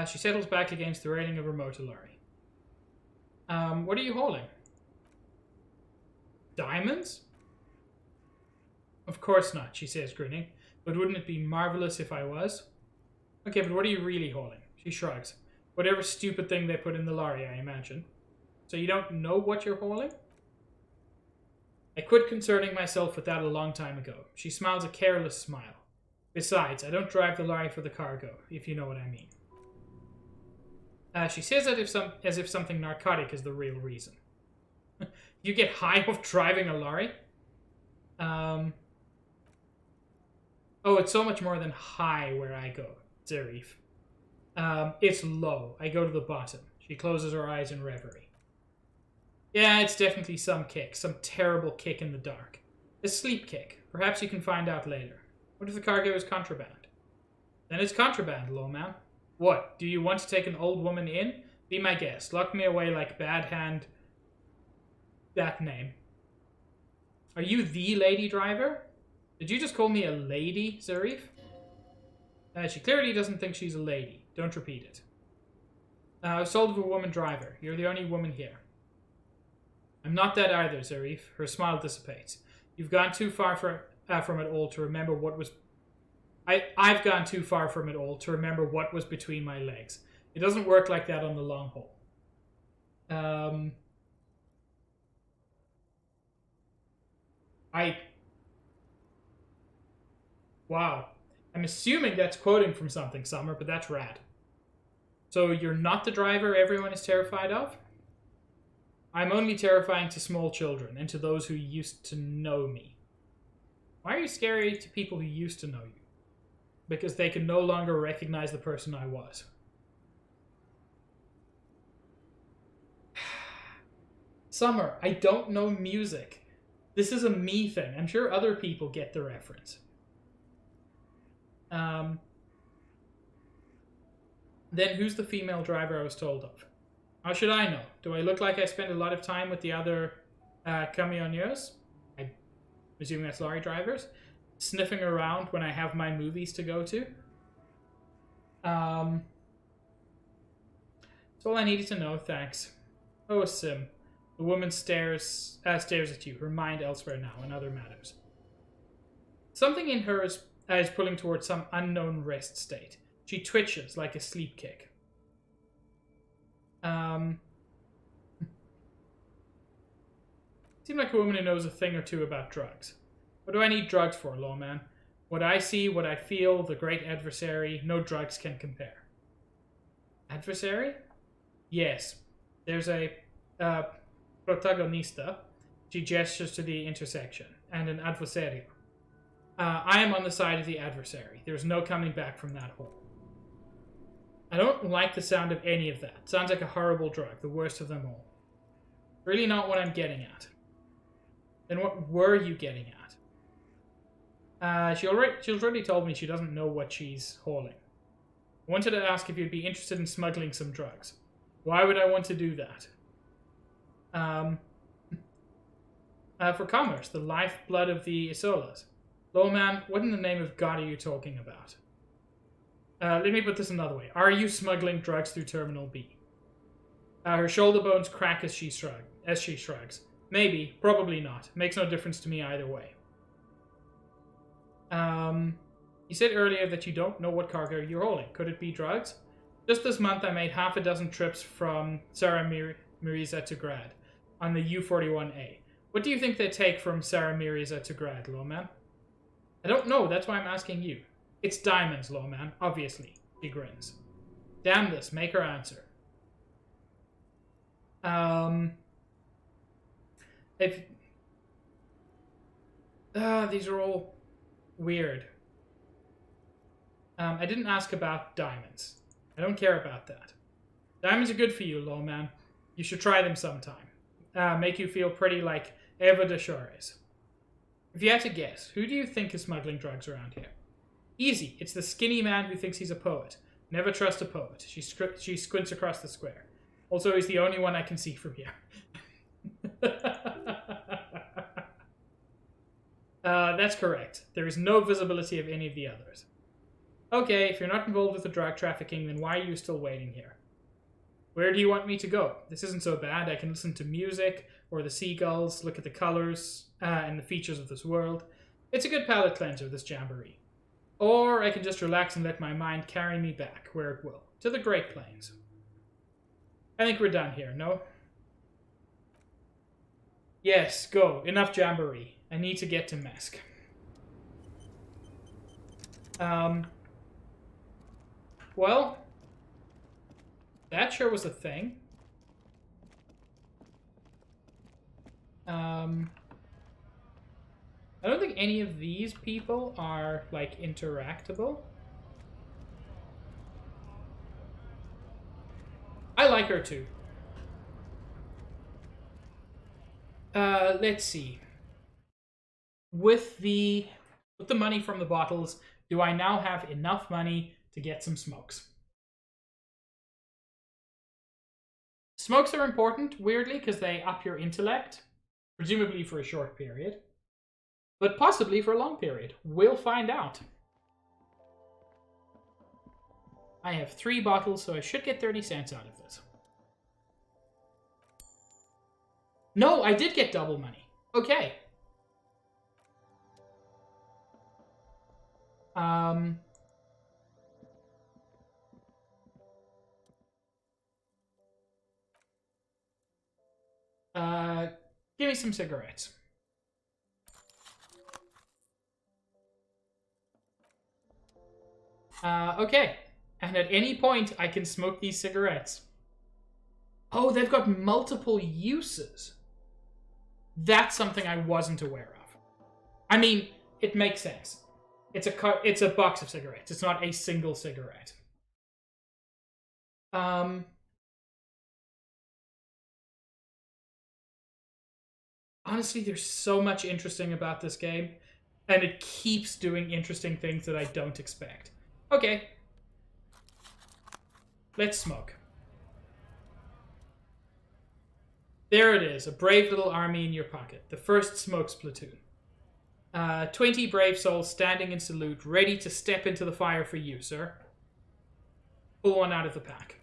She settles back against the railing of her motor lorry. What are you hauling? Diamonds? Of course not, she says, grinning. But wouldn't it be marvelous if I was? Okay, but what are you really hauling? She shrugs. Whatever stupid thing they put in the lorry, I imagine. So you don't know what you're hauling? I quit concerning myself with that a long time ago. She smiles a careless smile. Besides, I don't drive the lorry for the cargo, if you know what I mean. She says that as if something narcotic is the real reason. You get high off driving a lorry? Oh, it's so much more than high where I go, Zarif. It's low. I go to the bottom. She closes her eyes in reverie. Yeah, it's definitely some kick. Some terrible kick in the dark. A sleep kick. Perhaps you can find out later. What if the cargo is contraband? Then it's contraband, lawman. What? Do you want to take an old woman in? Be my guest. Lock me away like bad hand... That name. Are you the lady driver? Did you just call me a lady, Zarif? She clearly doesn't think she's a lady. Don't repeat it. I was told of a woman driver. You're the only woman here. I'm not that either, Zarif. Her smile dissipates. You've gone too far from it all to remember what was... I've gone too far from it all to remember what was between my legs. It doesn't work like that on the long haul. Wow. I'm assuming that's quoting from something, Summer, but that's rad. So you're not the driver everyone is terrified of? I'm only terrifying to small children and to those who used to know me. Why are you scary to people who used to know you? Because they can no longer recognize the person I was. Summer, I don't know music. This is a me thing. I'm sure other people get the reference. Then who's the female driver I was told of? How should I know? Do I look like I spend a lot of time with the other camionneurs? I'm assuming that's lorry drivers. Sniffing around when I have my movies to go to. That's all I needed to know, thanks. Oh, Sim. The woman stares at you, her mind elsewhere now, in other matters. Something in her is pulling towards some unknown rest state. She twitches like a sleep kick. Seems like a woman who knows a thing or two about drugs. What do I need drugs for, lawman? What I see, what I feel, the great adversary, no drugs can compare. Adversary? Yes. There's a protagonista. She gestures to the intersection. And an adversario. I am on the side of the adversary. There's no coming back from that hole. I don't like the sound of any of that. Sounds like a horrible drug, the worst of them all. Really not what I'm getting at. Then what were you getting at? She already told me she doesn't know what she's hauling. I wanted to ask if you'd be interested in smuggling some drugs. Why would I want to do that? For commerce, the lifeblood of the Isolas. Lawman, what in the name of God are you talking about? Let me put this another way. Are you smuggling drugs through Terminal B? Her shoulder bones crack as she shrugs. Maybe, probably not. Makes no difference to me either way. You said earlier that you don't know what cargo you're hauling. Could it be drugs? Just this month I made half a dozen trips from Sara Miriza to Grad on the U-41A. What do you think they take from Sara Miriza to Grad, lawman? I don't know, that's why I'm asking you. It's diamonds, lawman, obviously. He grins. Damn this, make her answer. These are all weird. I didn't ask about diamonds. I don't care about that. Diamonds are good for you, lawman. You should try them sometime. Make you feel pretty like Eva de Chores. If you had to guess, who do you think is smuggling drugs around here? Easy. It's the skinny man who thinks he's a poet. Never trust a poet. She squints across the square. Also, he's the only one I can see from here. That's correct. There is no visibility of any of the others. Okay, if you're not involved with the drug trafficking, then why are you still waiting here? Where do you want me to go? This isn't so bad. I can listen to music, or the seagulls, look at the colors, and the features of this world. It's a good palate cleanser, this jamboree. Or I can just relax and let my mind carry me back, where it will, to the Great Plains. I think we're done here, no? Yes, go. Enough jamboree. I need to get to Mesk. Well, that sure was a thing. I don't think any of these people are, like, interactable. I like her too. Let's see. With the money from the bottles, do I now have enough money to get some smokes? Smokes are important, weirdly, because they up your intellect. Presumably for a short period. But possibly for a long period. We'll find out. I have 3 bottles, so I should get 30 cents out of this. No, I did get double money. Okay. Give me some cigarettes. Okay. And at any point, I can smoke these cigarettes. Oh, they've got multiple uses. That's something I wasn't aware of. I mean, it makes sense. It's a box of cigarettes. It's not a single cigarette. Honestly, there's so much interesting about this game, and it keeps doing interesting things that I don't expect. Okay. Let's smoke. There it is, a brave little army in your pocket. The first smokes platoon. 20 brave souls standing in salute, ready to step into the fire for you, sir. Pull one out of the pack.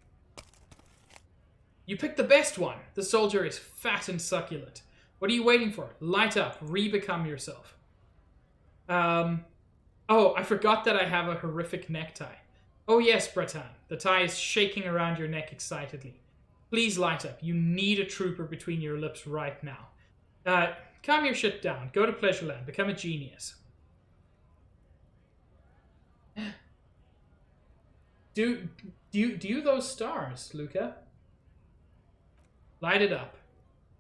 You picked the best one. The soldier is fat and succulent. What are you waiting for? Light up. Re-become yourself. Oh, I forgot that I have a horrific necktie. Oh yes, Breton. The tie is shaking around your neck excitedly. Please light up. You need a trooper between your lips right now. Calm your shit down. Go to Pleasureland. Become a genius. Do you those stars, Luca? Light it up.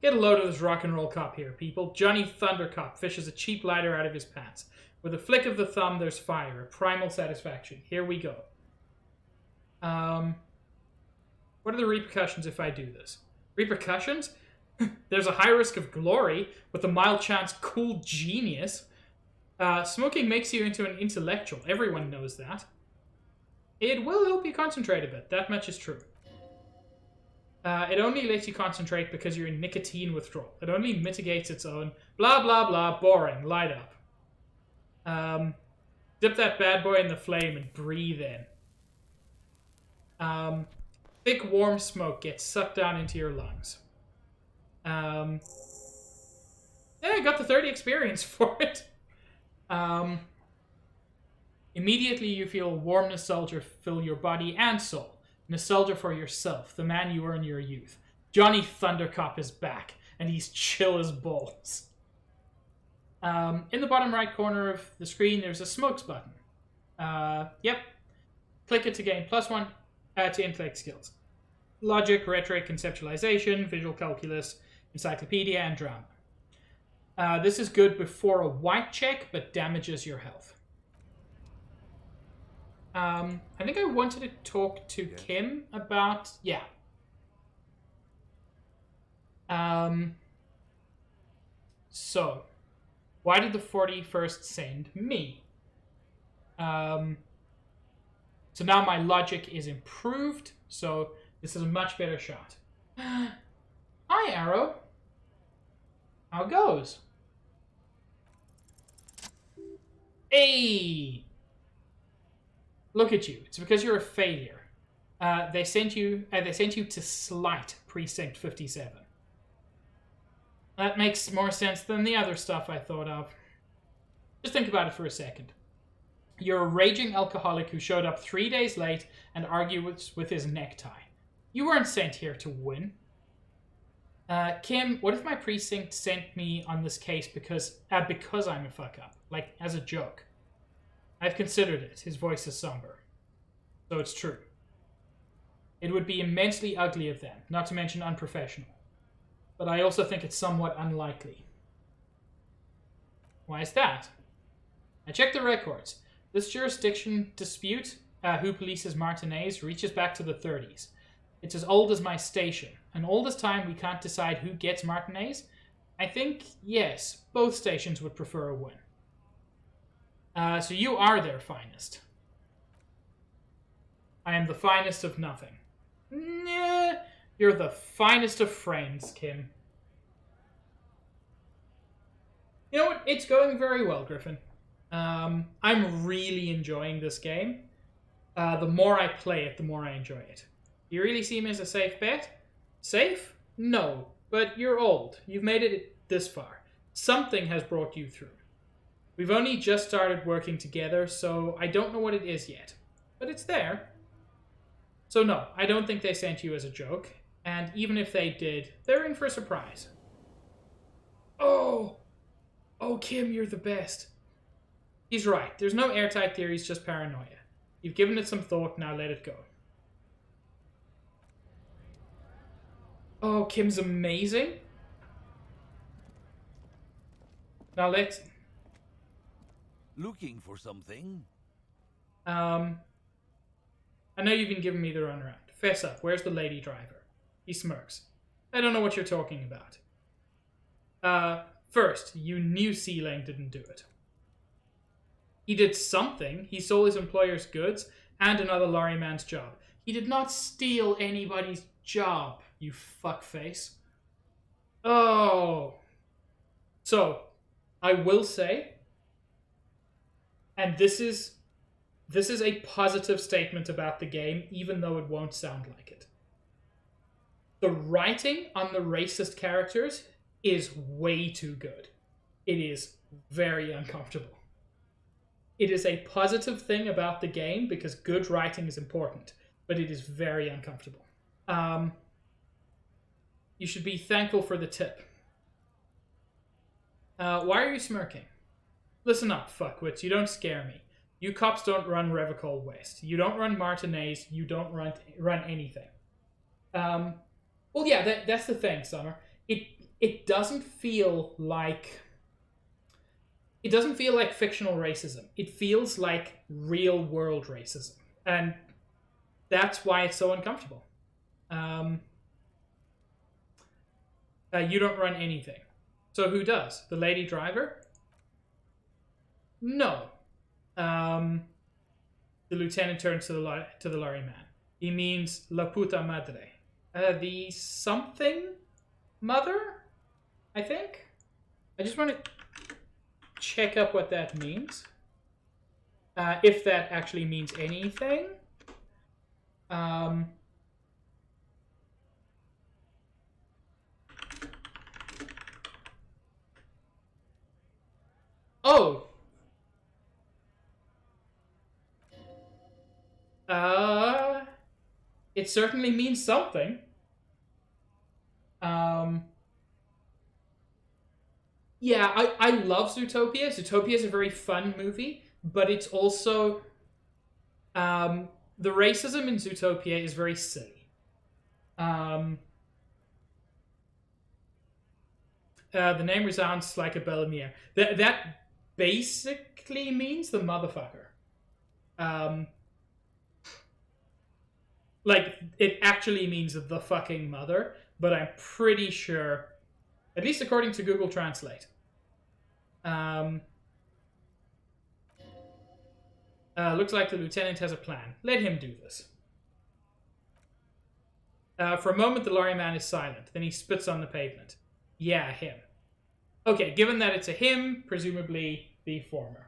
Get a load of this rock and roll cop here, people. Johnny Thundercop fishes a cheap lighter out of his pants. With a flick of the thumb, there's fire. A primal satisfaction. Here we go. What are the repercussions if I do this? Repercussions? There's a high risk of glory with a mild chance cool genius. Smoking makes you into an intellectual. Everyone knows that. It will help you concentrate a bit. That much is true. It only lets you concentrate because you're in nicotine withdrawal. It only mitigates its own blah, blah, blah, boring. Light up. Dip that bad boy in the flame and breathe in. Thick, warm smoke gets sucked down into your lungs. Yeah, I got the 30 experience for it. Immediately you feel warm nostalgia fill your body and soul. Nostalgia for yourself, the man you were in your youth. Johnny Thundercop is back, and he's chill as balls. In the bottom right corner of the screen, there's a smokes button. Yep. Click it to gain +1 to intellect skills. Logic, rhetoric, conceptualization, visual calculus, encyclopedia, and drama. This is good before a white check, but damages your health. I think I wanted to talk to Kim about... Yeah. So, why did the 41st send me? So now my logic is improved, so this is a much better shot. Hi, Arrow. How goes? Hey! Look at you. It's because you're a failure. They sent you to slight Precinct 57. That makes more sense than the other stuff I thought of. Just think about it for a second. You're a raging alcoholic who showed up 3 days late and argued with his necktie. You weren't sent here to win. Kim, what if my precinct sent me on this case because I'm a fuck-up? Like, as a joke. I've considered it. His voice is somber. So it's true. It would be immensely ugly of them, not to mention unprofessional. But I also think it's somewhat unlikely. Why is that? I checked the records. This jurisdiction dispute, who polices Martinez, reaches back to the 30s. It's as old as my station. And all this time we can't decide who gets Martinez? I think, yes, both stations would prefer a win. So you are their finest. I am the finest of nothing. Nah, you're the finest of friends, Kim. You know what? It's going very well, Griffin. I'm really enjoying this game. The more I play it, the more I enjoy it. You really see me as a safe bet? Safe? No, but you're old. You've made it this far. Something has brought you through. We've only just started working together, so I don't know what it is yet. But it's there. So no, I don't think they sent you as a joke. And even if they did, they're in for a surprise. Oh, Kim, you're the best. He's right. There's no airtight theories, just paranoia. You've given it some thought, now let it go. Oh, Kim's amazing. Now let's... Looking for something? I know you've been giving me the runaround. Fess up, where's the lady driver? He smirks. I don't know what you're talking about. First, you knew C-Lane didn't do it. He did something. He stole his employer's goods and another lorry man's job. He did not steal anybody's job, you fuckface. Oh. So, I will say, and this is a positive statement about the game, even though it won't sound like it. The writing on the racist characters is way too good. It is very uncomfortable. it is a positive thing about the game because good writing is important, but it is very uncomfortable. You should be thankful for the tip. Why are you smirking? Listen up, fuckwits. You don't scare me. You cops don't run Revocol West. You don't run Martinez. You don't run anything. Well, yeah, that's the thing, Summer. It doesn't feel like fictional racism. It feels like real world racism, and that's why it's so uncomfortable. You don't run anything. So who does? The lady driver? No. The lieutenant turns to the lorry man. He means la puta madre. The something mother, I think? I just want to check up what that means. If that actually means anything. Oh! It certainly means something. Yeah, I love Zootopia. Zootopia is a very fun movie, but it's also the racism in Zootopia is very silly. The name resounds like a bell in the air. That basically means the motherfucker. Like, it actually means the fucking mother, but I'm pretty sure, at least according to Google Translate. Looks like the lieutenant has a plan. Let him do this. For a moment, the lorry man is silent. Then he spits on the pavement. Yeah, him. Okay, given that it's a him, presumably the former.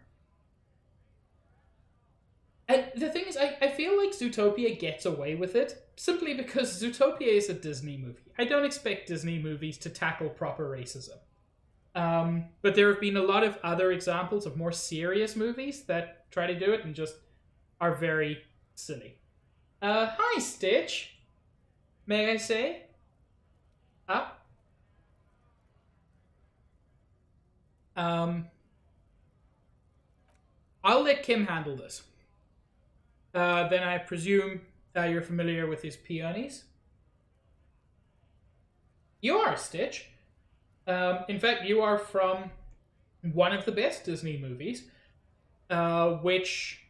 And the thing is, I feel like Zootopia gets away with it simply because Zootopia is a Disney movie. I don't expect Disney movies to tackle proper racism. But there have been a lot of other examples of more serious movies that try to do it and just are very silly. Hi, Stitch. May I say? Up. I'll let Kim handle this. Then I presume you're familiar with his peonies. You are, Stitch. In fact, you are from one of the best Disney movies, which,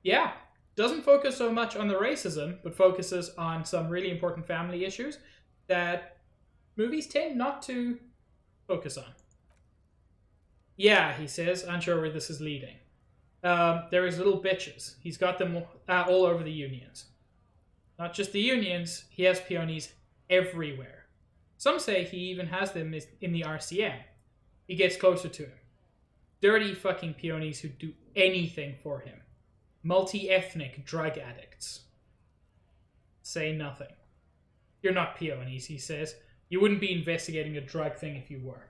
yeah, doesn't focus so much on the racism, but focuses on some really important family issues that movies tend not to focus on. Yeah, he says, unsure where this is leading. There is little bitches. He's got them all over the unions. Not just the unions, he has peonies everywhere. Some say he even has them in the RCM. He gets closer to him. Dirty fucking peonies who do anything for him. Multi-ethnic drug addicts. Say nothing. You're not peonies, he says. You wouldn't be investigating a drug thing if you were.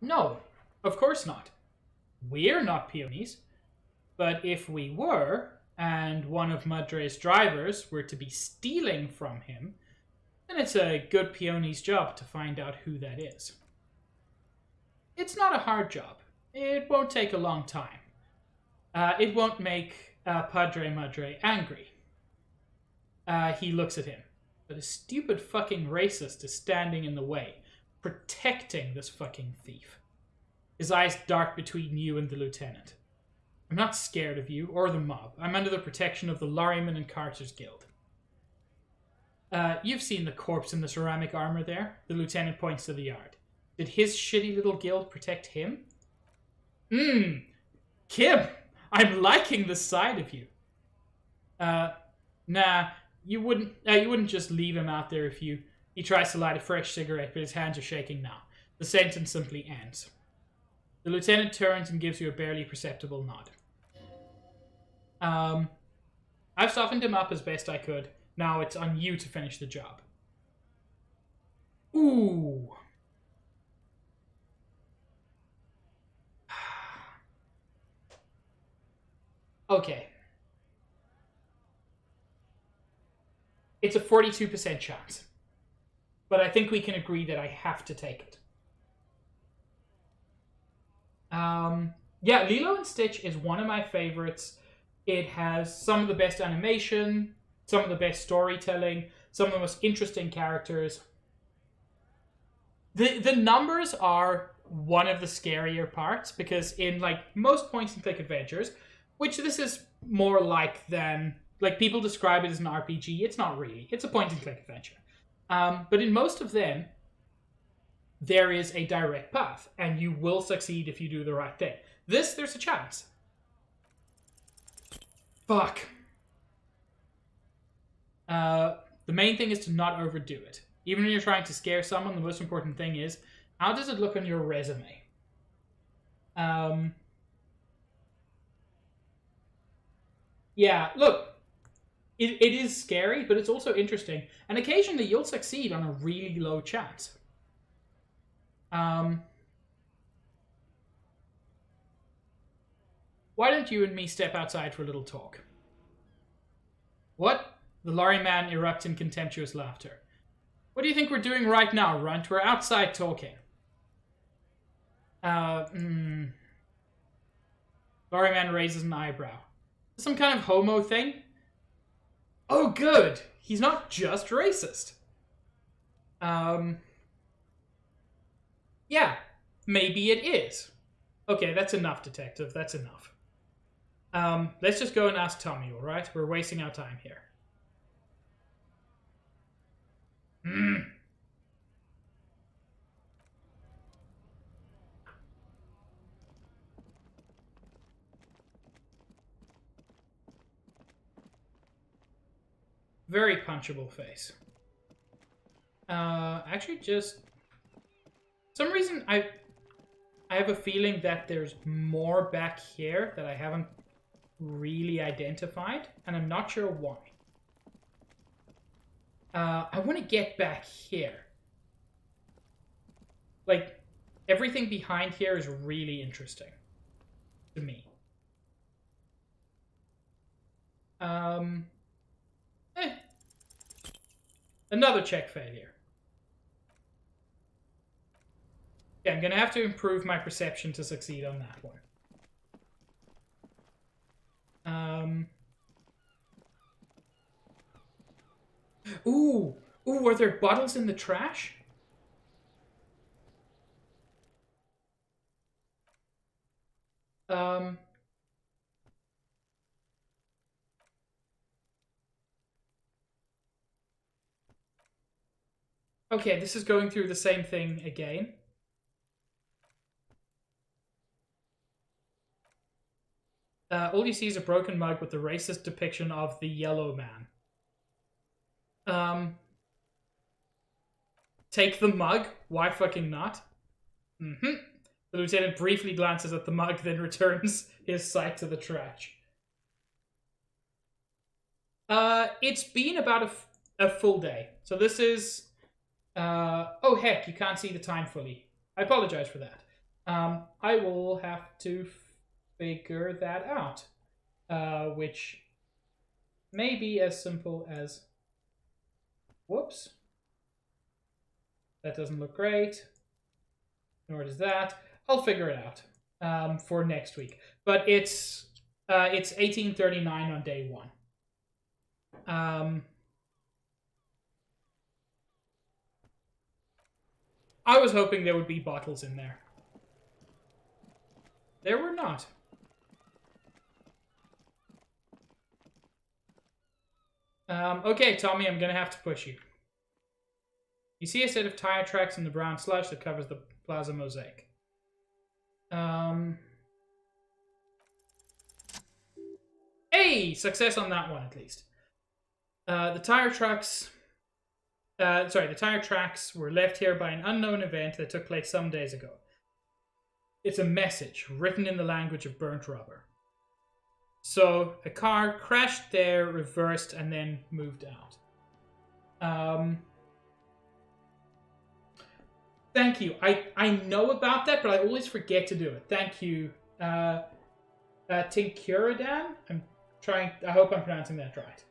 No, of course not. We're not peonies. But if we were, and one of Madre's drivers were to be stealing from him, then it's a good peony's job to find out who that is. It's not a hard job. It won't take a long time. It won't make Padre Madre angry. He looks at him. But a stupid fucking racist is standing in the way, protecting this fucking thief. His eyes dart between you and the lieutenant. I'm not scared of you or the mob. I'm under the protection of the Lorryman and Carters Guild. You've seen the corpse in the ceramic armor there. The lieutenant points to the yard. Did his shitty little guild protect him? Kim, I'm liking the side of you. Nah, you wouldn't just leave him out there if you... He tries to light a fresh cigarette, but his hands are shaking now. The sentence simply ends. The lieutenant turns and gives you a barely perceptible nod. I've softened him up as best I could. Now it's on you to finish the job. Ooh. Okay. It's a 42% chance. But I think we can agree that I have to take it. Yeah, Lilo and Stitch is one of my favorites. It has some of the best animation, some of the best storytelling, some of the most interesting characters. The numbers are one of the scarier parts, because in like most point and click adventures, which this is more like than, like, people describe it as an RPG, it's not really. It's a point and click adventure. But in most of them, there is a direct path, and you will succeed if you do the right thing. This, there's a chance. Fuck. The main thing is to not overdo it. Even when you're trying to scare someone, the most important thing is, how does it look on your resume? Yeah, look, it is scary, but it's also interesting. And occasionally you'll succeed on a really low chance. Why don't you and me step outside for a little talk? What? The lorry man erupts in contemptuous laughter. What do you think we're doing right now, Runt? We're outside talking. Lorry man raises an eyebrow. Some kind of homo thing? Oh, good. He's not just racist. Yeah, maybe it is. Okay, that's enough, detective. That's enough. Let's just go and ask Tommy, alright? We're wasting our time here. Very punchable face. Actually, just some reason I have a feeling that there's more back here that I haven't really identified, and I'm not sure why. I want to get back here. Like, everything behind here is really interesting to me. Another check failure. Yeah, I'm gonna have to improve my perception to succeed on that one. Ooh, are there bottles in the trash? Okay, this is going through the same thing again. All you see is a broken mug with the racist depiction of the yellow man. Take the mug? Why fucking not? The lieutenant briefly glances at the mug, then returns his sight to the trash. It's been about a full day. So this is... oh heck, you can't see the time fully. I apologize for that. I will have to figure that out. Which may be as simple as... Whoops. That doesn't look great. Nor does that. I'll figure it out for next week. But it's 1839 on day 1. I was hoping there would be bottles in there. There were not. Okay, Tommy, I'm gonna have to push you. You see a set of tire tracks in the brown slush that covers the plaza mosaic. Hey! Success on that one, at least. The tire tracks were left here by an unknown event that took place some days ago. It's a message written in the language of burnt rubber. So, a car crashed there, reversed, and then moved out. Thank you. I know about that, but I always forget to do it. Thank you. Tinkuradan? I hope I'm pronouncing that right.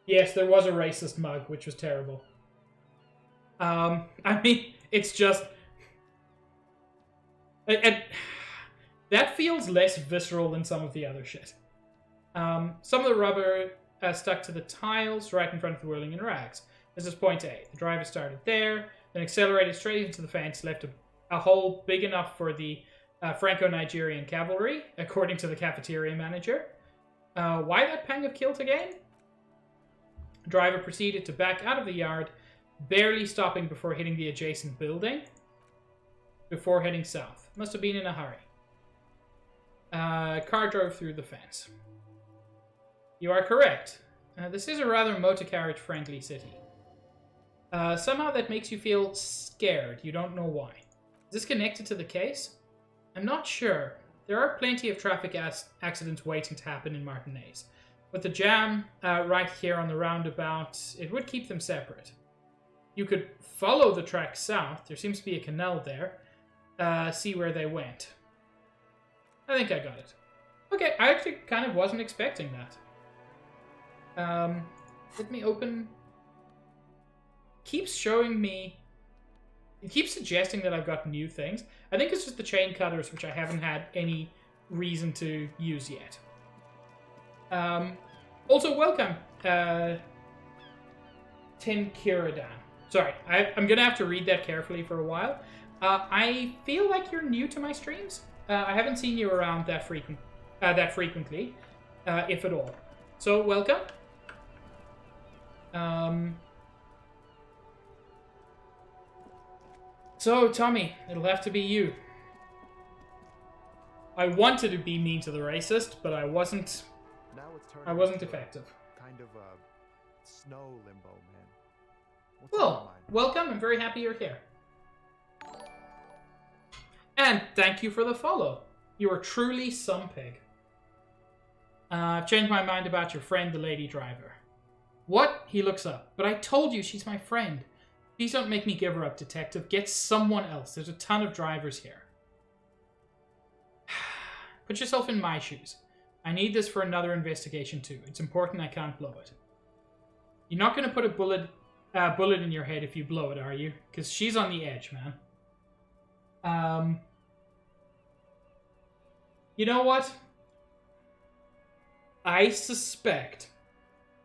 Yes, there was a racist mug, which was terrible. I mean, it's just... that feels less visceral than some of the other shit. Some of the rubber stuck to the tiles right in front of the whirling in rags. This is point A. The driver started there, then accelerated straight into the fence, left a hole big enough for the Franco-Nigerian cavalry, according to the cafeteria manager. Why that pang of guilt again? The driver proceeded to back out of the yard, barely stopping before hitting the adjacent building, before heading south. Must have been in a hurry. Car drove through the fence. You are correct. This is a rather motor carriage friendly city. Somehow that makes you feel scared. You don't know why. Is this connected to the case? I'm not sure. There are plenty of traffic accidents waiting to happen in Martinez. With the jam right here on the roundabout, it would keep them separate. You could follow the track south. There seems to be a canal there. See where they went. I think I got it. Okay, I actually kind of wasn't expecting that. Let me open... Keeps showing me... It keeps suggesting that I've got new things. I think it's just the chain cutters, which I haven't had any reason to use yet. Also, welcome, Tinkuradan. Sorry, I'm going to have to read that carefully for a while. I feel like you're new to my streams. I haven't seen you around that frequently, if at all. So, welcome. So, Tommy, it'll have to be you. I wanted to be mean to the racist, but I wasn't. Now it's turned I wasn't into a effective. Kind of a snow limbo, man. What's on your Well, mind? welcome. I'm very happy you're here. And thank you for the follow. You are truly some pig. I've changed my mind about your friend, the lady driver. What? He looks up. But I told you she's my friend. Please don't make me give her up, detective. Get someone else. There's a ton of drivers here. Put yourself in my shoes. I need this for another investigation too. It's important I can't blow it. You're not going to put a bullet in your head if you blow it, are you? Because she's on the edge, man. You know what? I suspect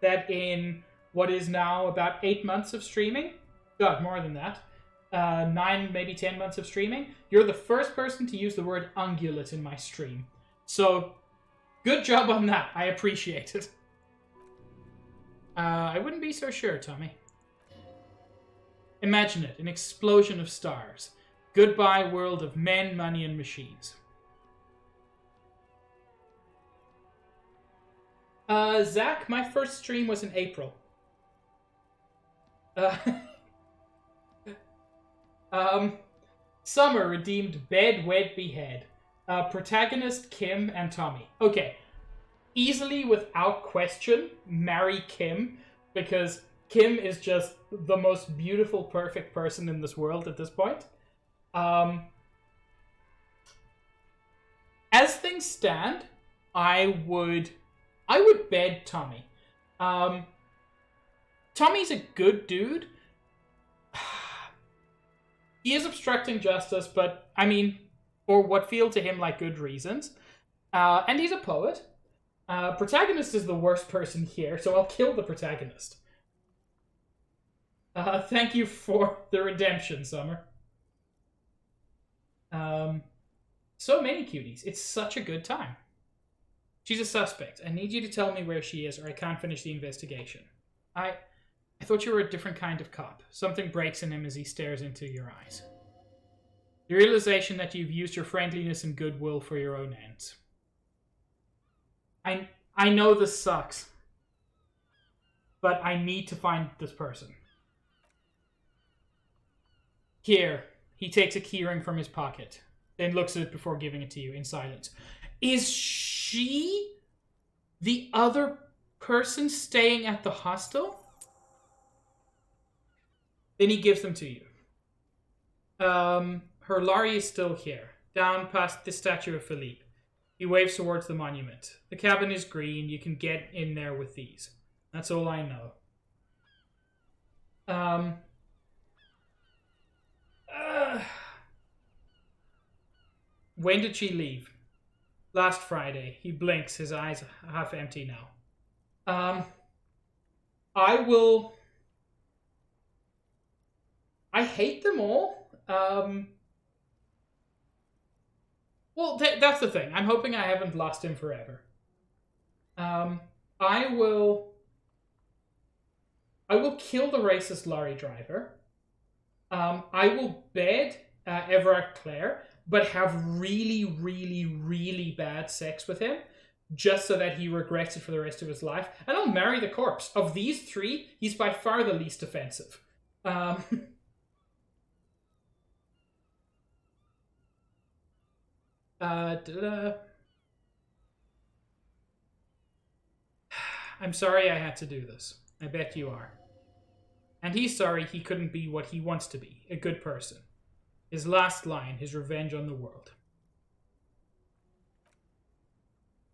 that in what is now about 8 months of streaming, God, more than that, 9, maybe 10 months of streaming, you're the first person to use the word ungulate in my stream. So, good job on that. I appreciate it. I wouldn't be so sure, Tommy. Imagine it, an explosion of stars. Goodbye, world of men, money, and machines. Zach, my first stream was in April. Summer redeemed bed, wed, behead. Protagonist Kim and Tommy. Okay, easily without question, marry Kim, because Kim is just the most beautiful, perfect person in this world at this point. As things stand, I would bed Tommy. Tommy's a good dude. He is obstructing justice, but, I mean, for what feel to him like good reasons. And he's a poet. Protagonist is the worst person here, so I'll kill the protagonist. Thank you for the redemption, Summer. So many cuties. It's such a good time. She's a suspect. I need you to tell me where she is, or I can't finish the investigation. I thought you were a different kind of cop. Something breaks in him as he stares into your eyes. The realization that you've used your friendliness and goodwill for your own ends. I know this sucks, but I need to find this person. Here, he takes a keyring from his pocket, then looks at it before giving it to you in silence. Is she the other person staying at the hostel? Then he gives them to you. Her lorry is still here, down past the statue of Philippe. He waves towards the monument. The cabin is green. You can get in there with these. That's all I know. When did she leave? Last Friday. He blinks, his eyes half empty now. I hate them all. Well, that's the thing. I'm hoping I haven't lost him forever. I will kill the racist lorry driver. I will bed Everard Clare, but have really, really, really bad sex with him, just so that he regrets it for the rest of his life. And I'll marry the corpse. Of these three, he's by far the least offensive. I'm sorry I had to do this. I bet you are. And he's sorry he couldn't be what he wants to be, a good person. His last line, his revenge on the world.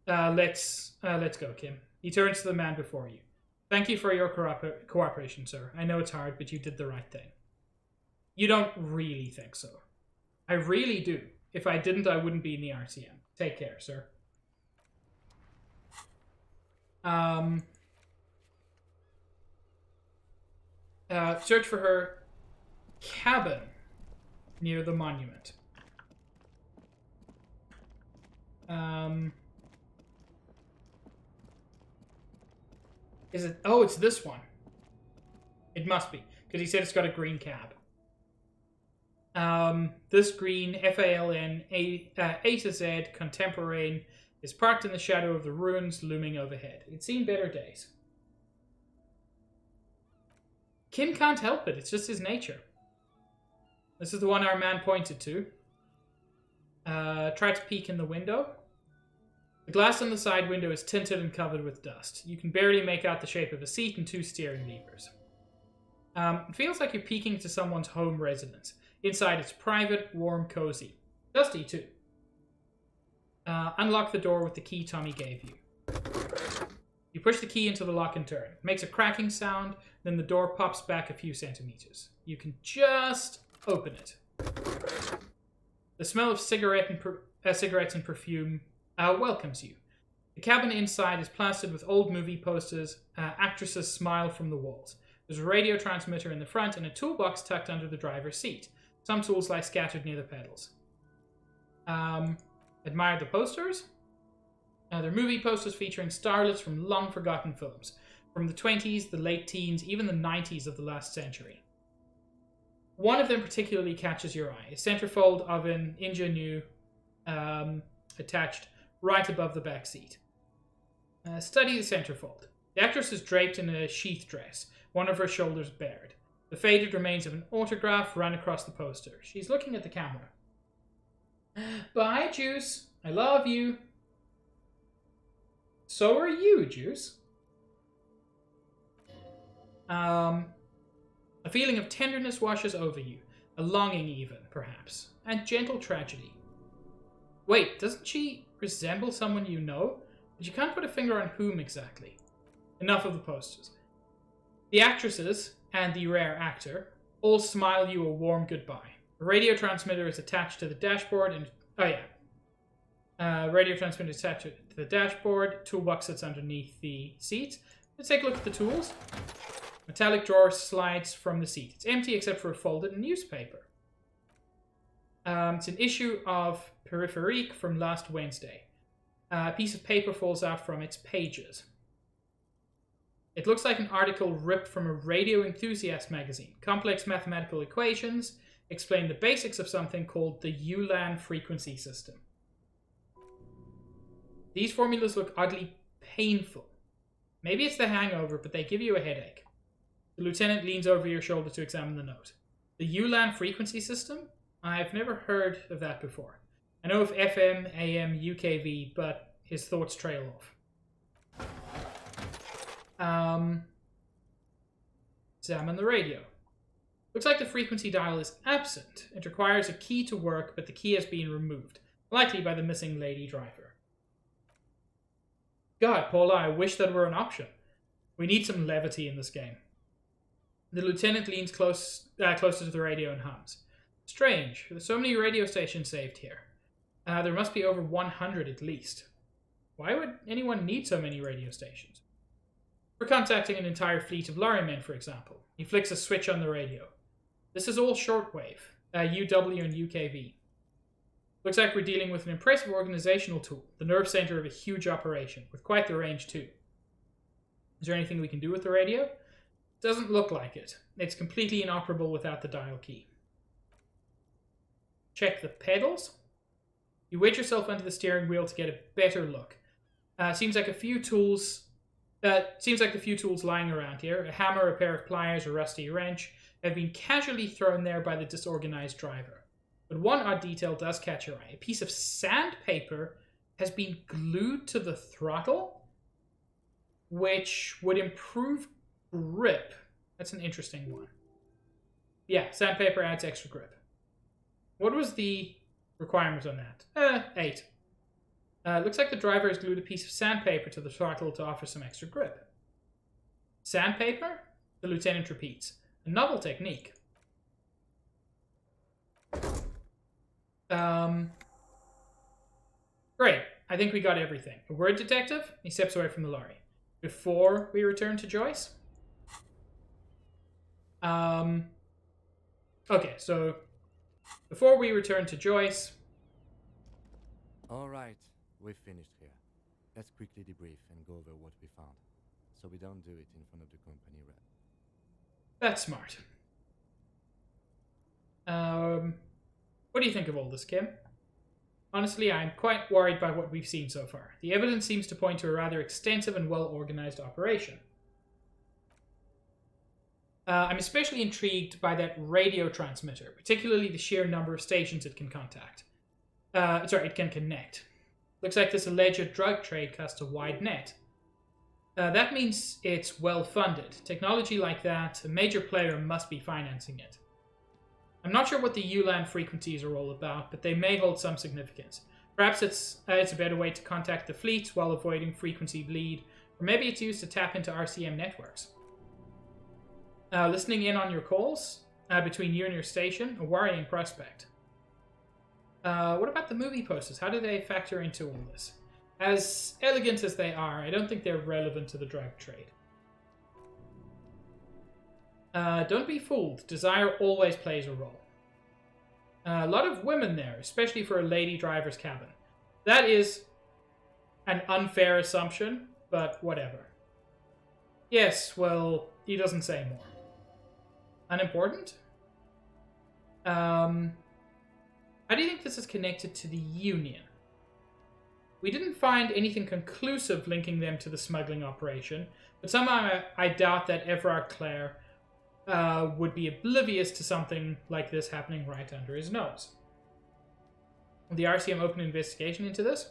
Let's go, Kim. He turns to the man before you. Thank you for your cooperation, sir. I know it's hard, but you did the right thing. You don't really think so. I really do. If I didn't, I wouldn't be in the RCM. Take care, sir. Search for her cabin near the monument. Is it? Oh, it's this one. It must be, because he said it's got a green cab. This green FALN A to Z contemporane is parked in the shadow of the ruins looming overhead. It's seen better days. Kim can't help it. It's just his nature. This is the one our man pointed to. Try to peek in the window. The glass on the side window is tinted and covered with dust. You can barely make out the shape of a seat and two steering levers. It feels like you're peeking into someone's home residence. Inside it's private, warm, cozy. Dusty too. Unlock the door with the key Tommy gave you. You push the key into the lock and turn. It makes a cracking sound, then the door pops back a few centimeters. You can just open it. The smell of cigarettes and perfume welcomes you. The cabin inside is plastered with old movie posters. Actresses smile from the walls. There's a radio transmitter in the front and a toolbox tucked under the driver's seat. Some tools lie scattered near the pedals. Admire the posters? They're movie posters featuring starlets from long-forgotten films. From the 20s, the late teens, even the 90s of the last century. One of them particularly catches your eye. A centerfold oven, ingenue, attached right above the back seat. Study the centerfold. The actress is draped in a sheath dress, one of her shoulders bared. The faded remains of an autograph run across the poster. She's looking at the camera. Bye, Juice. I love you. So are you, Juice. A feeling of tenderness washes over you. A longing even, perhaps. And gentle tragedy. Wait, doesn't she resemble someone you know? But you can't put a finger on whom exactly. Enough of the posters. The actresses and the rare actor all smile you a warm goodbye. A radio transmitter is attached to the dashboard and... Oh yeah. Radio transmitter is attached to the dashboard. Toolbox sits underneath the seat. Let's take a look at the tools. Metallic drawer slides from the seat. It's empty except for a folded newspaper. It's an issue of Peripherique from last Wednesday. A piece of paper falls out from its pages. It looks like an article ripped from a radio enthusiast magazine. Complex mathematical equations explain the basics of something called the Ulan frequency system. These formulas look oddly painful. Maybe it's the hangover, but they give you a headache. The lieutenant leans over your shoulder to examine the note. The Ulan frequency system? I've never heard of that before. I know of FM, AM, UKV, but his thoughts trail off. Examine the radio. Looks like the frequency dial is absent. It requires a key to work, but the key has been removed, likely by the missing lady driver. God, Paula, I wish that were an option. We need some levity in this game. The lieutenant leans closer to the radio and hums. Strange, there's so many radio stations saved here. There must be over 100 at least. Why would anyone need so many radio stations? We're contacting an entire fleet of lorrymen, for example. He flicks a switch on the radio. This is all shortwave, UW and UKV. Looks like we're dealing with an impressive organizational tool, the nerve center of a huge operation, with quite the range too. Is there anything we can do with the radio? Doesn't look like it. It's completely inoperable without the dial key. Check the pedals. You wedge yourself under the steering wheel to get a better look. Seems like the few tools lying around here, a hammer, a pair of pliers, a rusty wrench, have been casually thrown there by the disorganized driver. But one odd detail does catch your eye. A piece of sandpaper has been glued to the throttle, which would improve grip. That's an interesting one. Yeah, sandpaper adds extra grip. What was the requirement on that? 8. Looks like the driver has glued a piece of sandpaper to the throttle to offer some extra grip. Sandpaper? The lieutenant repeats. A novel technique. Great. I think we got everything. A word, detective? He steps away from the lorry. Before we return to Joyce? Okay, so before we return to Joyce... Alright, we've finished here. Let's quickly debrief and go over what we found, so we don't do it in front of the company rep. That's smart. What do you think of all this, Kim? Honestly, I'm quite worried by what we've seen so far. The evidence seems to point to a rather extensive and well-organized operation. I'm especially intrigued by that radio transmitter, particularly the sheer number of stations it can it can connect. Looks like this alleged drug trade casts a wide net. That means it's well-funded. Technology like that, a major player must be financing it. I'm not sure what the ULAN frequencies are all about, but they may hold some significance. Perhaps it's a better way to contact the fleet while avoiding frequency bleed, or maybe it's used to tap into RCM networks. Listening in on your calls between you and your station, a worrying prospect. What about the movie posters? How do they factor into all this? As elegant as they are, I don't think they're relevant to the drug trade. Don't be fooled. Desire always plays a role. A lot of women there, especially for a lady driver's cabin. That is an unfair assumption, but whatever. Yes, well, he doesn't say more. Unimportant? How do you think this is connected to the Union? We didn't find anything conclusive linking them to the smuggling operation, but somehow I doubt that Everard Clare would be oblivious to something like this happening right under his nose. Will the RCM open an investigation into this?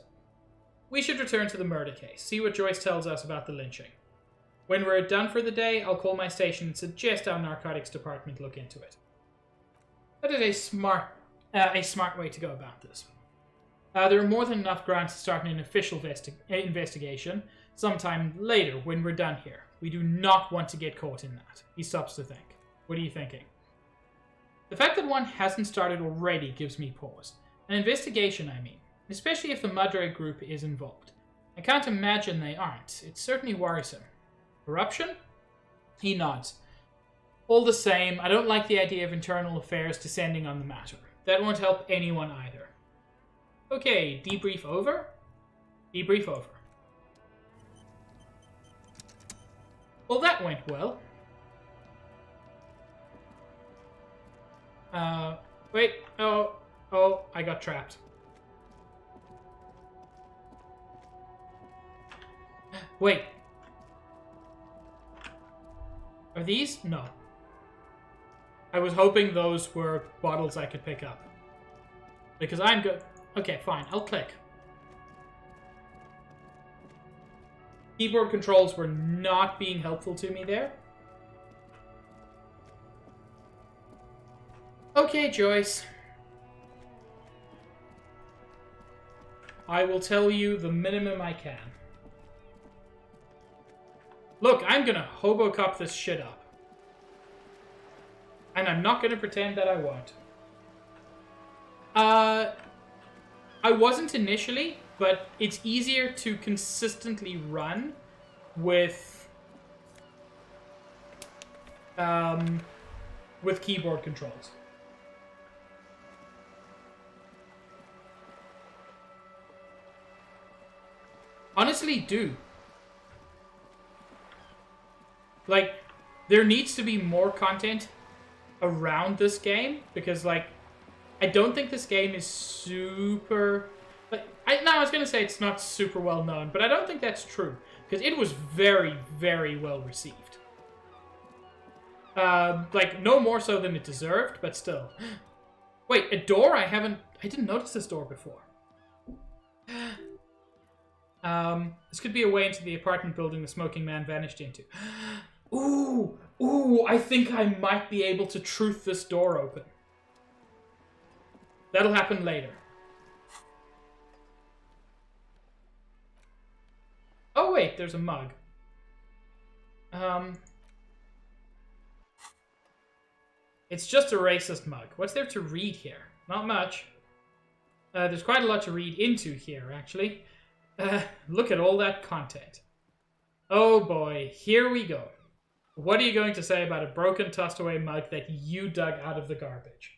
We should return to the murder case, see what Joyce tells us about the lynching. When we're done for the day, I'll call my station and suggest our narcotics department look into it. That is a smart way to go about this. There are more than enough grounds to start an official investigation sometime later when we're done here. We do not want to get caught in that. He stops to think. What are you thinking? The fact that one hasn't started already gives me pause. An investigation, I mean. Especially if the Madre group is involved. I can't imagine they aren't. It's certainly worrisome. Corruption? He nods. All the same, I don't like the idea of internal affairs descending on the matter. That won't help anyone either. Okay, debrief over? Debrief over. Well, that went well. Wait. Oh, I got trapped. Wait. Are these? No. I was hoping those were bottles I could pick up. Because I'm good. Okay, fine. I'll click. Keyboard controls were not being helpful to me there. Okay, Joyce. I will tell you the minimum I can. Look, I'm gonna Hobocop this shit up. And I'm not gonna pretend that I won't. I wasn't initially, but it's easier to consistently run with keyboard controls. Honestly, do. Like, there needs to be more content around this game, because, like, I don't think this game is super... Like, I was going to say it's not super well known, but I don't think that's true, because it was very, very well received. Like, no more so than it deserved, but still. Wait, a door? I didn't notice this door before. This could be a way into the apartment building the smoking man vanished into. Ooh, I think I might be able to truth this door open. That'll happen later. Oh wait, there's a mug. It's just a racist mug. What's there to read here? Not much. There's quite a lot to read into here, actually. Look at all that content. Oh boy, here we go. What are you going to say about a broken, tossed-away mug that you dug out of the garbage?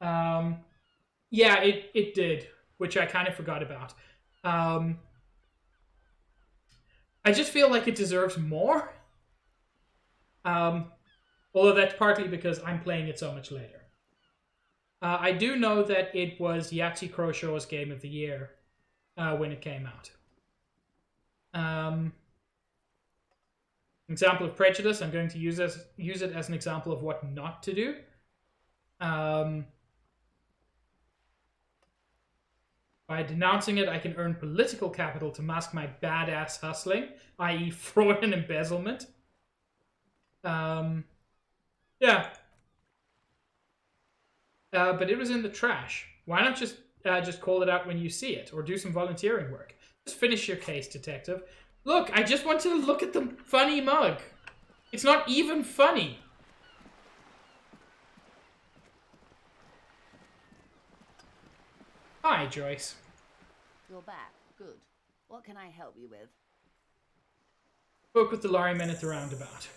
Yeah, it did, which I kind of forgot about. I just feel like it deserves more. Although that's partly because I'm playing it so much later. I do know that it was Yahtzee Crowshaw's Game of the Year when it came out. Example of prejudice, I'm going to use it as an example of what not to do. By denouncing it, I can earn political capital to mask my badass hustling, i.e. fraud and embezzlement. Yeah. But it was in the trash. Why not just call it out when you see it, or do some volunteering work? Just finish your case, detective. Look, I just want to look at the funny mug. It's not even funny. Hi, Joyce. You're back. Good. What can I help you with? Spoke with the lorryman at the roundabout.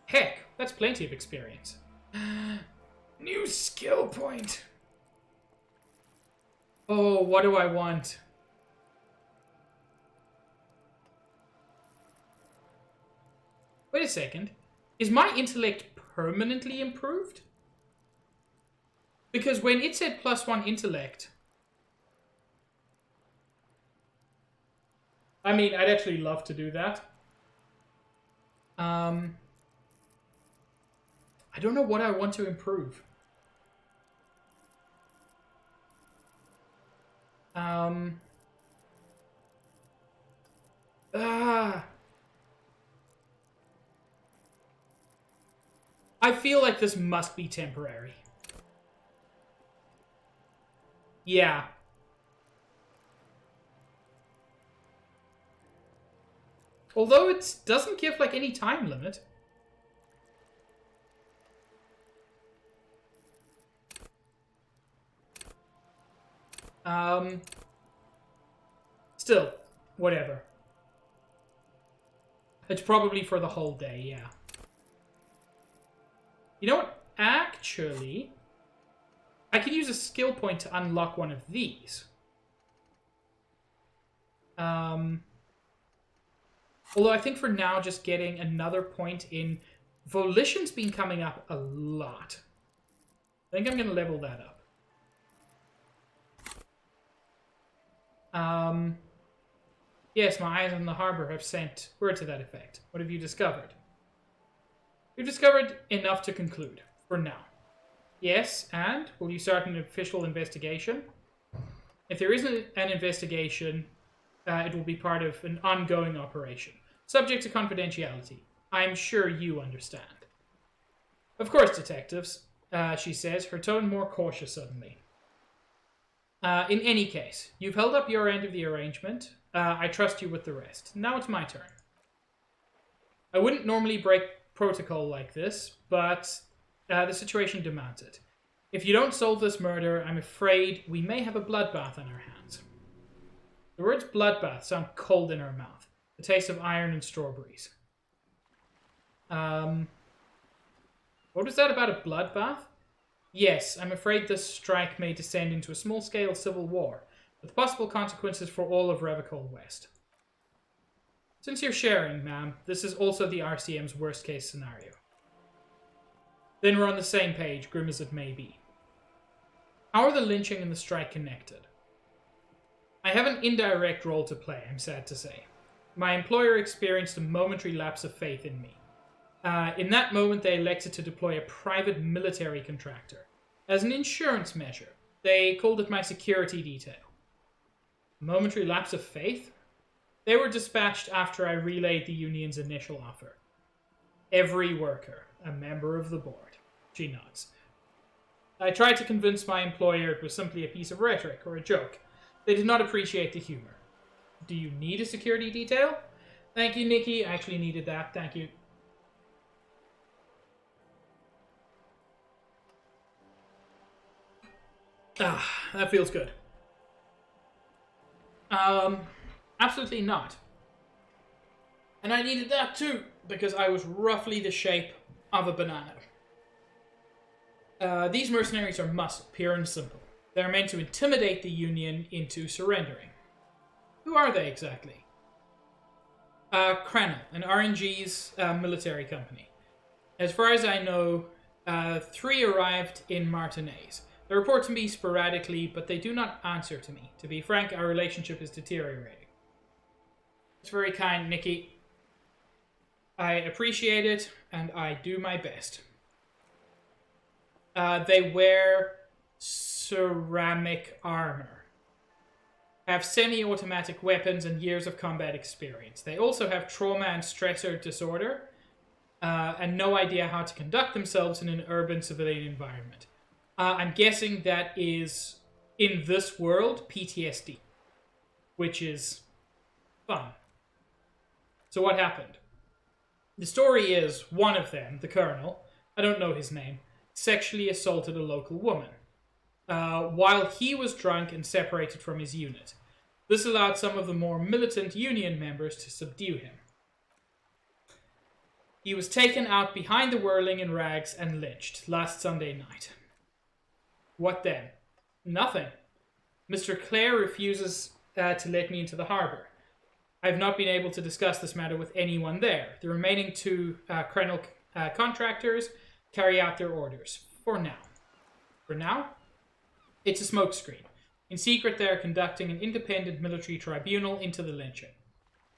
Heck, that's plenty of experience. New skill point. Oh, what do I want? Wait a second. Is my intellect permanently improved? Because when it said +1 intellect... I mean, I'd actually love to do that. I don't know what I want to improve. I feel like this must be temporary. Yeah. Although it doesn't give, like, any time limit. Still, whatever. It's probably for the whole day, yeah. You know what? Actually, I could use a skill point to unlock one of these. Although I think for now, just getting another point in... Volition's been coming up a lot. I think I'm going to level that up. Yes, my eyes on the harbor have sent word to that effect. What have you discovered? You've discovered enough to conclude, for now. Yes, and? Will you start an official investigation? If there isn't an investigation, it will be part of an ongoing operation, subject to confidentiality. I'm sure you understand. Of course, detectives, she says, her tone more cautious suddenly. In any case, you've held up your end of the arrangement. I trust you with the rest. Now it's my turn. I wouldn't normally break protocol like this, but the situation demands it. If you don't solve this murder, I'm afraid we may have a bloodbath on our hands. The words bloodbath sound cold in our mouth. The taste of iron and strawberries. What was that about a bloodbath? Yes, I'm afraid this strike may descend into a small-scale civil war, with possible consequences for all of Revachol West. Since you're sharing, ma'am, this is also the RCM's worst-case scenario. Then we're on the same page, grim as it may be. How are the lynching and the strike connected? I have an indirect role to play, I'm sad to say. My employer experienced a momentary lapse of faith in me. In that moment, they elected to deploy a private military contractor. As an insurance measure, they called it my security detail. Momentary lapse of faith? They were dispatched after I relayed the union's initial offer. Every worker, a member of the board. She nods. I tried to convince my employer it was simply a piece of rhetoric or a joke. They did not appreciate the humor. Do you need a security detail? Thank you, Nikki. I actually needed that. Thank you. Ah, that feels good. Absolutely not. And I needed that too, because I was roughly the shape of a banana. These mercenaries are muscle, pure and simple. They're meant to intimidate the Union into surrendering. Who are they exactly? Krenel, an RNG's military company. As far as I know, 3 arrived in Martinez. They report to me sporadically, but they do not answer to me. To be frank, our relationship is deteriorating. It's very kind, Nikki. I appreciate it, and I do my best. They wear ceramic armor, have semi-automatic weapons, and years of combat experience. They also have trauma and stressor disorder, and no idea how to conduct themselves in an urban civilian environment. I'm guessing that is, in this world, PTSD, which is fun. So what happened? The story is, one of them, the colonel, I don't know his name, sexually assaulted a local woman, while he was drunk and separated from his unit. This allowed some of the more militant Union members to subdue him. He was taken out behind the whirling in rags and lynched last Sunday night. What then? Nothing. Mr. Clare refuses to let me into the harbour. I have not been able to discuss this matter with anyone there. The remaining 2 Krenel contractors carry out their orders. For now. For now? It's a smokescreen. In secret, they are conducting an independent military tribunal into the lynching.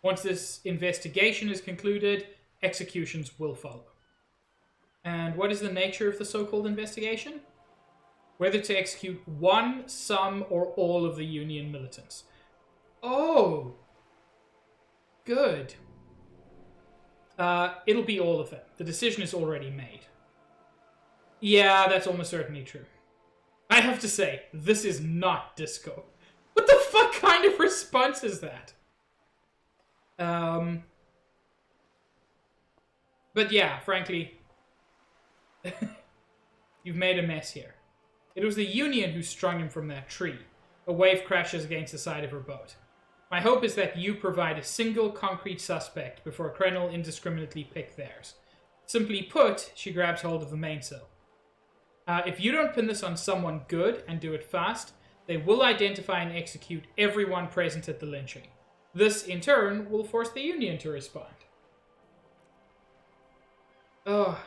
Once this investigation is concluded, executions will follow. And what is the nature of the so-called investigation? Whether to execute one, some, or all of the Union militants. Oh! Good. It'll be all of them. The decision is already made. Yeah, that's almost certainly true. I have to say, this is not disco. What the fuck kind of response is that? But yeah, frankly, you've made a mess here. It was the Union who strung him from that tree. A wave crashes against the side of her boat. My hope is that you provide a single concrete suspect before Krenel indiscriminately pick theirs. Simply put, she grabs hold of the mainsail. If you don't pin this on someone good and do it fast, they will identify and execute everyone present at the lynching. This, in turn, will force the Union to respond. Oh,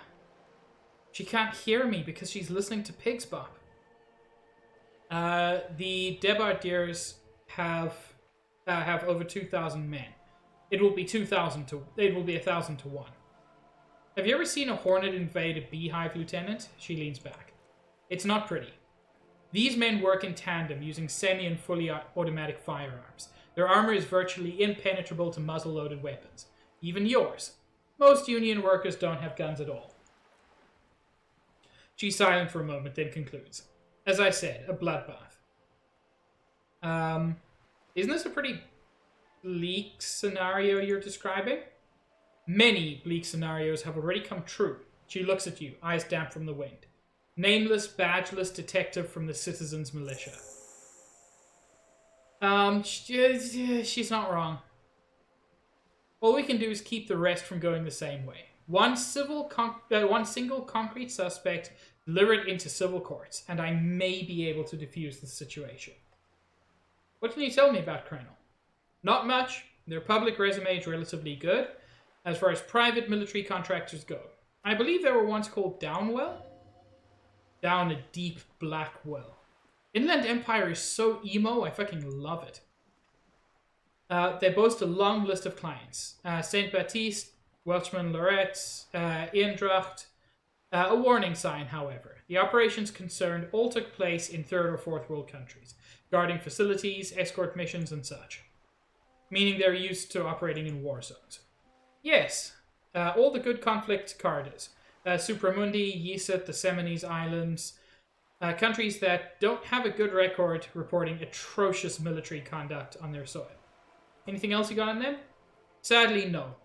she can't hear me because she's listening to Pig's Bop. The Debardiers have over 2,000 men. It will be 1,000 to 1,000. Have you ever seen a hornet invade a beehive, Lieutenant? She leans back. It's not pretty. These men work in tandem using semi and fully automatic firearms. Their armor is virtually impenetrable to muzzle-loaded weapons. Even yours. Most Union workers don't have guns at all. She's silent for a moment, then concludes. As I said, a bloodbath. Isn't this a pretty bleak scenario you're describing? Many bleak scenarios have already come true. She looks at you, eyes damp from the wind. Nameless, badgeless detective from the Citizens Militia. She's not wrong. All we can do is keep the rest from going the same way. One single concrete suspect, deliver it into civil courts, and I may be able to defuse the situation. What can you tell me about Colonel? Not much. Their public resume is relatively good, as far as private military contractors go. I believe they were once called Downwell? Down a deep black well. Inland Empire is so emo, I fucking love it. They boast a long list of clients. St. Baptiste, Welchman Lorette, Eendracht. A warning sign, however. The operations concerned all took place in third or fourth world countries, guarding facilities, escort missions, and such. Meaning they're used to operating in war zones. Yes, all the good conflict cardas. Supramundi, Yiset, the Semines Islands. Countries that don't have a good record reporting atrocious military conduct on their soil. Anything else you got on them? Sadly, no.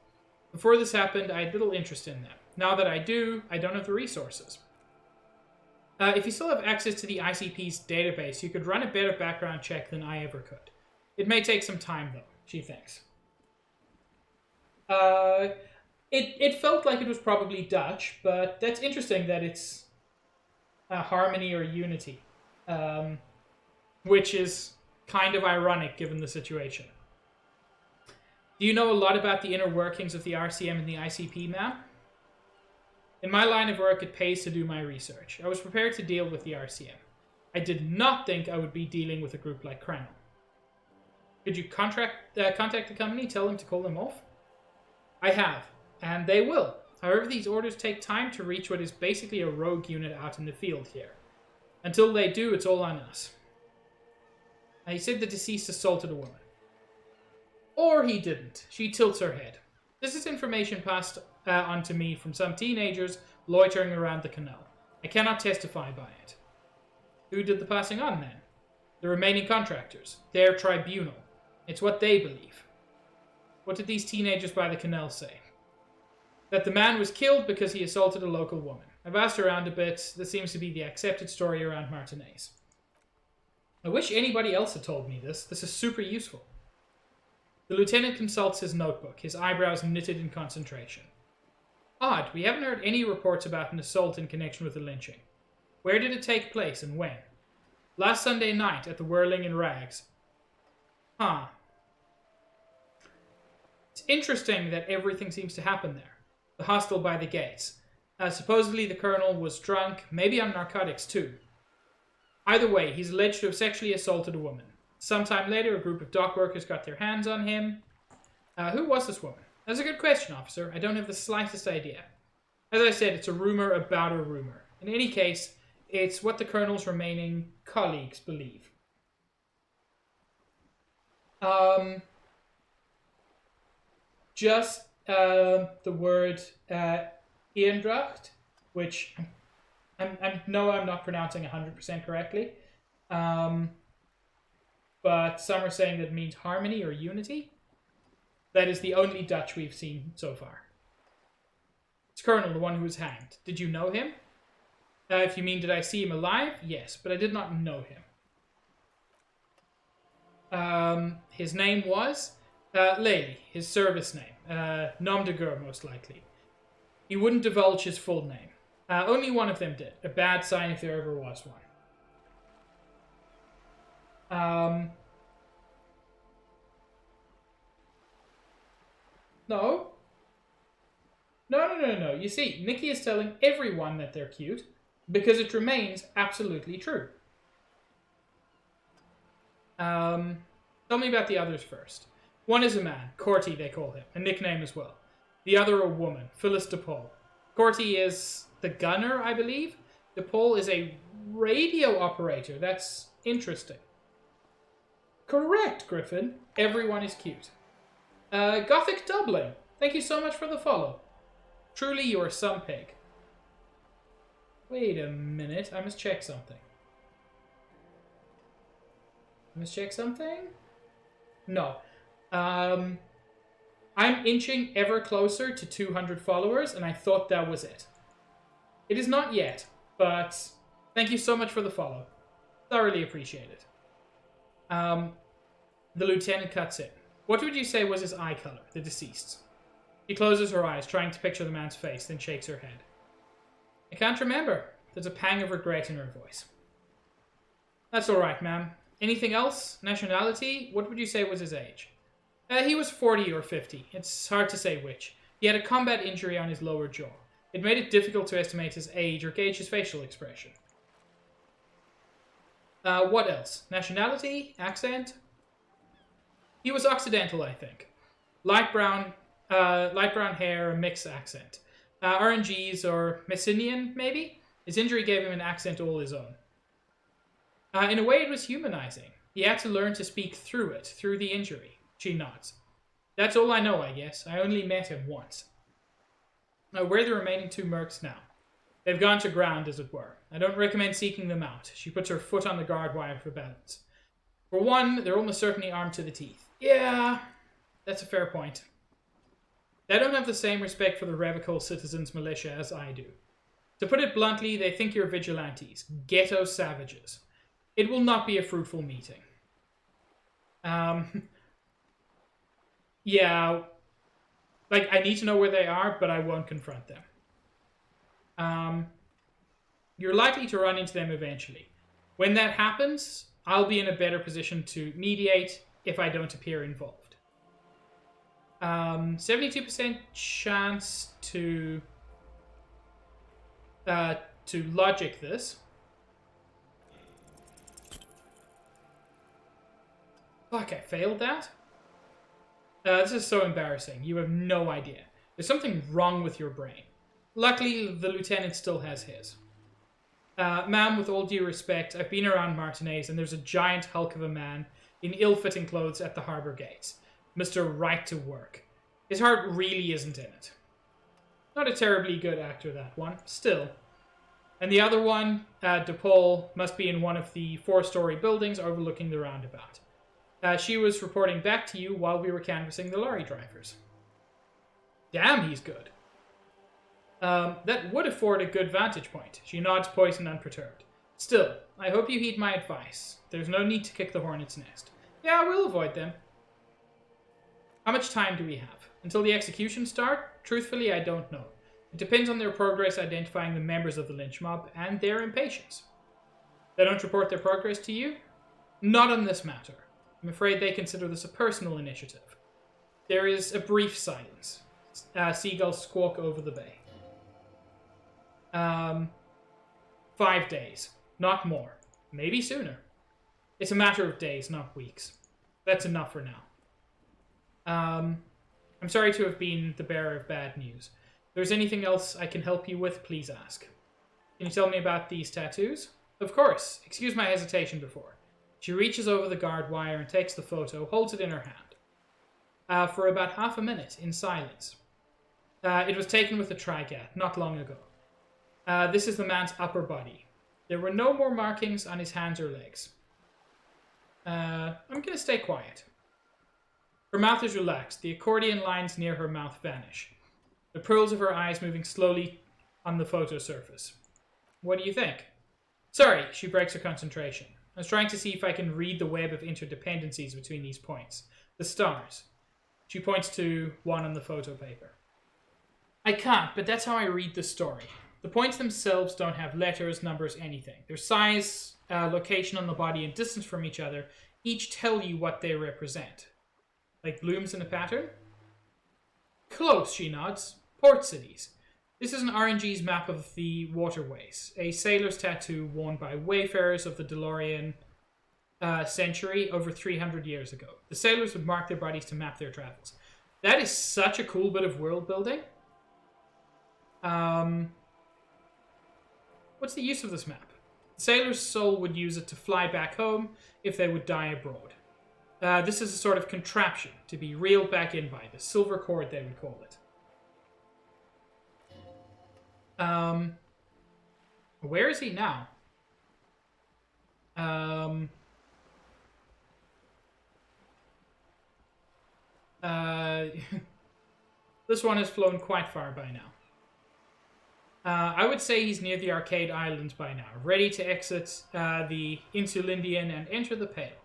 Before this happened, I had little interest in them. Now that I do, I don't have the resources. If you still have access to the ICP's database, you could run a better background check than I ever could. It may take some time, though, she thinks. It felt like it was probably Dutch, but that's interesting that it's Harmony or Unity, which is kind of ironic given the situation. Do you know a lot about the inner workings of the RCM and the ICP, ma'am? In my line of work, it pays to do my research. I was prepared to deal with the RCM. I did not think I would be dealing with a group like Crannel. Could you contact the company, tell them to call them off? I have, and they will. However, these orders take time to reach what is basically a rogue unit out in the field here. Until they do, it's all on us. He said the deceased assaulted a woman. Or he didn't. She tilts her head. This is information passed on to me from some teenagers loitering around the canal. I cannot testify by it. Who did the passing on then? The remaining contractors. Their tribunal. It's what they believe. What did these teenagers by the canal say? That the man was killed because he assaulted a local woman. I've asked around a bit. This seems to be the accepted story around Martinez. I wish anybody else had told me this. This is super useful. The lieutenant consults his notebook, his eyebrows knitted in concentration. Odd, we haven't heard any reports about an assault in connection with the lynching. Where did it take place and when? Last Sunday night at the Whirling in Rags. Huh. It's interesting that everything seems to happen there. The hostel by the gates. Supposedly the colonel was drunk, maybe on narcotics too. Either way, he's alleged to have sexually assaulted a woman. Sometime later, a group of dock workers got their hands on him. Who was this woman? That's a good question, officer. I don't have the slightest idea. As I said, it's a rumor about a rumor. In any case, it's what the colonel's remaining colleagues believe. Just the word Eendracht, which I know I'm not pronouncing 100% correctly. But some are saying that it means harmony or unity. That is the only Dutch we've seen so far. It's Colonel, the one who was hanged. Did you know him? If you mean did I see him alive? Yes, but I did not know him. His name was Lely, his service name. Nom de guerre, most likely. He wouldn't divulge his full name. Only one of them did. A bad sign if there ever was one. No. No. You see, Nikki is telling everyone that they're cute because it remains absolutely true. Tell me about the others first. One is a man, Corty they call him, a nickname as well. The other a woman, Phyllis DePaul. Corty is the gunner, I believe. DePaul is a radio operator. That's interesting. Correct, Griffin. Everyone is cute. Gothic Dublin. Thank you so much for the follow. Truly, you are some pig. Wait a minute. I must check something. No. I'm inching ever closer to 200 followers, and I thought that was it. It is not yet, but thank you so much for the follow. Thoroughly appreciate it. The lieutenant cuts in. What would you say was his eye color, the deceased's? She closes her eyes, trying to picture the man's face, then shakes her head. I can't remember. There's a pang of regret in her voice. That's alright, ma'am. Anything else? Nationality? What would you say was his age? He was 40 or 50. It's hard to say which. He had a combat injury on his lower jaw. It made it difficult to estimate his age or gauge his facial expression. What else? Nationality? Accent? He was Occidental, I think. Light brown hair, a mixed accent. RNGs or Messinian, maybe? His injury gave him an accent all his own. In a way, it was humanizing. He had to learn to speak through it, through the injury. She nods. That's all I know, I guess. I only met him once. Where are the remaining 2 mercs now? They've gone to ground, as it were. I don't recommend seeking them out. She puts her foot on the guard wire for balance. For one, they're almost certainly armed to the teeth. Yeah, that's a fair point. They don't have the same respect for the Revocol Citizens Militia as I do. To put it bluntly, they think you're vigilantes, ghetto savages. It will not be a fruitful meeting. Yeah, like, I need to know where they are, but I won't confront them. You're likely to run into them eventually. When that happens, I'll be in a better position to mediate if I don't appear involved. 72% chance to logic this. Fuck, I failed that? This is so embarrassing. You have no idea. There's something wrong with your brain. Luckily, the lieutenant still has his. Ma'am, with all due respect, I've been around Martinez, and there's a giant hulk of a man in ill-fitting clothes at the harbor gates. Mr. Right to Work. His heart really isn't in it. Not a terribly good actor, that one. Still. And the other one, DePaul, must be in one of the 4-story buildings overlooking the roundabout. She was reporting back to you while we were canvassing the lorry drivers. Damn, he's good. That would afford a good vantage point. She nods, poised and unperturbed. Still, I hope you heed my advice. There's no need to kick the hornet's nest. Yeah, we'll avoid them. How much time do we have? Until the executions start? Truthfully, I don't know. It depends on their progress identifying the members of the lynch mob and their impatience. They don't report their progress to you? Not on this matter. I'm afraid they consider this a personal initiative. There is a brief silence. Seagulls squawk over the bay. 5 days. Not more. Maybe sooner. It's a matter of days, not weeks. That's enough for now. I'm sorry to have been the bearer of bad news. If there's anything else I can help you with, please ask. Can you tell me about these tattoos? Of course. Excuse my hesitation before. She reaches over the guard wire and takes the photo, holds it in her hand. For about half a minute, in silence. It was taken with a Trigat, not long ago. This is the man's upper body. There were no more markings on his hands or legs. I'm gonna stay quiet. Her mouth is relaxed. The accordion lines near her mouth vanish. The pearls of her eyes moving slowly on the photo surface. What do you think? Sorry, she breaks her concentration. I was trying to see if I can read the web of interdependencies between these points. The stars. She points to one on the photo paper. I can't, but that's how I read the story. The points themselves don't have letters, numbers, anything. Their size, location on the body, and distance from each other each tell you what they represent. Like blooms in a pattern? Close, she nods. Port cities. This is an RNG's map of the waterways, a sailor's tattoo worn by wayfarers of the DeLorean century over 300 years ago. The sailors would mark their bodies to map their travels. That is such a cool bit of world building. What's the use of this map? The sailor's soul would use it to fly back home if they would die abroad. This is a sort of contraption to be reeled back in by, the silver cord they would call it. Where is he now? This one has flown quite far by now. I would say he's near the Arcade Islands by now, ready to exit the Insulindian and enter the Pale,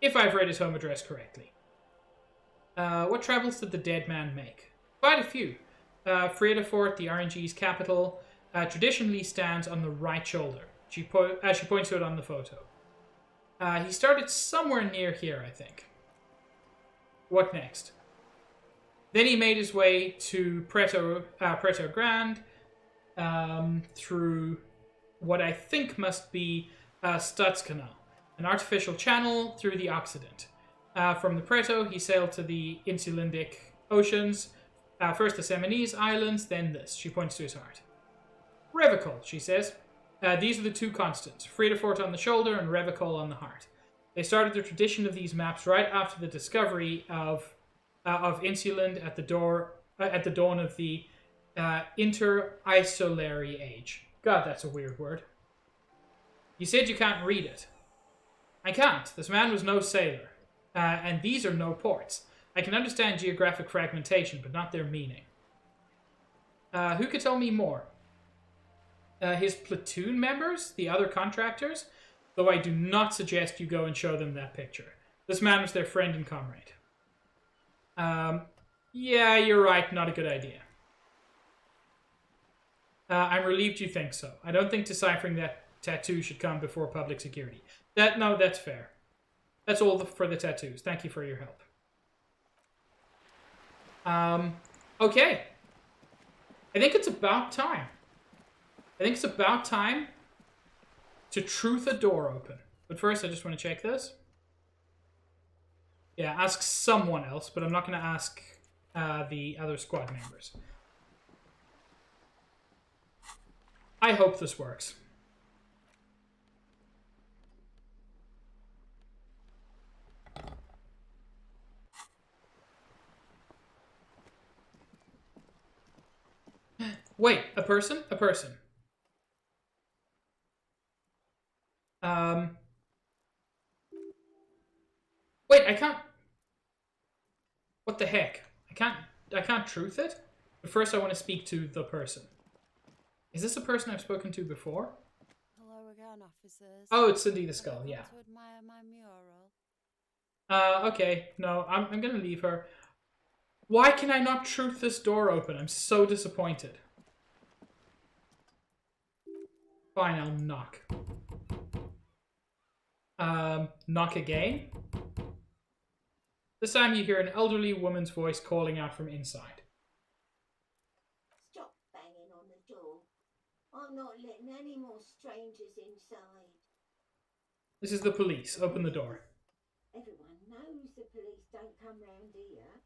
if I've read his home address correctly. What travels did the dead man make? Quite a few. Fort, the RNG's capital, traditionally stands on the right shoulder. She points to it on the photo. He started somewhere near here, I think. What next? Then he made his way to Preto Grande, through what I think must be Stadskanal, an artificial channel through the Occident. From the Preto, he sailed to the Insulindic Oceans, first the Seminoese Islands, then this. She points to his heart. Revicol, she says. These are the two constants, Fort on the shoulder and Revicol on the heart. They started the tradition of these maps right after the discovery of Insuland at the dawn of the Inter-Isolary Age. God, that's a weird word. You said you can't read it. I can't. This man was no sailor. And these are no ports. I can understand geographic fragmentation, but not their meaning. Who could tell me more? His platoon members? The other contractors? Though I do not suggest you go and show them that picture. This man was their friend and comrade. Yeah, you're right. Not a good idea. I'm relieved you think so. I don't think deciphering that tattoo should come before public security. No, that's fair. That's all for the tattoos. Thank you for your help. Okay. I think it's about time. I think it's about time to truth a door open. But first, I just want to check this. Yeah, ask someone else, but I'm not going to ask the other squad members. I hope this works. Wait, a person? A person. Wait, I can't... What the heck? I can't truth it? But first I want to speak to the person. Is this a person I've spoken to before? Hello again, officers. Oh, it's Cindy the Skull, yeah. To admire my mural. Okay. No, I'm gonna leave her. Why can I not truth this door open? I'm so disappointed. Fine, I'll knock. Knock again? This time you hear an elderly woman's voice calling out from inside. Stop banging on the door. I'm not letting any more strangers inside. This is the police. Open the door. Everyone knows the police don't come round here.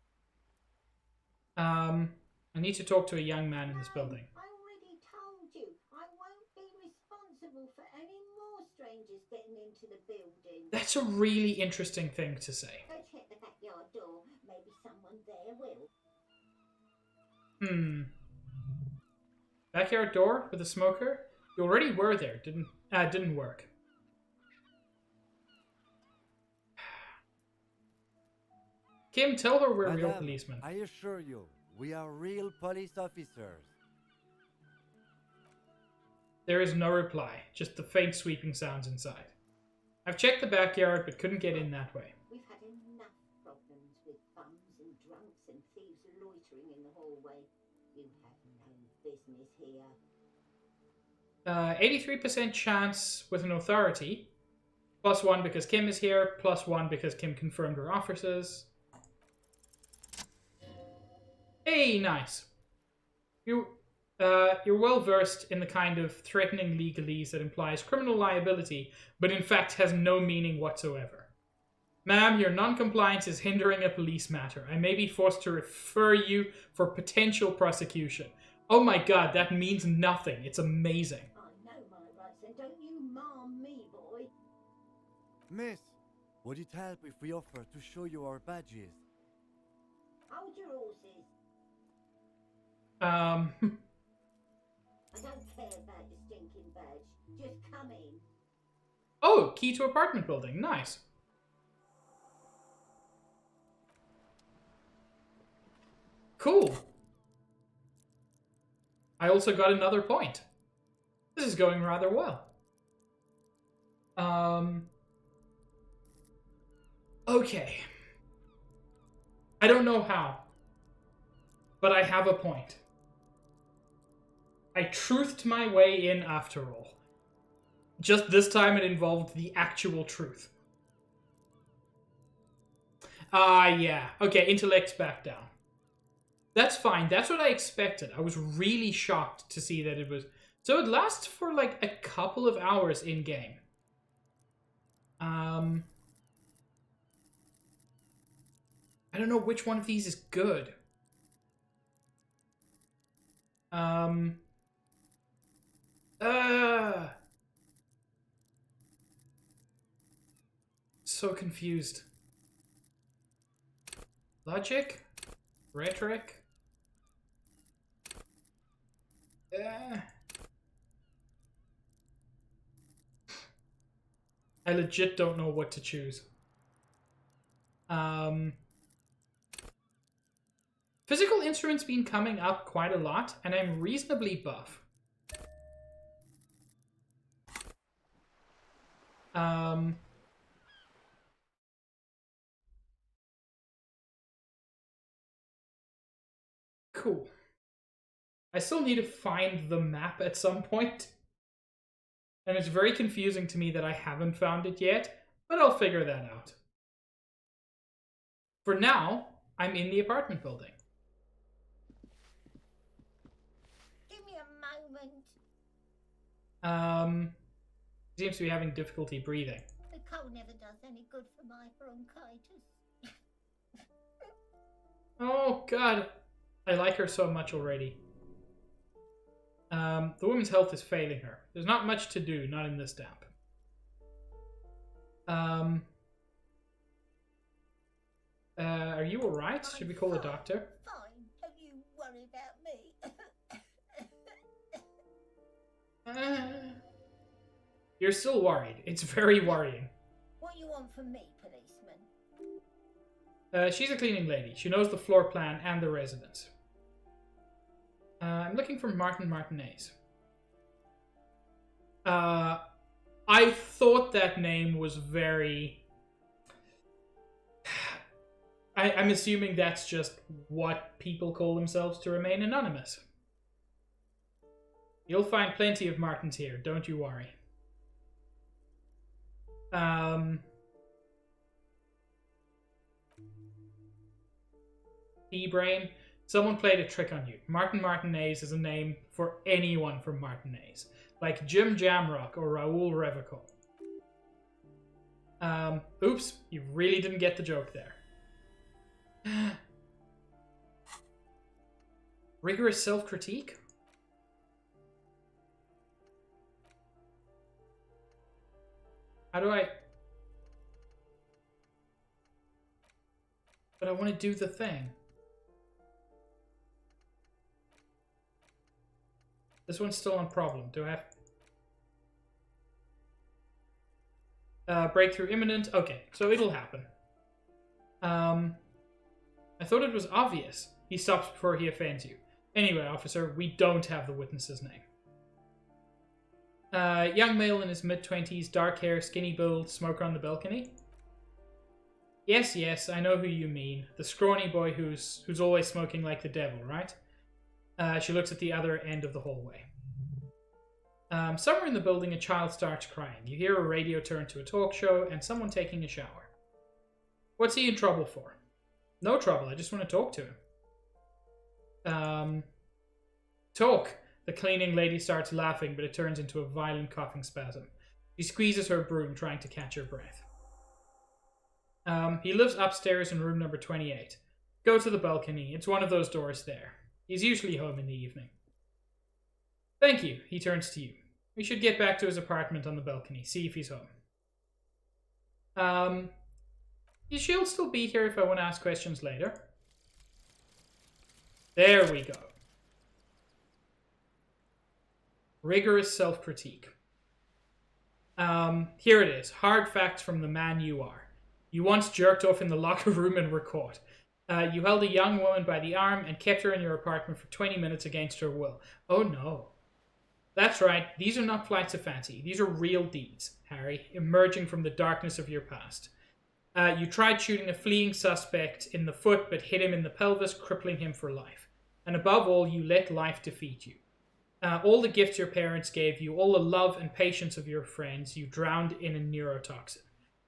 I need to talk to a young man in this building. I already told you. I won't be responsible for any more strangers getting into the building. That's a really interesting thing to say. Go check the backyard door. Maybe someone there will. Backyard door with a smoker? You already were there. Didn't work. Kim, tell her we're real policemen. I assure you, we are real police officers. There is no reply, just the faint sweeping sounds inside. I've checked the backyard, but couldn't get in that way. We've had enough problems with bums and drunks and thieves loitering in the hallway. You have no business here. 83% chance with an authority. +1 because Kim is here, +1 because Kim confirmed her officers. Hey, nice. You're well versed in the kind of threatening legalese that implies criminal liability, but in fact has no meaning whatsoever. Ma'am, your non-compliance is hindering a police matter. I may be forced to refer you for potential prosecution. Oh my god, that means nothing. It's amazing. I know my rights, and don't you marm me, boy. Miss, would it help if we offer to show you our badges? Hold your horses. Um... I don't care about your stinking badge. Just come in. Oh, key to apartment building. Nice. Cool. I also got another point. This is going rather well. Okay. I don't know how, but I have a point. I truthed my way in after all. Just this time it involved the actual truth. Yeah. Okay, intellect's back down. That's fine. That's what I expected. I was really shocked to see that it was... So it lasts for like a couple of hours in-game. I don't know which one of these is good. So confused. Logic? Rhetoric? I legit don't know what to choose. Physical instruments been coming up quite a lot, and I'm reasonably buff. Cool. I still need to find the map at some point. And it's very confusing to me that I haven't found it yet, but I'll figure that out. For now, I'm in the apartment building. Give me a moment. Seems to be having difficulty breathing. The cold never does any good for my bronchitis. Oh, God. I like her so much already. The woman's health is failing her. There's not much to do, not in this damp. Are you alright? Should we call a doctor? Fine, don't you worry about me. You're still worried. It's very worrying. What you want from me, policeman? She's a cleaning lady. She knows the floor plan and the residence. I'm looking for Martin Martinez. I thought that name was very... I'm assuming that's just what people call themselves to remain anonymous. You'll find plenty of Martins here, don't you worry. E-Brain, someone played a trick on you. Martin Martinez is a name for anyone from Martinez, like Jim Jamrock or Raul Revicol. Oops, you really didn't get the joke there. Rigorous self-critique? How do I... But I want to do the thing. This one's still on problem. Do I have... breakthrough imminent? Okay, so it'll happen. I thought it was obvious. He stops before he offends you. Anyway, officer, we don't have the witness's name. Young male in his mid-20s, dark hair, skinny build, smoker on the balcony. Yes, I know who you mean. The scrawny boy who's always smoking like the devil, right? She looks at the other end of the hallway. Somewhere in the building, a child starts crying. You hear a radio turn to a talk show and someone taking a shower. What's he in trouble for? No trouble, I just want to talk to him. Talk. The cleaning lady starts laughing, but it turns into a violent coughing spasm. She squeezes her broom, trying to catch her breath. He lives upstairs in room number 28. Go to the balcony. It's one of those doors there. He's usually home in the evening. Thank you. He turns to you. We should get back to his apartment on the balcony. See if he's home. She'll still be here if I want to ask questions later. There we go. Rigorous self-critique. Here it is. Hard facts from the man you are. You once jerked off in the locker room and were caught. You held a young woman by the arm and kept her in your apartment for 20 minutes against her will. Oh no. That's right, these are not flights of fancy. These are real deeds, Harry, emerging from the darkness of your past. You tried shooting a fleeing suspect in the foot, but hit him in the pelvis, crippling him for life. And above all, you let life defeat you. All the gifts your parents gave you, all the love and patience of your friends, you drowned in a neurotoxin.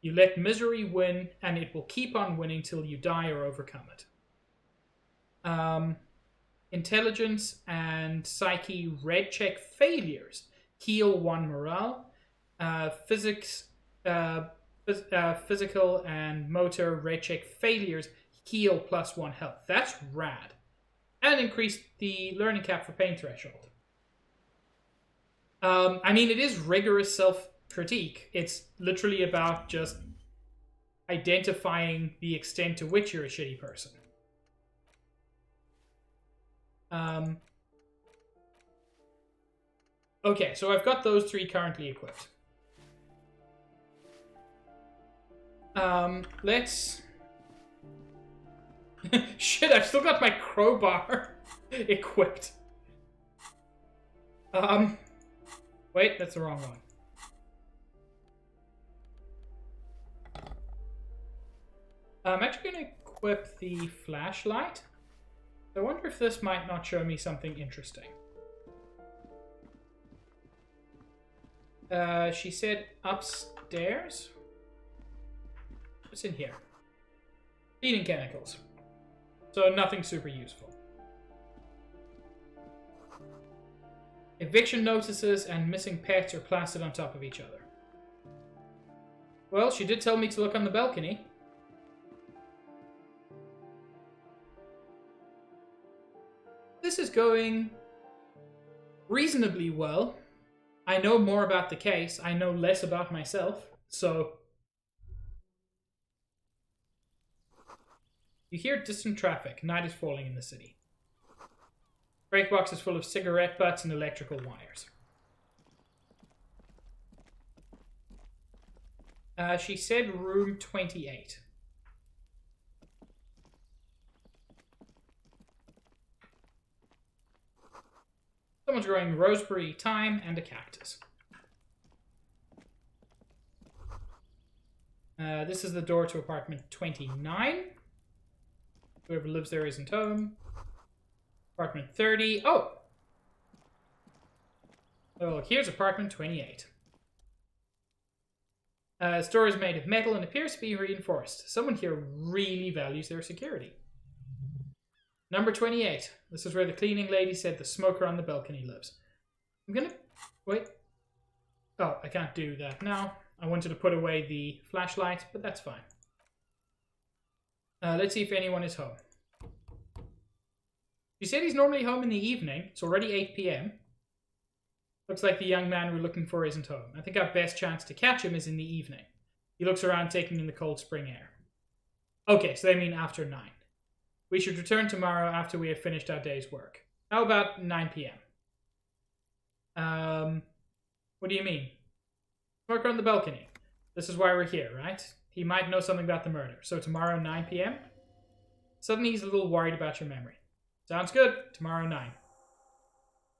You let misery win, and it will keep on winning till you die or overcome it. Intelligence and psyche red check failures. Heal 1 morale. Physical and motor red check failures. Heal +1 health. That's rad. And increase the learning cap for pain threshold. I mean, it is rigorous self-critique. It's literally about just identifying the extent to which you're a shitty person. Okay, so I've got those 3 currently equipped. Let's... Shit, I've still got my crowbar equipped. Wait, that's the wrong one. I'm actually going to equip the flashlight. I wonder if this might not show me something interesting. She said upstairs? What's in here? Cleaning chemicals. So nothing super useful. Eviction notices and missing pets are plastered on top of each other. Well, she did tell me to look on the balcony. This is going reasonably well. I know more about the case. I know less about myself. So... You hear distant traffic. Night is falling in the city. Break box is full of cigarette butts and electrical wires. She said room 28. Someone's growing rosemary, thyme, and a cactus. This is the door to apartment 29. Whoever lives there isn't home. Apartment 30. Oh! Oh, here's apartment 28. This door is made of metal and appears to be reinforced. Someone here really values their security. Number 28. This is where the cleaning lady said the smoker on the balcony lives. I'm gonna... Wait. Oh, I can't do that now. I wanted to put away the flashlight, but that's fine. Let's see if anyone is home. She said he's normally home in the evening. It's already 8 p.m. Looks like the young man we're looking for isn't home. I think our best chance to catch him is in the evening. He looks around taking in the cold spring air. Okay, so they mean after 9. We should return tomorrow after we have finished our day's work. How about 9 p.m.? What do you mean? Smoker on the balcony. This is why we're here, right? He might know something about the murder. So tomorrow 9 p.m.? Suddenly he's a little worried about your memory. Sounds good. Tomorrow 9.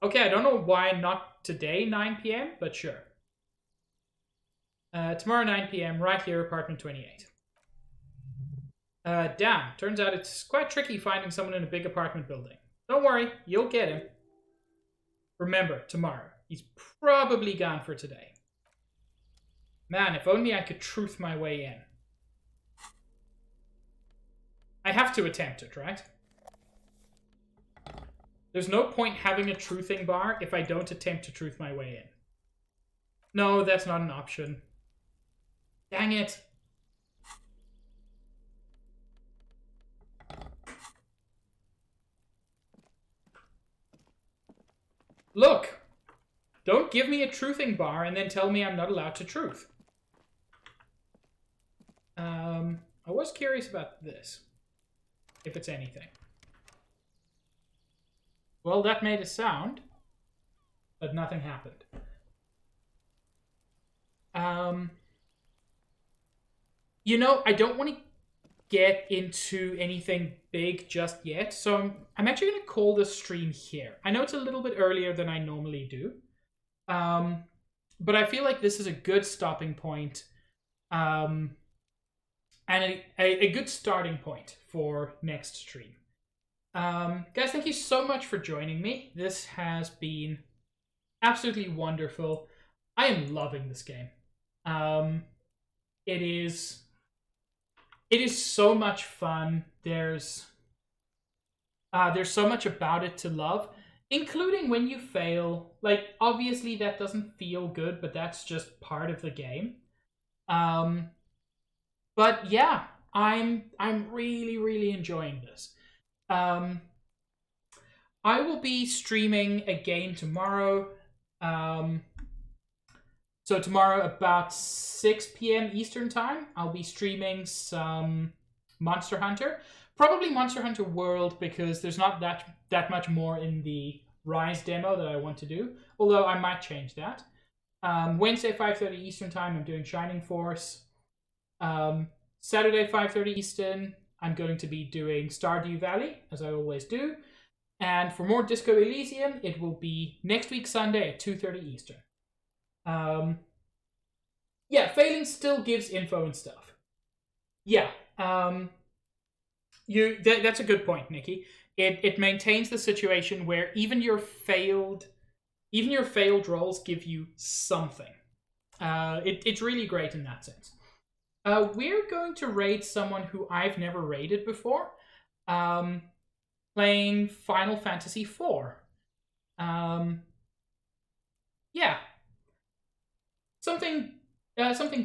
Okay, I don't know why not today 9 p.m., but sure. Tomorrow 9 p.m. right here, apartment 28. Damn, turns out it's quite tricky finding someone in a big apartment building. Don't worry, you'll get him. Remember, tomorrow. He's probably gone for today. Man, if only I could truth my way in. I have to attempt it, right? There's no point having a truthing bar if I don't attempt to truth my way in. No, that's not an option. Dang it. Look! Don't give me a truthing bar and then tell me I'm not allowed to truth. I was curious about this. If it's anything. Well, that made a sound. But nothing happened. You know, I don't want to get into anything big just yet, so I'm actually going to call this stream here. I know it's a little bit earlier than I normally do, but I feel like this is a good stopping point, and a good starting point for next stream. Guys, thank you so much for joining me. This has been absolutely wonderful. I am loving this game. It is so much fun. There's so much about it to love, including when you fail. Like, obviously that doesn't feel good, but that's just part of the game. But yeah, I'm really, really enjoying this. I will be streaming again tomorrow. So tomorrow about 6 p.m. Eastern time, I'll be streaming some Monster Hunter. Probably Monster Hunter World, because there's not that much more in the Rise demo that I want to do. Although I might change that. Wednesday 5:30 Eastern time, I'm doing Shining Force. Saturday 5:30 Eastern, I'm going to be doing Stardew Valley, as I always do. And for more Disco Elysium, it will be next week Sunday at 2:30 Eastern. Yeah, failing still gives info and stuff. Yeah, that's a good point, Nikki. It maintains the situation where even your failed rolls give you something. It's really great in that sense. We're going to raid someone who I've never raided before. Playing Final Fantasy IV. Yeah. Something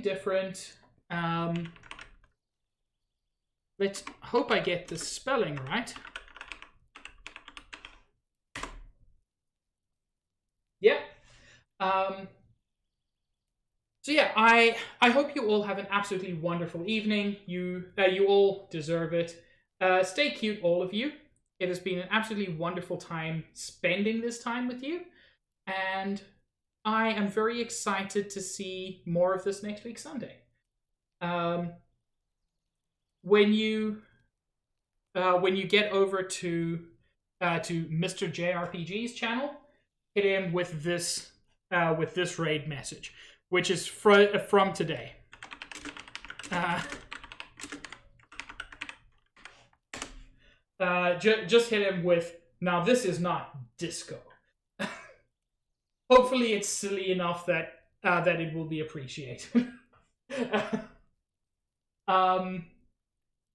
different. Let's hope I get the spelling right. Yeah. So yeah, I hope you all have an absolutely wonderful evening. You all deserve it. Stay cute, all of you. It has been an absolutely wonderful time spending this time with you, and I am very excited to see more of this next week Sunday. When you get over to Mr. JRPG's channel, hit him with this raid message, which is from today. Just hit him with, now this is not disco. Hopefully it's silly enough that it will be appreciated.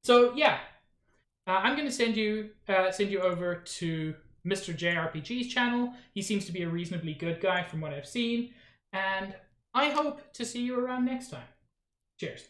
So yeah, I'm going to send you over to Mr. JRPG's channel. He seems to be a reasonably good guy from what I've seen, and I hope to see you around next time. Cheers.